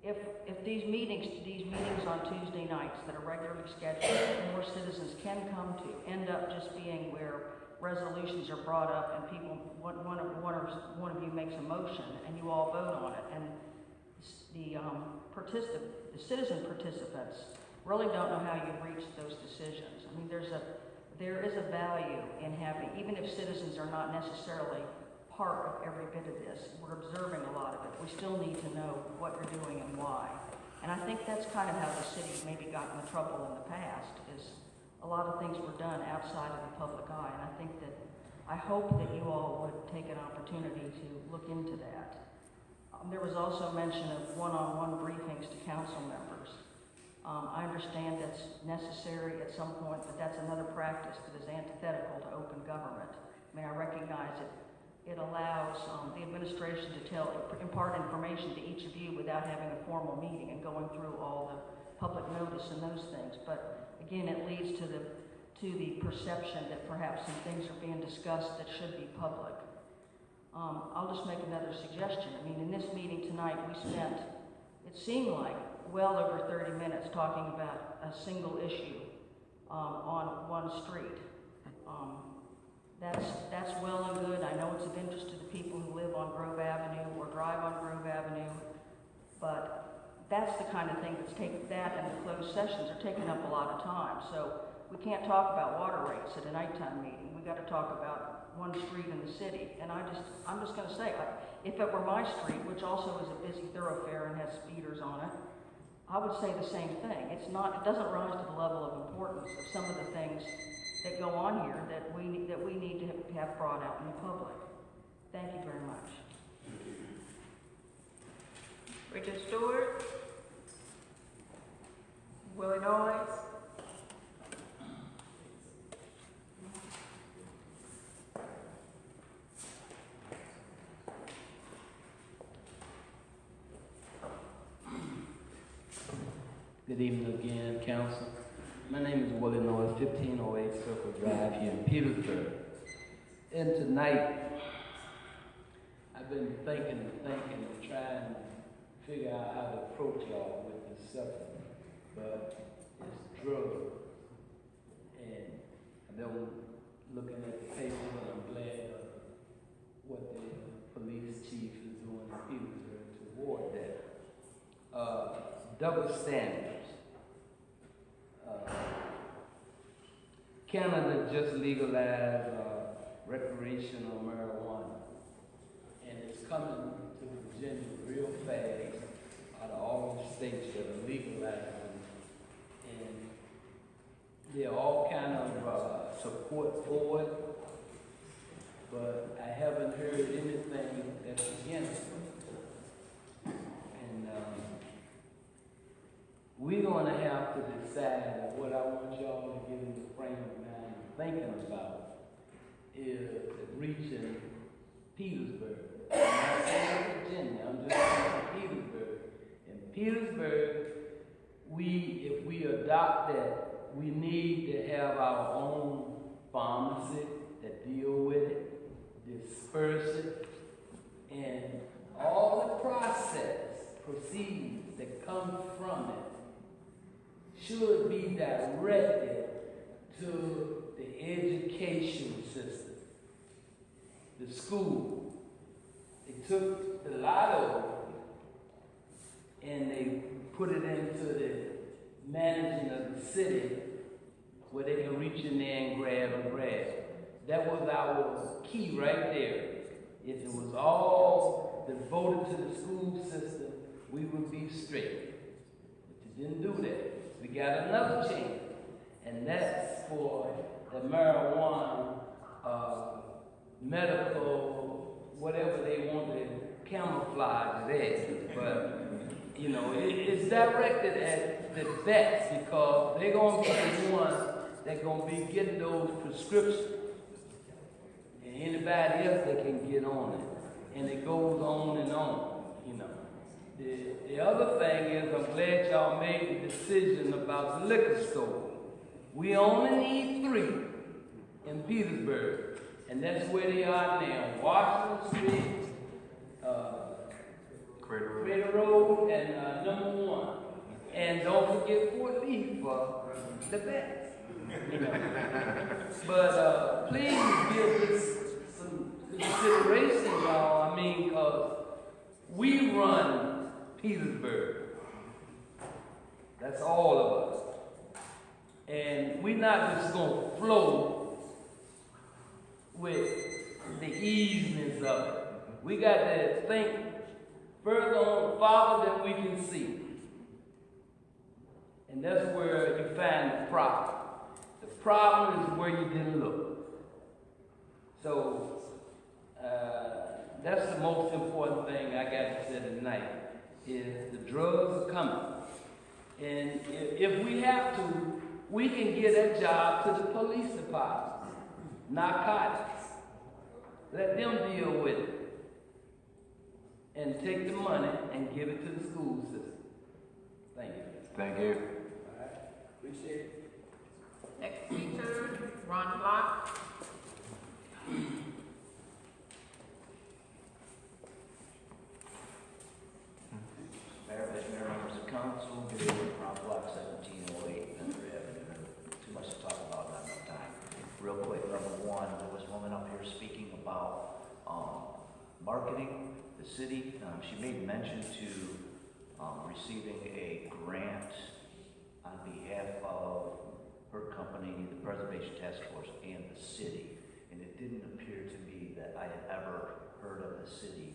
if these meetings on Tuesday nights that are regularly scheduled, that more citizens can come to, end up just being where resolutions are brought up and people, one of you makes a motion and you all vote on it, and the citizen participants really don't know how you reach those decisions. I mean, there is a value in having, even if citizens are not necessarily part of every bit of this, we're observing a lot of it. We still need to know what you're doing and why. And I think that's kind of how the city maybe got into trouble in the past, is a lot of things were done outside of the public eye. And I hope that you all would take an opportunity to look into that. There was also mention of one-on-one briefings to council members. I understand that's necessary at some point, but that's another practice that is antithetical to open government. I mean, I recognize it allows the administration to impart information to each of you without having a formal meeting and going through all the public notice and those things. But again, it leads to the perception that perhaps some things are being discussed that should be public. I'll just make another suggestion. I mean, in this meeting tonight, we spent, it seemed like, well over 30 minutes talking about a single issue on one street. That's well and good. I know it's of interest to the people who live on Grove Avenue or drive on Grove Avenue, but that's the kind of thing that and the closed sessions are taking up a lot of time. So we can't talk about water rates at a nighttime meeting. We got to talk about one street in the city. And I'm just going to say, if it were my street, which also is a busy thoroughfare and has speeders on it, I would say the same thing. It doesn't rise to the level of importance of some of the things that go on here that we need to have brought out in the public. Thank you very much. Richard Stewart. Willie Noyes. Good evening again, Council. My name is Willie Noyes, 1508 Circle Drive here in Petersburg. And tonight, I've been thinking and trying to figure out how to approach y'all with this subject. But it's drugs. And I've been looking at the paper and I'm glad what the police chief is doing in Petersburg toward that. Double standards. Canada just legalized recreational marijuana, and it's coming to Virginia real fast out of all the states that are legalizing, and there are all kind of support for it, but I haven't heard anything that's against it. And we're going to have to decide what I want y'all to get in the frame of mind thinking about is reaching Petersburg. I'm not saying Virginia, I'm just saying Petersburg. In Petersburg, if we adopt that, we need to have our own pharmacy that deal with it, disperse it, and all the proceeds that come from it should be directed to the education system, the school. They took the lotto and they put it into the managing of the city where they can reach in there and grab. That was our key right there. If it was all devoted to the school system, we would be straight. But you didn't do that. We got another change, and that's for the marijuana, medical, whatever they want to camouflage it as. But, you know, it's directed at the vets because they're going to be the ones that going to be getting those prescriptions. And anybody else that can get on it. And it goes on and on, you know. The other thing is, I'm glad y'all made the decision about the liquor store. We only need 3 in Petersburg, and that's where they are now. Washington Street, Crater Road, and number 1. And don't forget Fort Lee for the best. You know. But please give this some consideration, y'all. I mean, we run Petersburg. That's all of us. And we're not just going to flow with the easiness of it. We got to think further farther than we can see. And that's where you find the problem. The problem is where you didn't look. So that's the most important thing I got to say tonight. Is the drugs are coming. And if we have to, we can get a job to the police department. Narcotics. Let them deal with it. And take the money and give it to the school system. Thank you. Thank you. All right. Appreciate it. Next speaker, Ron Block. Mayor, Vice Mayor, members of council, good evening, Ron Block, 1708 Mentor Avenue. Too much to talk about, not enough time. Real quick, number 1, there was a woman up here speaking about marketing the city. She made mention to receiving a grant on behalf of her company, the Preservation Task Force, and the city. And it didn't appear to me that I had ever heard of the city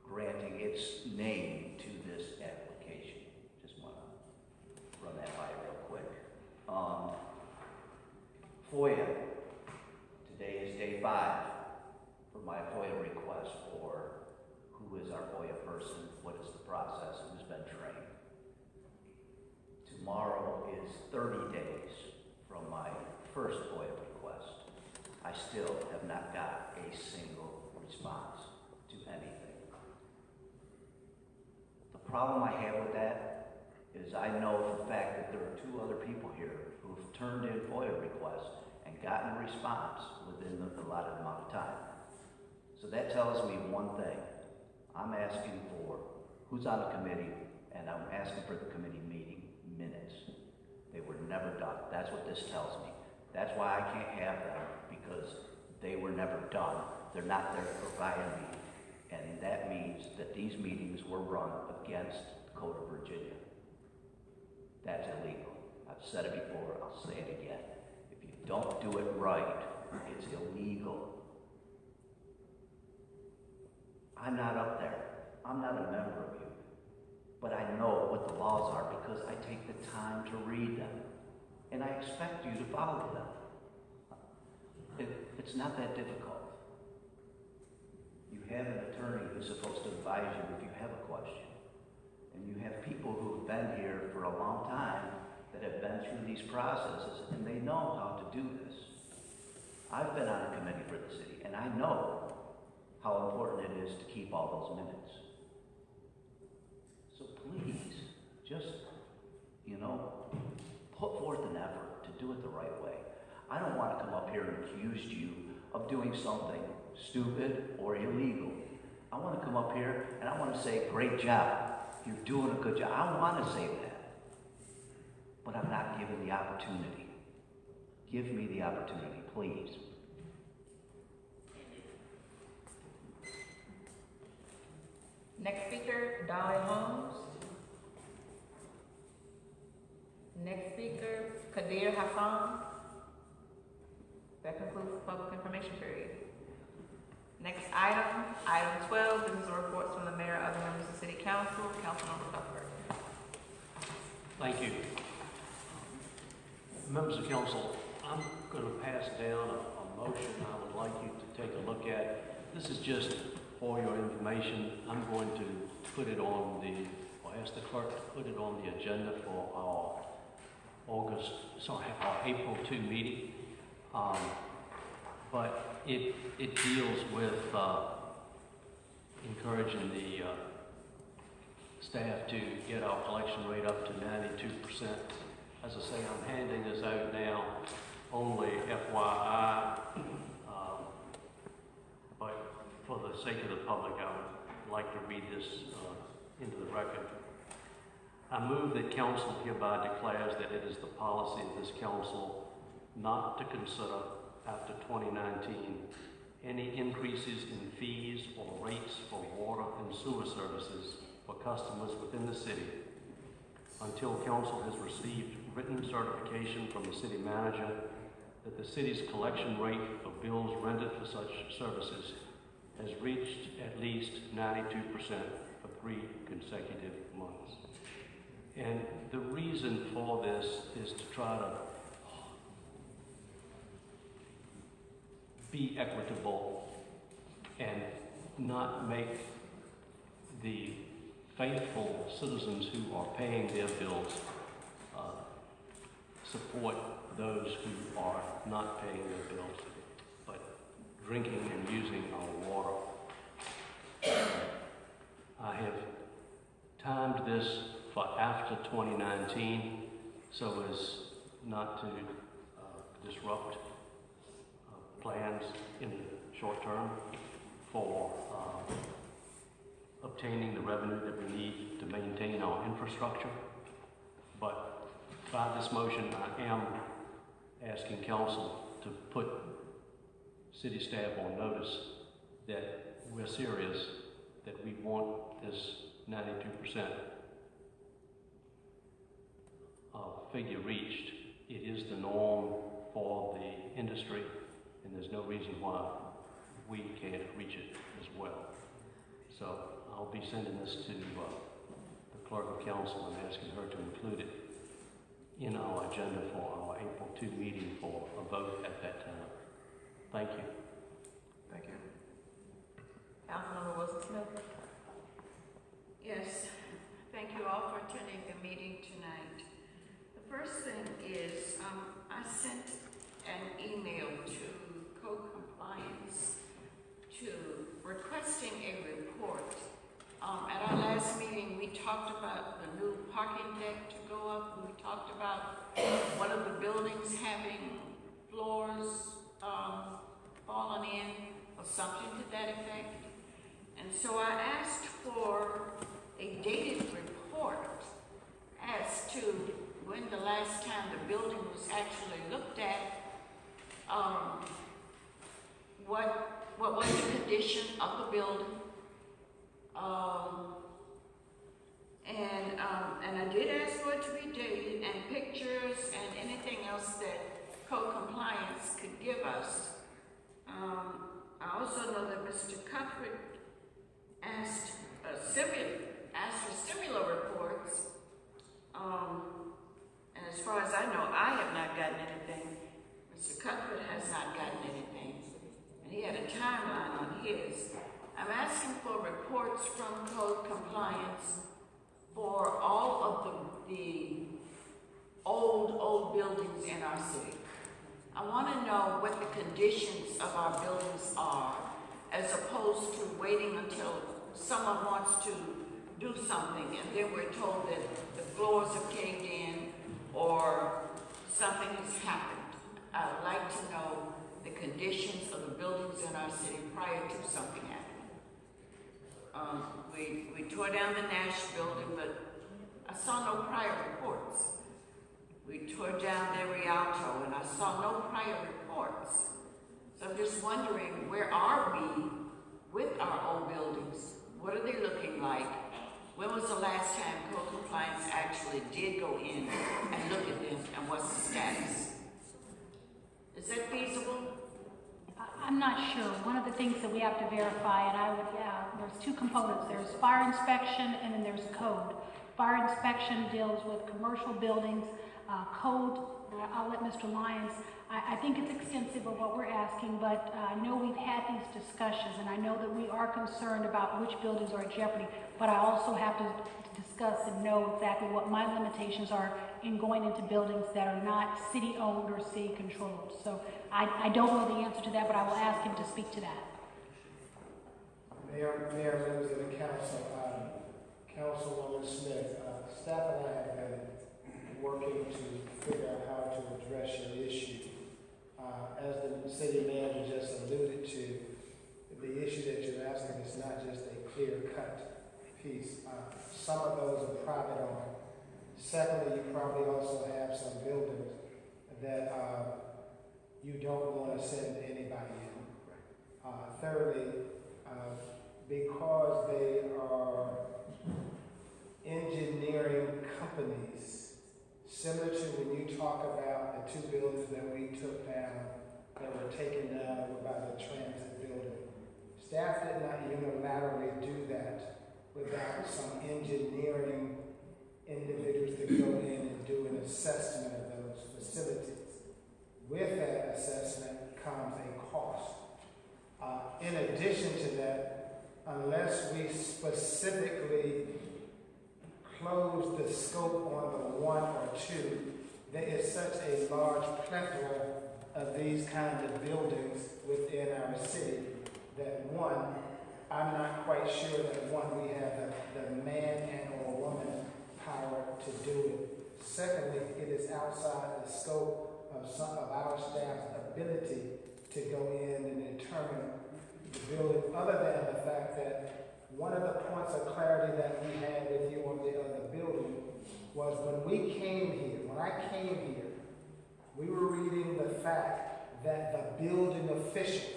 granting its name to this application. Just want to run that by real quick. FOIA. Today is day 5 for my FOIA request for who is our FOIA person, what is the tomorrow is 30 days from my first FOIA request. I still have not got a single response to anything. The problem I have with that is I know for a fact that there are 2 other people here who have turned in FOIA requests and gotten a response within the allotted amount of time. So that tells me one thing. I'm asking for who's on the committee, and I'm asking for the committee meeting minutes. They were never done. That's what this tells me. That's why I can't have them, because they were never done. They're not there to provide me. And that means that these meetings were run against the Code of Virginia. That's illegal. I've said it before, I'll say it again. If you don't do it right, it's illegal. I'm not up there. I'm not a member of you. But I know what the laws are because I take the time to read them. And I expect you to follow them. It's not that difficult. You have an attorney who's supposed to advise you if you have a question. And you have people who have been here for a long time that have been through these processes, and they know how to do this. I've been on a committee for the city, and I know how important it is to keep all those minutes. So please, just, put forth an effort to do it the right way. I don't want to come up here and accuse you of doing something stupid or illegal. I want to come up here and I want to say, great job. You're doing a good job. I want to say that. But I'm not given the opportunity. Give me the opportunity, please. Next speaker, Dolly Holmes. Next speaker, Kadir Hassan. That concludes the public information period. Next item, item 12, business reports from the mayor, other members of city council. Councilmember Cuthbert. Thank you. Members of council, I'm going to pass down a motion I would like you to take a look at. This is just for your information. I'm going to put it on or ask the clerk to put it on the agenda for our our April 2 meeting. But it deals with encouraging the staff to get our collection rate up to 92%. As I say, I'm handing this out now, only FYI, but for the sake of the public, I would like to read this into the record. I move that council hereby declares that it is the policy of this council not to consider, after 2019, any increases in fees or rates for water and sewer services for customers within the city until council has received written certification from the city manager that the city's collection rate for bills rendered for such services has reached at least 92% for 3 consecutive months. And the reason for this is to try to be equitable and not make the faithful citizens who are paying their bills support those who are not paying their bills, but drinking and using our water. I have timed this for after 2019 so as not to disrupt plans in the short term for obtaining the revenue that we need to maintain our infrastructure. But by this motion, I am asking council to put city staff on notice that we're serious, that we want this 92% figure reached. It is the norm for the industry, and there's no reason why we can't reach it as well. So I'll be sending this to the clerk of council and asking her to include it in our agenda for our April 2 meeting for a vote at that time. Thank you. Thank you. Councilmember Wilson Smith. Yes, thank you all for attending the meeting tonight. I sent an email to Code Compliance requesting a report. At our last meeting, we talked about the new parking deck to go up, and we talked about one of the buildings having floors fallen in, or something to that effect. And so I asked for a dated report as to when the last time the building was actually looked at, what was the condition of the building, and I did ask for it to be dated, and pictures and anything else that Code Compliance could give us. I also know that Mr. Cuthbert asked for similar reports, and as far as I know, I have not gotten anything. Mr. Cuthbert has not gotten anything, and he had a timeline on his. I'm asking for reports from Code Compliance for all of the old buildings in our city. I want to know what the conditions of our buildings are, as opposed to waiting until someone wants to do something and then we're told that the floors have caved in or something has happened. I would like to know the conditions of the buildings in our city prior to something happening. We tore down the Nash building, but I saw no prior reports. We tore down the Rialto, and I saw no prior reports. So I'm just wondering, where are we with our old buildings? What are they looking like? When was the last time Code Compliance actually did go in and look at them, and what's the status? Is that feasible? I'm not sure. One of the things that we have to verify, and there's two components. There's fire inspection and then there's code. Fire inspection deals with commercial buildings. Code, I'll let Mr. Lyons, I think it's extensive of what we're asking, but I know we've had these discussions, and I know that we are concerned about which buildings are in jeopardy, but I also have to discuss and know exactly what my limitations are in going into buildings that are not city-owned or city-controlled. So I don't know the answer to that, but I will ask him to speak to that. Mayor, members of the council, Councilwoman Smith, staff and I have been working to figure out how to address your issue. As the city manager just alluded to, the issue that you're asking is not just a clear-cut piece. Some of those are private owned. Secondly, you probably also have some buildings that you don't want to send anybody in. Thirdly, because they are engineering companies, similar to when you talk about the two buildings that we took down, that were taken down by the transit building. Staff did not unilaterally do that without some engineering individuals to go in and do an assessment of those facilities. With that assessment comes a cost. In addition to that, unless we specifically close the scope on the one or two, there is such a large plethora of these kinds of buildings within our city that one, I'm not quite sure that we have the man and or woman power to do it. Secondly, it is outside the scope of some of our staff's ability to go in and determine the building, other than the fact that one of the points of clarity that we had with you on the other building was when I came here, we were reading the fact that the building official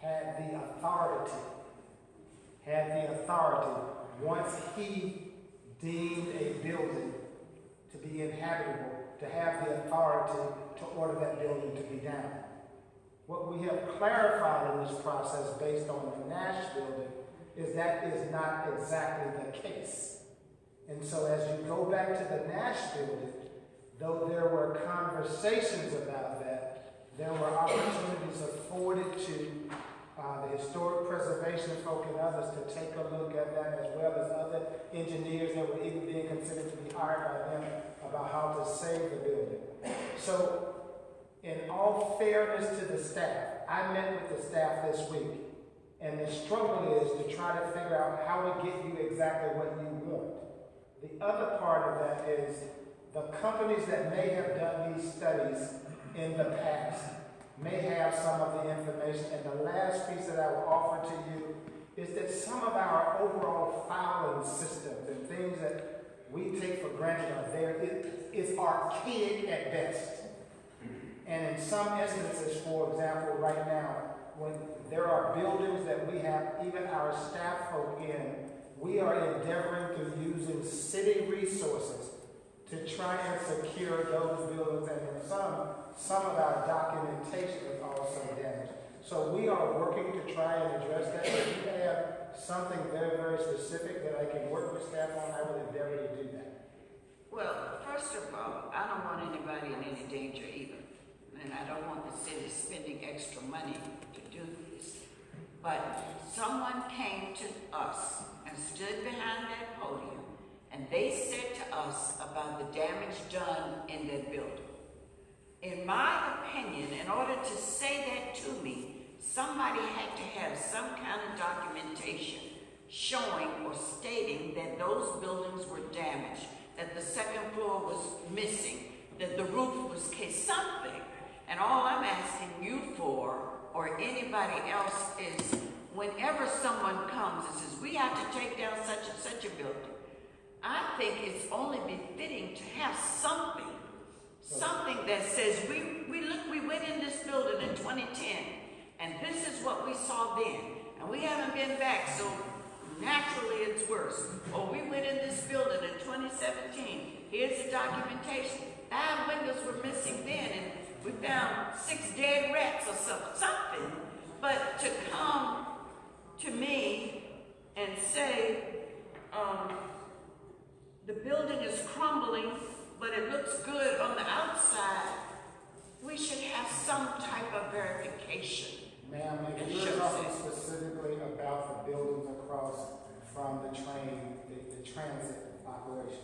had the authority, once he deemed a building to be inhabitable, to have the authority to order that building to be down. What we have clarified in this process based on the Nash building is that is not exactly the case. And so as you go back to the Nash building, though there were conversations about that, there were opportunities afforded to the historic preservation folk and others to take a look at that, as well as other engineers that were even being considered to be hired by them about how to save the building. So, in all fairness to the staff, I met with the staff this week, and the struggle is to try to figure out how to get you exactly what you want. The other part of that is the companies that may have done these studies in the past may have some of the information. And the last piece that I will offer to you is that some of our overall filing systems and things that we take for granted are there. It is archaic at best. And in some instances, for example, right now, when there are buildings that we have even our staff folk in, we are endeavoring to using city resources to try and secure those buildings, and in some of our documentation is also damaged. So we are working to try and address that. If you have something very, very specific that I can work with staff on, I will endeavor to do that. Well, first of all, I don't want anybody in any danger either. And I don't want the city spending extra money to do this. But someone came to us and stood behind that podium, and they said to us about the damage done in that building. In my opinion, in order to say that to me, somebody had to have some kind of documentation showing or stating that those buildings were damaged, that the second floor was missing, that the roof was cased, something. And all I'm asking you for, or anybody else, is whenever someone comes and says, we have to take down such and such a building, I think it's only befitting to have something that says, we went in this building in 2010, and this is what we saw then, and we haven't been back, so naturally it's worse. Or we went in this building in 2017, here's the documentation. 5 windows were missing then, and we found 6 dead rats or something. But to come to me and say, the building is crumbling, but it looks good on the outside, we should have some type of verification. Ma'am, if you're talking specifically about the buildings across from the train, the transit operation,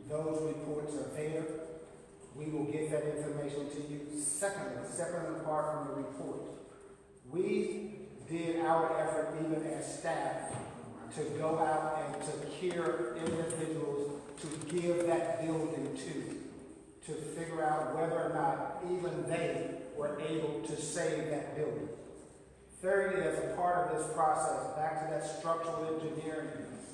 those reports are there. We will get that information to you. Secondly, separate apart from the report, we did our effort even as staff to go out and to hear individuals to give that building to figure out whether or not even they were able to save that building. Thirdly, as a part of this process, back to that structural engineering piece,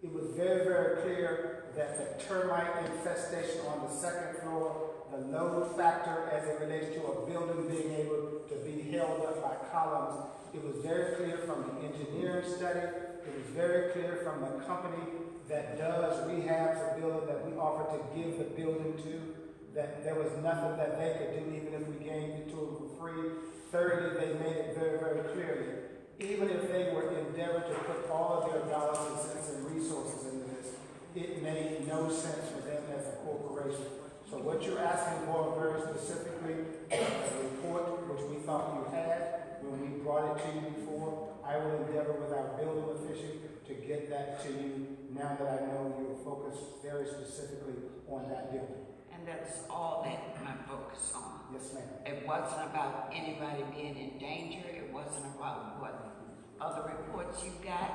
it was very, very clear that the termite infestation on the second floor, the load factor as it relates to a building being able to be held up by columns, it was very clear from the engineering study, it was very clear from the company that does rehabs a building that we offered to give the building to, that there was nothing that they could do even if we gave it to them for free. Thirdly, they made it very, very clearly, even if they were endeavored to put all of their dollars and cents and resources into this, it made no sense for them as a corporation. So what you're asking for very specifically, a report which we thought you had when we brought it to you before, I will endeavor with our building official to get that to you now that I know you're focused very specifically on that building. And that's all that my focus on. Yes, ma'am. It wasn't about anybody being in danger. It wasn't about what other reports you got.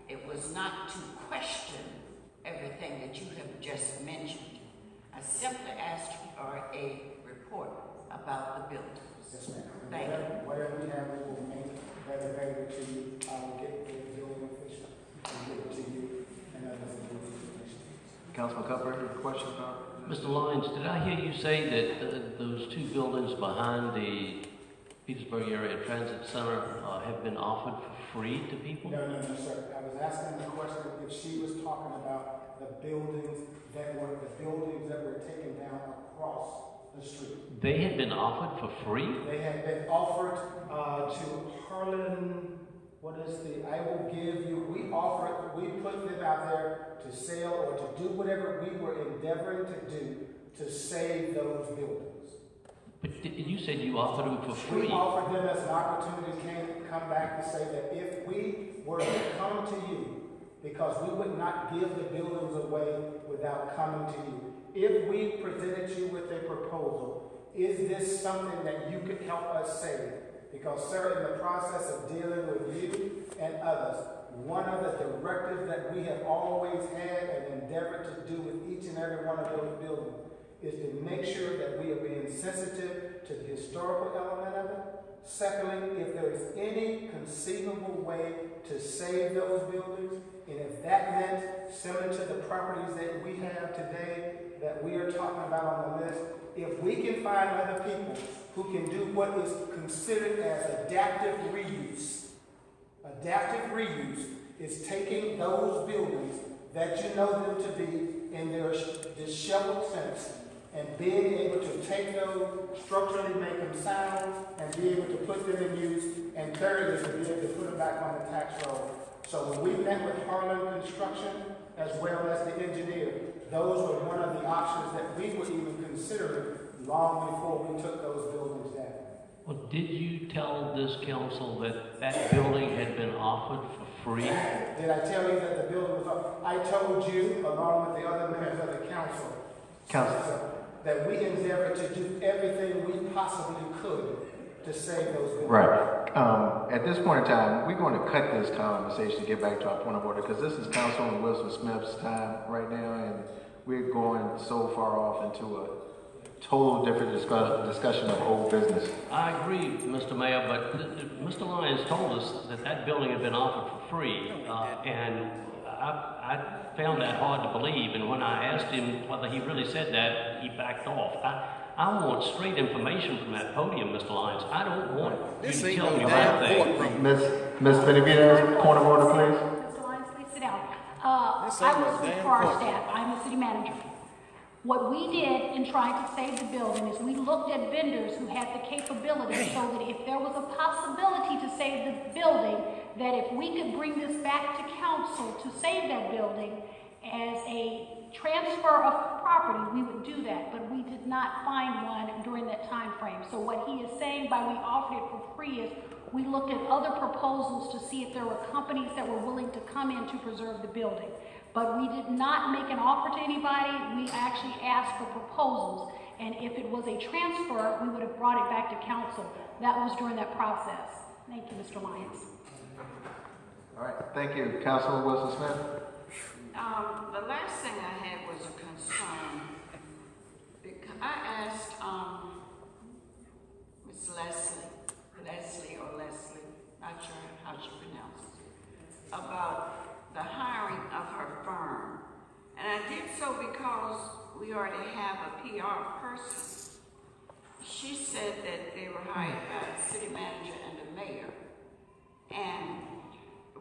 It was not to question everything that you have just mentioned. I simply asked for a report about the buildings. Yes, ma'am. Thank you. Whatever we have, we will make that available to you. I will get with the building official and give it to you and others that will be information. Councilman Cuthbert, any questions about? Mr. Lyons, did I hear you say that those 2 buildings behind the Petersburg Area Transit Center have been offered for free to people? No, sir. I was asking the question if she was talking about the buildings that were taken down across the street. They had been offered for free? They had been offered to Harlan. I will give you, we put them out there to sell or to do whatever we were endeavoring to do to save those buildings. But you said you offered them for free. We offered them as an opportunity to come back and say that if we were to come to you, because we would not give the buildings away without coming to you, if we presented you with a proposal, is this something that you could help us save? Because, sir, in the process of dealing with you and others, one of the directives that we have always had and endeavored to do with each and every one of those buildings is to make sure that we are being sensitive to the historical element of it. Secondly, if there is any conceivable way to save those buildings, and if that meant, similar to the properties that we have today that we are talking about on the list, if we can find other people who can do what is considered as adaptive reuse. Adaptive reuse is taking those buildings that you know them to be in their disheveled sense and being able to take those, structurally make them sound, and be able to put them in use, and thirdly, to be able to put them back on the tax roll. So when we met with Harlan Construction, as well as the engineer, those were one of the options that we were even considering long before we took those buildings down. Well, did you tell this council that that building had been offered for free? Did I tell you that the building was up? I told you, along with the other members of the council, that we endeavored to do everything we possibly could to save those buildings. Right. At this point in time, we're going to cut this conversation to get back to our point of order, because this is Councilman Wilson Smith's time right now, and we're going so far off into a total different discussion of old business. I agree, Mr. Mayor, but Mr. Lyons told us that that building had been offered for free, and I found that hard to believe, and when I asked him whether he really said that, he backed off. I want straight information from that podium, Mr. Lyons. I don't want you to tell me about things. Ms. Benavides, point of order, please. Mr. Lyons, please sit down. I was for our staff. I'm the city manager. What we did in trying to save the building is we looked at vendors who had the capability so that if there was a possibility to save the building, that if we could bring this back to council to save that building as a transfer of property, we would do that, but we did not find one during that time frame. So what he is saying by we offered it for free is we looked at other proposals to see if there were companies that were willing to come in to preserve the building. But we did not make an offer to anybody. We actually asked for proposals. And if it was a transfer, we would have brought it back to council. That was during that process. Thank you, Mr. Lyons. All right, thank you. Councilman Wilson Smith. The last thing I had was a concern. I asked Miss Leslie, not sure how she pronounces it, about the hiring of her firm. And I did so because we already have a PR person. She said that they were hired by the city manager and the mayor. And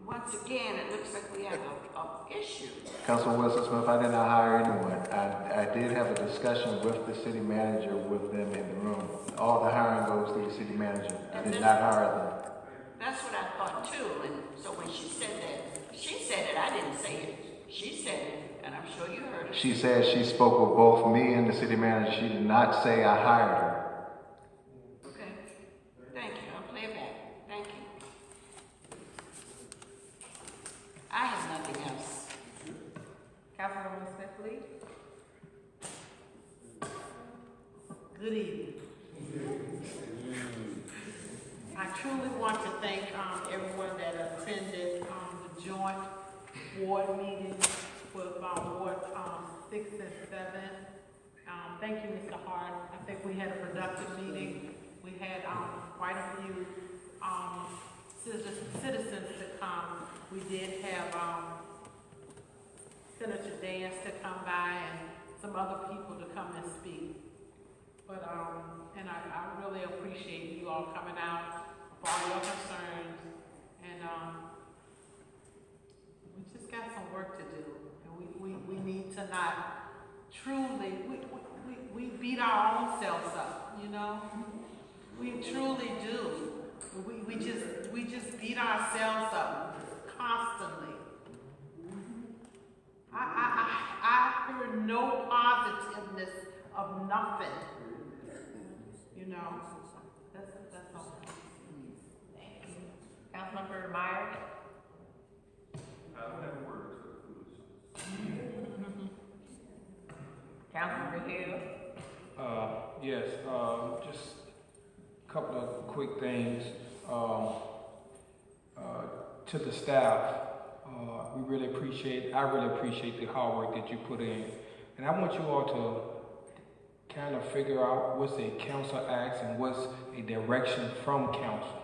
once again, it looks like we have a issue. Councilman Wilson Smith, I did not hire anyone. I did have a discussion with the city manager with them in the room. All the hiring goes through the city manager. I did not hire them. That's what I thought too. And so when she said it, I didn't say it. She said it, and I'm sure you heard it. She said she spoke with both me and the city manager. She did not say I hired her. Okay. Thank you. I'll play it back. Thank you. I have nothing else. Councilwoman Smith, please. Good evening. I truly want to thank everyone that attended the joint ward meeting with Ward 6 and 7. Thank you, Mr. Hart. I think we had a productive meeting. We had quite a few citizens to come. We did have Senator Dance to come by and some other people to come and speak. But and I really appreciate you all coming out for all your concerns, and we just got some work to do, and we need to not truly we beat our own selves up, you know. We truly do. We just beat ourselves up constantly. I heard no positiveness of nothing. You know, that's all. Thank you. Councilmember Myers. I don't have words for the foolishness. Councilman Hill. Yes, just a couple of quick things. To the staff, I really appreciate the hard work that you put in. And I want you all to kind of figure out what's a council acts and what's a direction from council.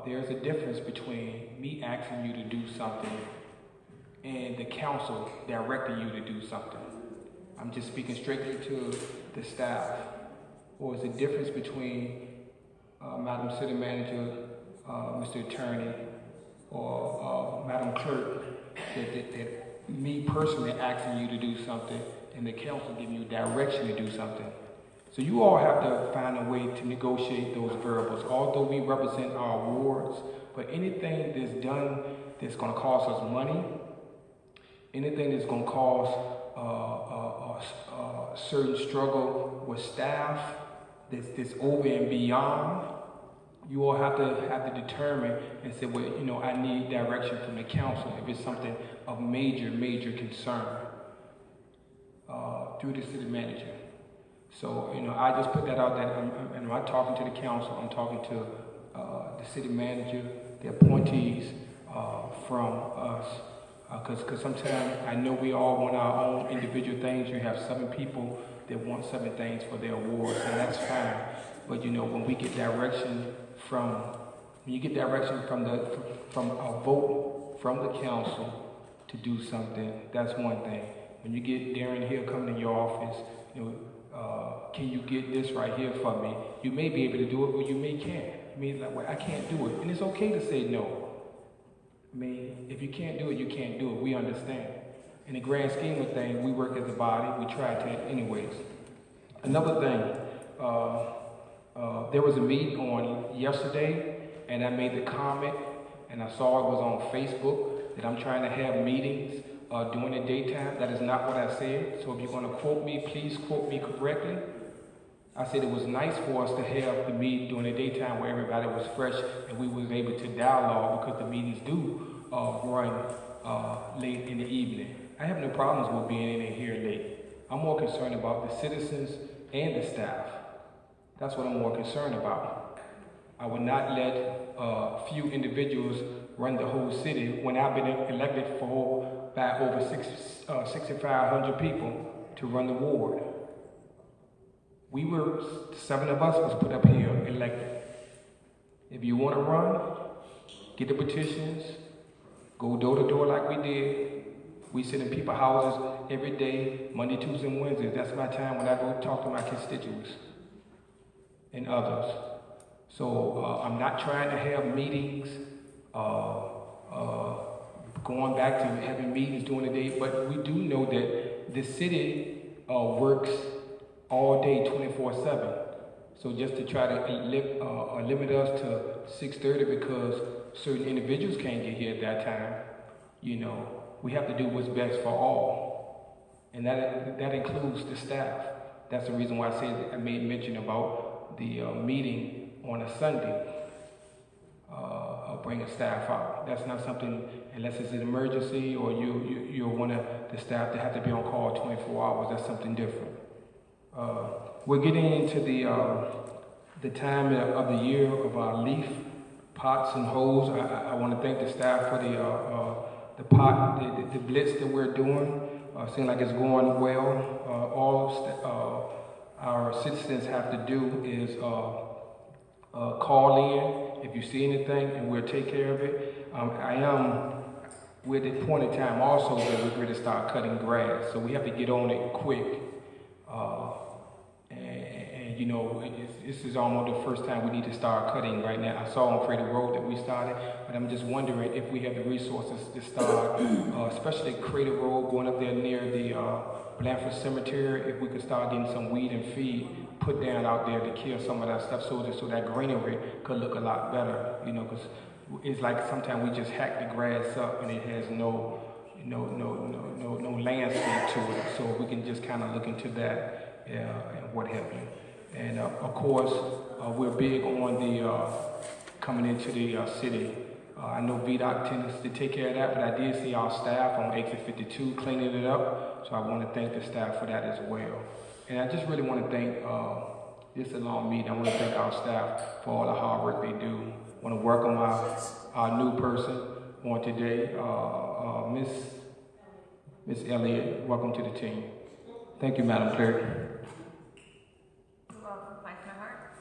There's a difference between me asking you to do something and the council directing you to do something. I'm just speaking strictly to the staff. Or is a difference between Madam City Manager, Mr. Attorney, or Madam Clerk, that me personally asking you to do something and the council giving you direction to do something. So you all have to find a way to negotiate those variables. Although we represent our wards, but anything that's done that's going to cost us money, anything that's going to cause a certain struggle with staff, that's over and beyond, you all have to determine and say, well, you know, I need direction from the council if it's something of major concern through the city manager. So, you know, I just put that out there. I'm not talking to the council. I'm talking to the city manager, the appointees from us. Because sometimes I know we all want our own individual things. You have 7 people that want 7 things for their awards, and that's fine. But you know, when we get direction from a vote from the council to do something, that's one thing. When you get Darren Hill coming in your office, you know, can you get this right here for me? You may be able to do it, or you may can't. I mean, like, well, I can't do it, and it's okay to say no. I mean, if you can't do it, you can't do it. We understand. In the grand scheme of things, we work as a body. We try to anyways. Another thing, there was a meeting on yesterday, and I made the comment, and I saw it was on Facebook, that I'm trying to have meetings during the daytime. That is not what I said. So if you're going to quote me, please quote me correctly. I said it was nice for us to have the meeting during the daytime where everybody was fresh and we was able to dialogue, because the meetings do run late in the evening. I have no problems with being in here late. I'm more concerned about the citizens and the staff. That's what I'm more concerned about. I would not let a few individuals run the whole city when I've been elected by over 6,500 people to run the ward. 7 of us was put up here elected. If you want to run, get the petitions, go door to door like we did. We sit in people's houses every day, Monday, Tuesday, and Wednesday. That's my time when I go talk to my constituents and others. So I'm not trying to have meetings, going back to having meetings during the day, but we do know that the city works all day, 24/7. So just to try to limit us to 6:30 because certain individuals can't get here at that time, you know, we have to do what's best for all. And that includes the staff. That's the reason why I made mention about the meeting on a Sunday, bringing staff out. That's not something, unless it's an emergency or you're one of the staff that have to be on call 24 hours, that's something different. We're getting into the time of the year of our leaf pots and holes. I want to thank the staff for the blitz that we're doing. Seems like it's going well. All our citizens have to do is call in if you see anything, and we'll take care of it. We're at the point in time also that we're ready to start cutting grass, so we have to get on it quick. And you know, this is almost the first time we need to start cutting right now. I saw on Crater Road that we started, but I'm just wondering if we have the resources to start, especially Crater Road going up there near the Blanford Cemetery, if we could start getting some weed and feed put down out there to kill some of that stuff so that greenery could look a lot better, you know, because it's like sometimes we just hack the grass up and it has no landscape to it, so we can just kind of look into that and what have you. And of course, we're big on the coming into the city I know VDOT tends to take care of that, but I did see our staff on exit 52 cleaning it up, so I want to thank the staff for that as well. And I just really want to thank, this is a long meeting, I want to thank our staff for all the hard work they do. I want to welcome our new person on today, Miss Elliott. Welcome to the team. Thank you, Madam Clerk. You're welcome, Vice Mayor Hart.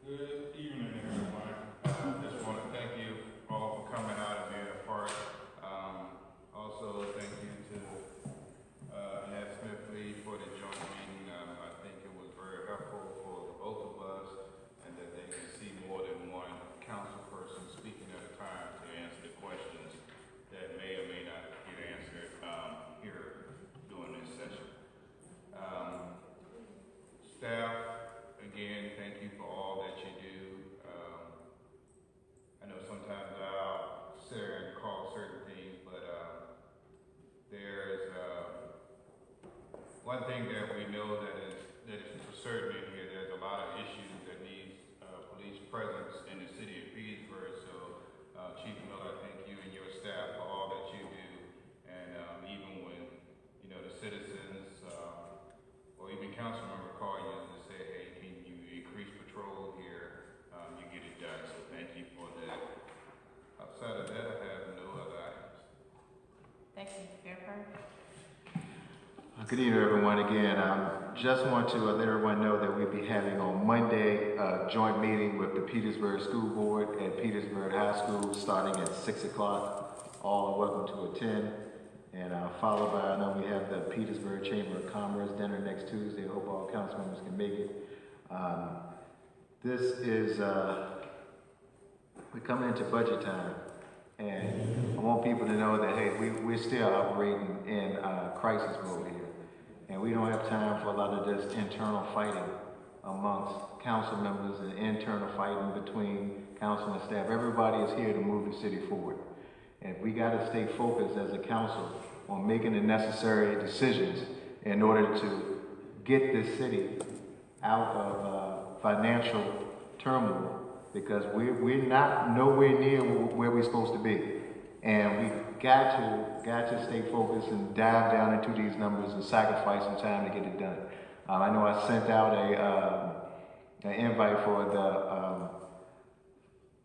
Good evening, everyone. Just want to thank you all for coming out and being a part. Also, thank you to Nat Smith-Lee for the joint meeting. I think it was very helpful for both of us, and that they can see more than one council person speaking at a time to answer the questions that may or may not get answered here during this session. Staff, again, thank you for all that you do. I know sometimes I'll sit there and call certain things, but there's one thing that we know that is for certain in here. There's a lot of issues that need police presence in the city of Petersburg. So, Chief Miller, I thank you and your staff for all that you do. And even when the citizens or even council member call you and say, hey, can you increase patrol here? You get it done. So thank you for that. Outside of that, I have no other items. Thank you, Mayor Hart. Good evening, everyone. Again, just want to let everyone know that we'll be having on Monday a joint meeting with the Petersburg School Board at Petersburg High School starting at 6 o'clock. All are welcome to attend. And followed by, I know we have the Petersburg Chamber of Commerce dinner next Tuesday. I hope all council members can make it. This is, we're coming into budget time. And I want people to know that, hey, we're still operating in crisis mode here. And we don't have time for a lot of this internal fighting amongst council members and internal fighting between council and staff. Everybody is here to move the city forward. And we got to stay focused as a council on making the necessary decisions in order to get this city out of financial turmoil, because we're not nowhere near where we're supposed to be. And we got to stay focused and dive down into these numbers and sacrifice some time to get it done. I know I sent out an invite for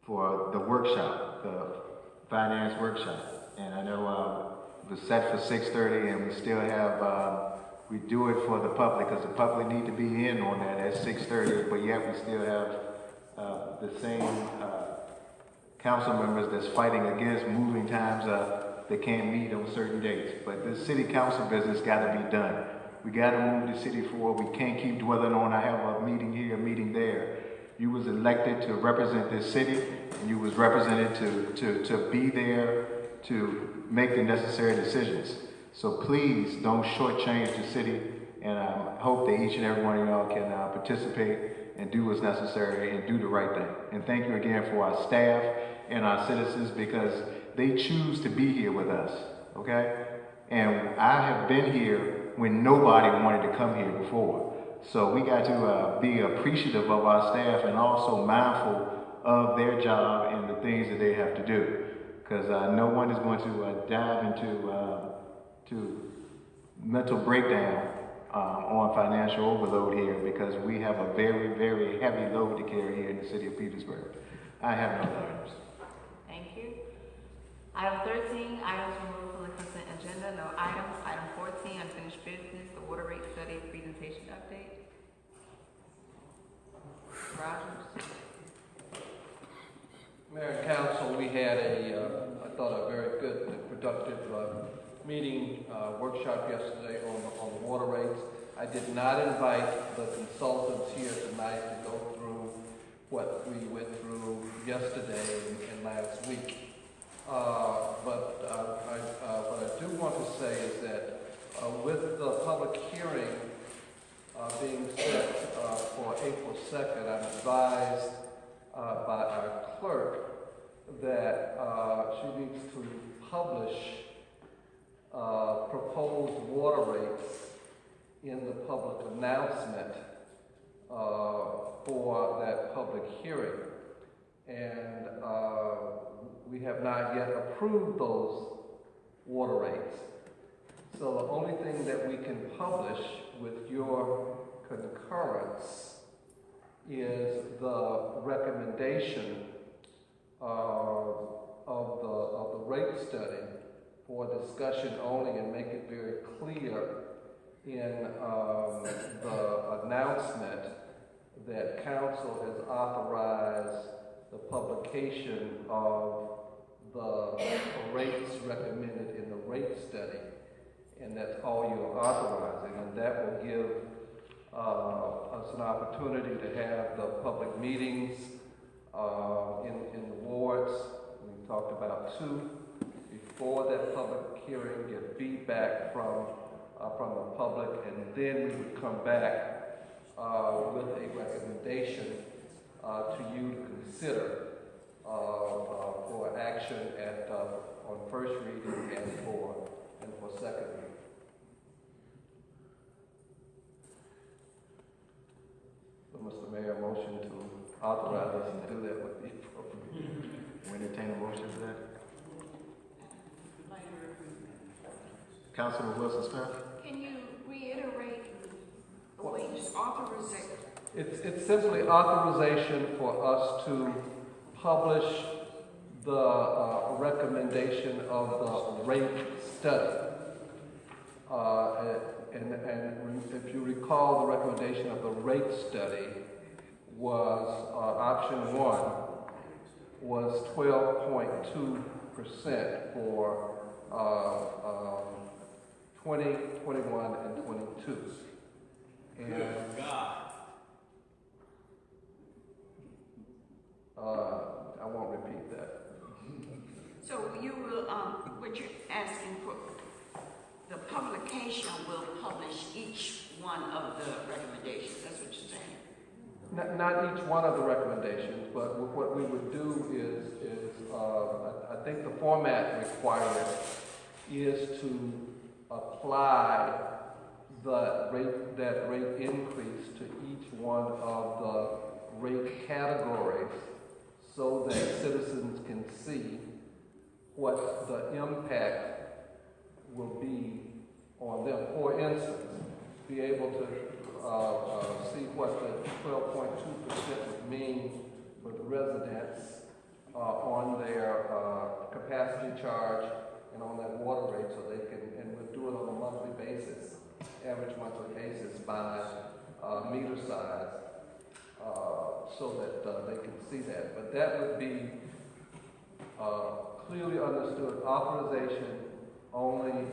the workshop, the finance workshop, and I know it was set for 6:30, and we still have we do it for the public because the public need to be in on that at 6:30, but yet we still have the same council members that's fighting against moving times up. They can't meet on certain dates. But this city council business got to be done. We got to move the city forward. We can't keep dwelling on, I have a meeting here, a meeting there. You was elected to represent this city, and you was represented to be there to make the necessary decisions. So please don't shortchange the city, and I hope that each and every one of y'all can participate and do what's necessary and do the right thing. And thank you again for our staff and our citizens, because they choose to be here with us, okay? And I have been here when nobody wanted to come here before. So we got to be appreciative of our staff and also mindful of their job and the things that they have to do. Because no one is going to dive into to mental breakdown on financial overload here, because we have a very, very heavy load to carry here in the city of Petersburg. I have no items. Thank you. Item 13, items removed from the consent agenda, no items. Item 14, unfinished business, the water rate study presentation update. Rogers. Mayor and Council, we had I thought a very good and productive meeting, workshop yesterday on the water rates. I did not invite the consultants here tonight to go through what we went through yesterday and last week. But what I do want to say is that with the public hearing being set for April 2nd, I'm advised by our clerk that she needs to publish proposed water rates in the public announcement for that public hearing. And we have not yet approved those water rates. So the only thing that we can publish with your concurrence is the recommendation of the rate study for discussion only, and make it very clear in the announcement that council has authorized the publication of the rates recommended in the rate study, and that's all you're authorizing, and that will give us an opportunity to have the public meetings in the wards. We talked about 2 before that public hearing, get feedback from the public, and then we would come back with a recommendation to you to consider for action on first reading and for second reading. So, Mr. Mayor, motion to authorize us to do that would be appropriate. We entertain a motion for that. Councilman Wilson Smith. Can you reiterate what is authorization? It's simply authorization for us to publish the recommendation of the rate study. And if you recall, the recommendation of the rate study was option 1 was 12.2% for 20, 21, and 22. And I won't repeat that. So you will, what you're asking for, the publication will publish each one of the recommendations, that's what you're saying? Not each one of the recommendations, but what we would do is I think the format required is to apply that rate increase to each one of the rate categories so that citizens can see what the impact will be on them. For instance, be able to see what the 12.2% would mean for the residents on their capacity charge and on that water rate, so they can, and we'll do it on a monthly basis, average monthly basis by meter size, so that they can see that. But that would be clearly understood authorization only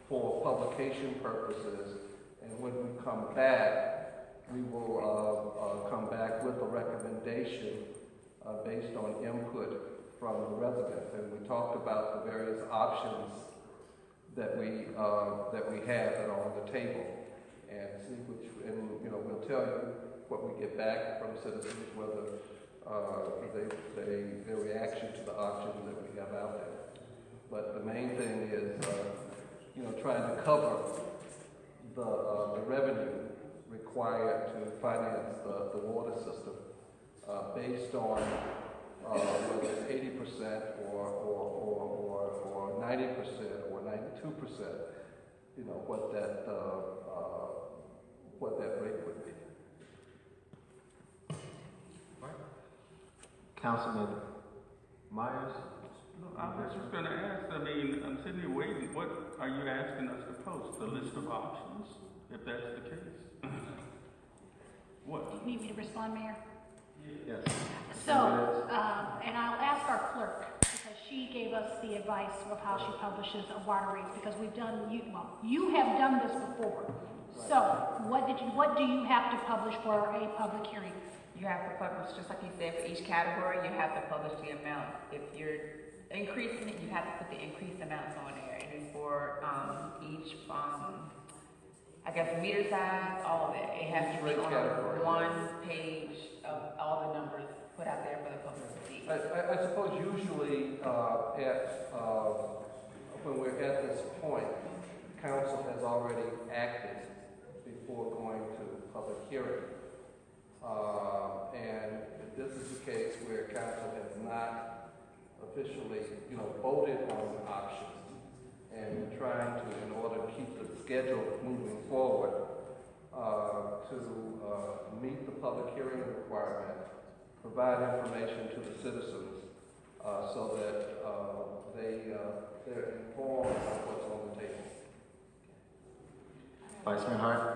for publication purposes, and when we come back, we will come back with a recommendation based on input from the residents. And we talked about the various options that we have that are on the table, and see which, and we'll tell you what we get back from citizens, whether their reaction to the options that we have out there. But the main thing is, trying to cover the revenue required to finance the water system based on whether it's 80% or 90% or 92%. What that rate would be. Councilman Myers? No, I was just going to ask, I'm sitting here waiting, what are you asking us to post? The list of options, if that's the case? What? Do you need me to respond, Mayor? Yes. So, and I'll ask our clerk, because she gave us the advice of how she publishes a water rate, because we've done, you have done this before. Right. So, what do you have to publish for a public hearing? You have to publish, just like you said, for each category, you have to publish the amount. If you're increasing it, you have to put the increased amounts on there. And it's for each, I guess, meter size, all of it. It has to be on one page of all the numbers put out there for the public to see. I suppose usually when we're at this point, council has already acted before going to public hearing. And this is the case where council has not officially, voted on options and trying to, in order to keep the schedule moving forward, to meet the public hearing requirement, provide information to the citizens so that they're informed of what's on the table. Vice Mayor Hart?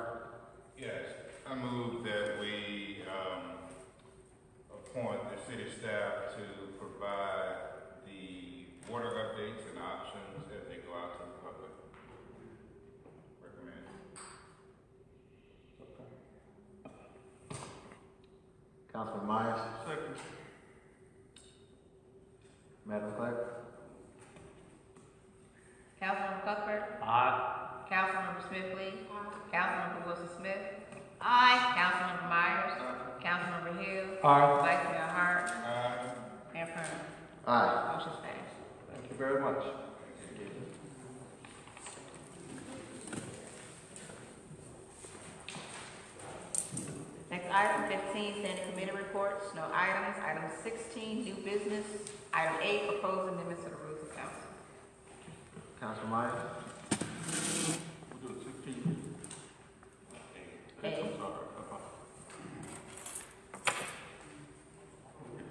Yes, I move that we appoint the city staff to provide the water updates and options as they go out to the public. Recommend. Councilman Myers? Second. Madam Clerk? Councilmember Cuthbert. Aye. Councilmember Smith-Lee. Councilmember Wilson-Smith. Aye. Councilmember Myers. Councilmember Hill. Aye. Vice Mayor Hart. Aye. Mayor Purna. Aye. Motion's passed. Thank you very much. Next item, 15, standing committee reports, no items. Item 16, new business. Item 8, proposed amendments to the rules of council. Councilman Myers? We'll do 16. A. I'm sorry.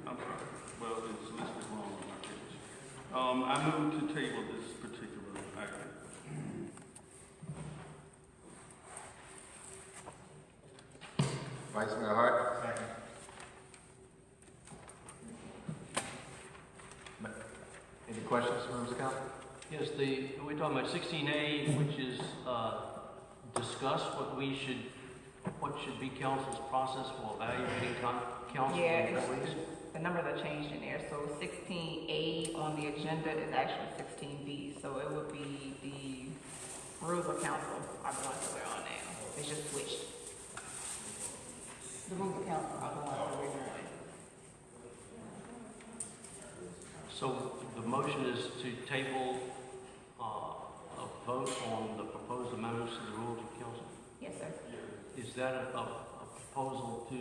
I'm sorry. Well, it's listed wrong on my page. I move to table this particular item. Vice Mayor Hart? Second. Any questions, members of council? Yes, we're talking about 16A, which is discuss what should be council's process for evaluating council Yeah, employees. the numbers are changed in there. So 16A on the agenda is actually 16B. So it would be the rules of council are the ones that we're on now. It's just switched. The rules of council are the ones that we're doing. So the motion is to table a vote on the proposed amendments to the rules of council. Yes, sir. Is that a proposal to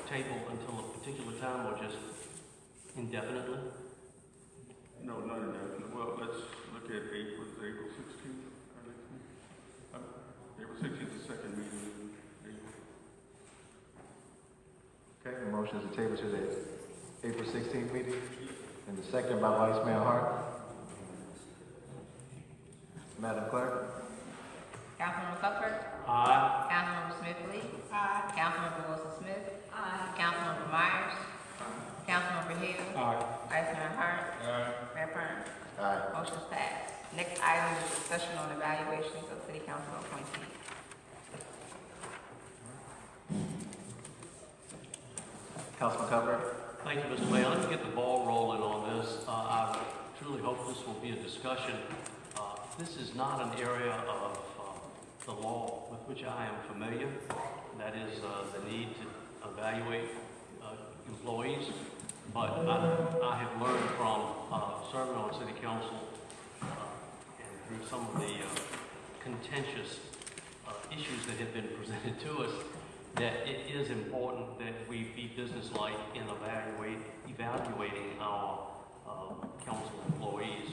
table until a particular time or just indefinitely? No, not indefinitely. Well, let's look at April 16th. Our next meeting. April 16th is the second meeting in April. Okay, the motion is to table to the April 16th meeting, and the second by Vice Mayor Hart. Madam Clerk? Councilmember Cuthbert. Aye. Councilmember Smith-Lee. Aye. Councilmember Wilson-Smith. Aye. Councilmember Myers. Councilmember Hill. Aye. Vice Mayor Hart. Aye. Mayor Purna. Aye. Motion's passed. Next item is discussion on evaluations of city council appointees. Councilman Cuthbert? Thank you, Mr. Mayor. Let's get the ball rolling on this. I truly hope this will be a discussion. This is not an area of the law with which I am familiar. That is the need to evaluate employees. But I have learned from serving on city council and through some of the contentious issues that have been presented to us that it is important that we be businesslike in evaluating our council employees.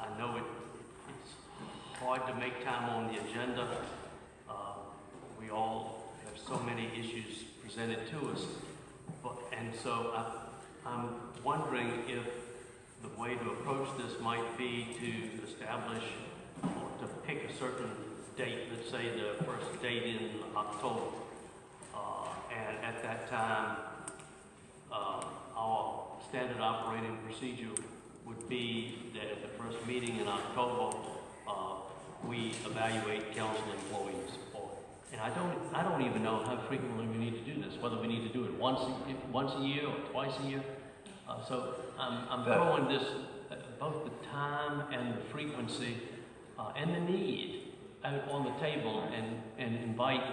I know it's hard to make time on the agenda. We all have so many issues presented to us, and so I'm wondering if the way to approach this might be to establish or to pick a certain date, let's say the first date in October. And at that time, our standard operating procedure would be that at the first meeting in October, we evaluate council employees. And I don't even know how frequently we need to do this, whether we need to do it once a year or twice a year. So I'm throwing this, both the time and the frequency and the need out on the table and invite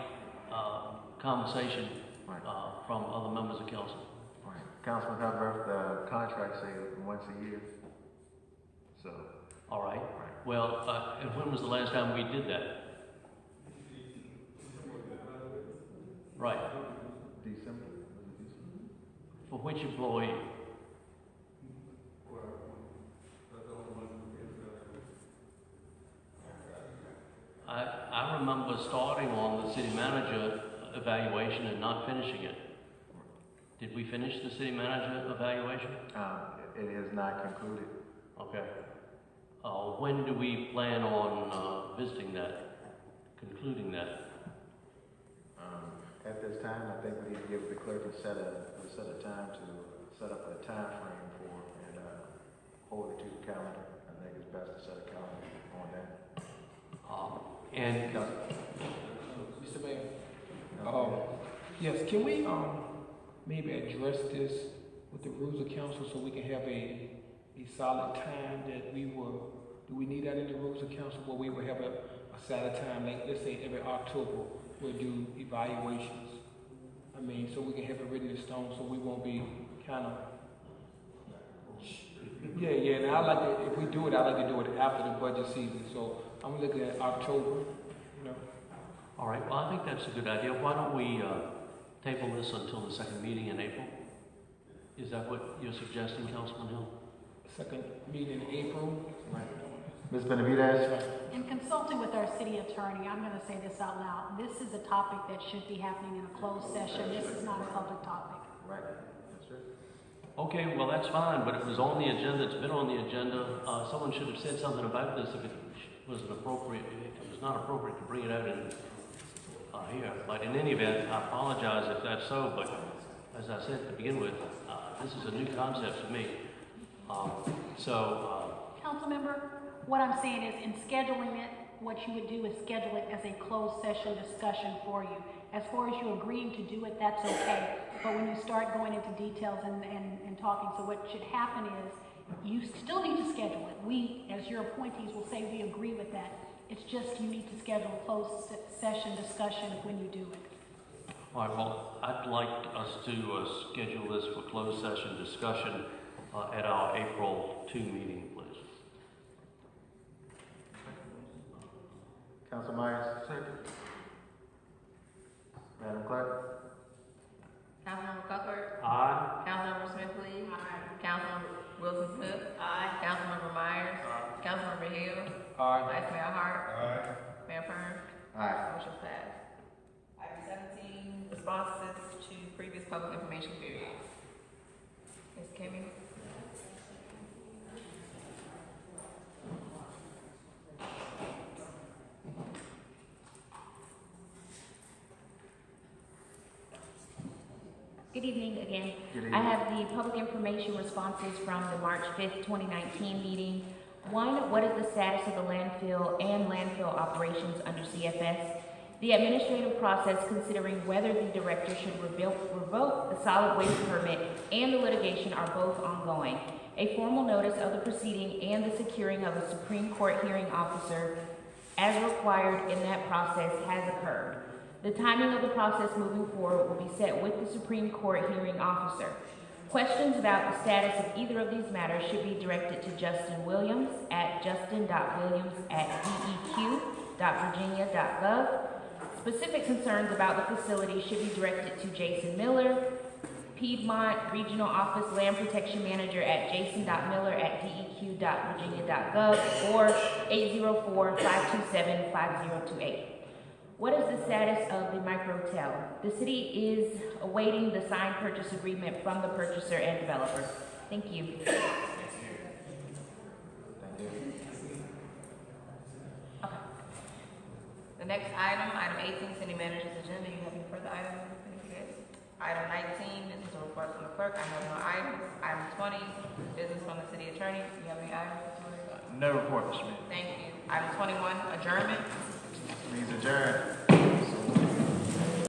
conversation from other members of council. Right. Councilman Cuthbert, the contract say once a year. So. All right. Well, and when was the last time we did that? Right. December. For which employee? I remember starting on the city manager evaluation and not finishing it. Did we finish the city manager evaluation? It has not concluded. Okay. When do we plan on visiting that, concluding that? At this time, I think we need to give the clerk a set a time to set up a time frame for and hold it to the calendar. I think it's best to set a calendar on that. And Mr. Mayor, yes, can we maybe address this with the rules of council so we can have a solid time that we will, do we need that in the rules of council where we will have a solid time, like let's say every October we'll do evaluations? I mean, so we can have it written in stone so we won't be kind of, yeah, and I like to, if we do it, I like to do it after the budget season. So I'm looking at October, you know. all right, well, I think that's a good idea. Why don't we table this until the second meeting in April? Is that what you're suggesting, Councilman Hill? Second meeting in April. Right. Ms. Benavidez? In consulting with our city attorney, I'm going to say this out loud. This is a topic that should be happening in a closed session. This is not a public topic. Right. That's right. Okay, well, that's fine, but it was on the agenda. It's been on the agenda. Someone should have said something about this if it wasn't appropriate. It was not appropriate to bring it out in here. But in any event, I apologize if that's so, but as I said to begin with, this is a new concept to me. Council member, what I'm saying is in scheduling it, what you would do is schedule it as a closed session discussion for you. As far as you agreeing to do it, that's okay. But when you start going into details and talking, so what should happen is you still need to schedule it. We, as your appointees, will say we agree with that. It's just you need to schedule a closed session discussion when you do it. All right, well, I'd like us to schedule this for closed session discussion at our April 2 meeting, please. Council Myers? Second. Madam Clerk? Councilmember Cuthbert? Aye. Councilmember Smith Lee? Aye. Councilmember Wilson Smith? Aye. Councilmember Myers? Aye. Councilmember Hill? Aye. Vice Mayor Hart? Aye. Mayor Pern? Aye. Motion passed. Item 17, responses to previous public information period. Ms. Kimmy? Good evening again. Good evening. I have the public information responses from the March 5th, 2019 meeting. One, what is the status of the landfill and landfill operations under CFS? The administrative process considering whether the director should revoke the solid waste permit and the litigation are both ongoing. A formal notice of the proceeding and the securing of a Supreme Court hearing officer as required in that process has occurred. The timing of the process moving forward will be set with the Supreme Court hearing officer. Questions about the status of either of these matters should be directed to Justin Williams at justin.williams@deq.virginia.gov. Specific concerns about the facility should be directed to Jason Miller, Piedmont Regional Office Land Protection Manager at jason.miller@deq.virginia.gov or 804-527-5028. What is the status of the microtel? The city is awaiting the signed purchase agreement from the purchaser and developer. Thank you. Thank you. Okay. The next item, item 18, city manager's agenda. You have any further items? Item 19, this is a report from the clerk. I have no items. Item 20, business from the city attorney. Do you have any items? No report, Mr. Mayor. Thank you. Item 21, adjournment. Please adjourn.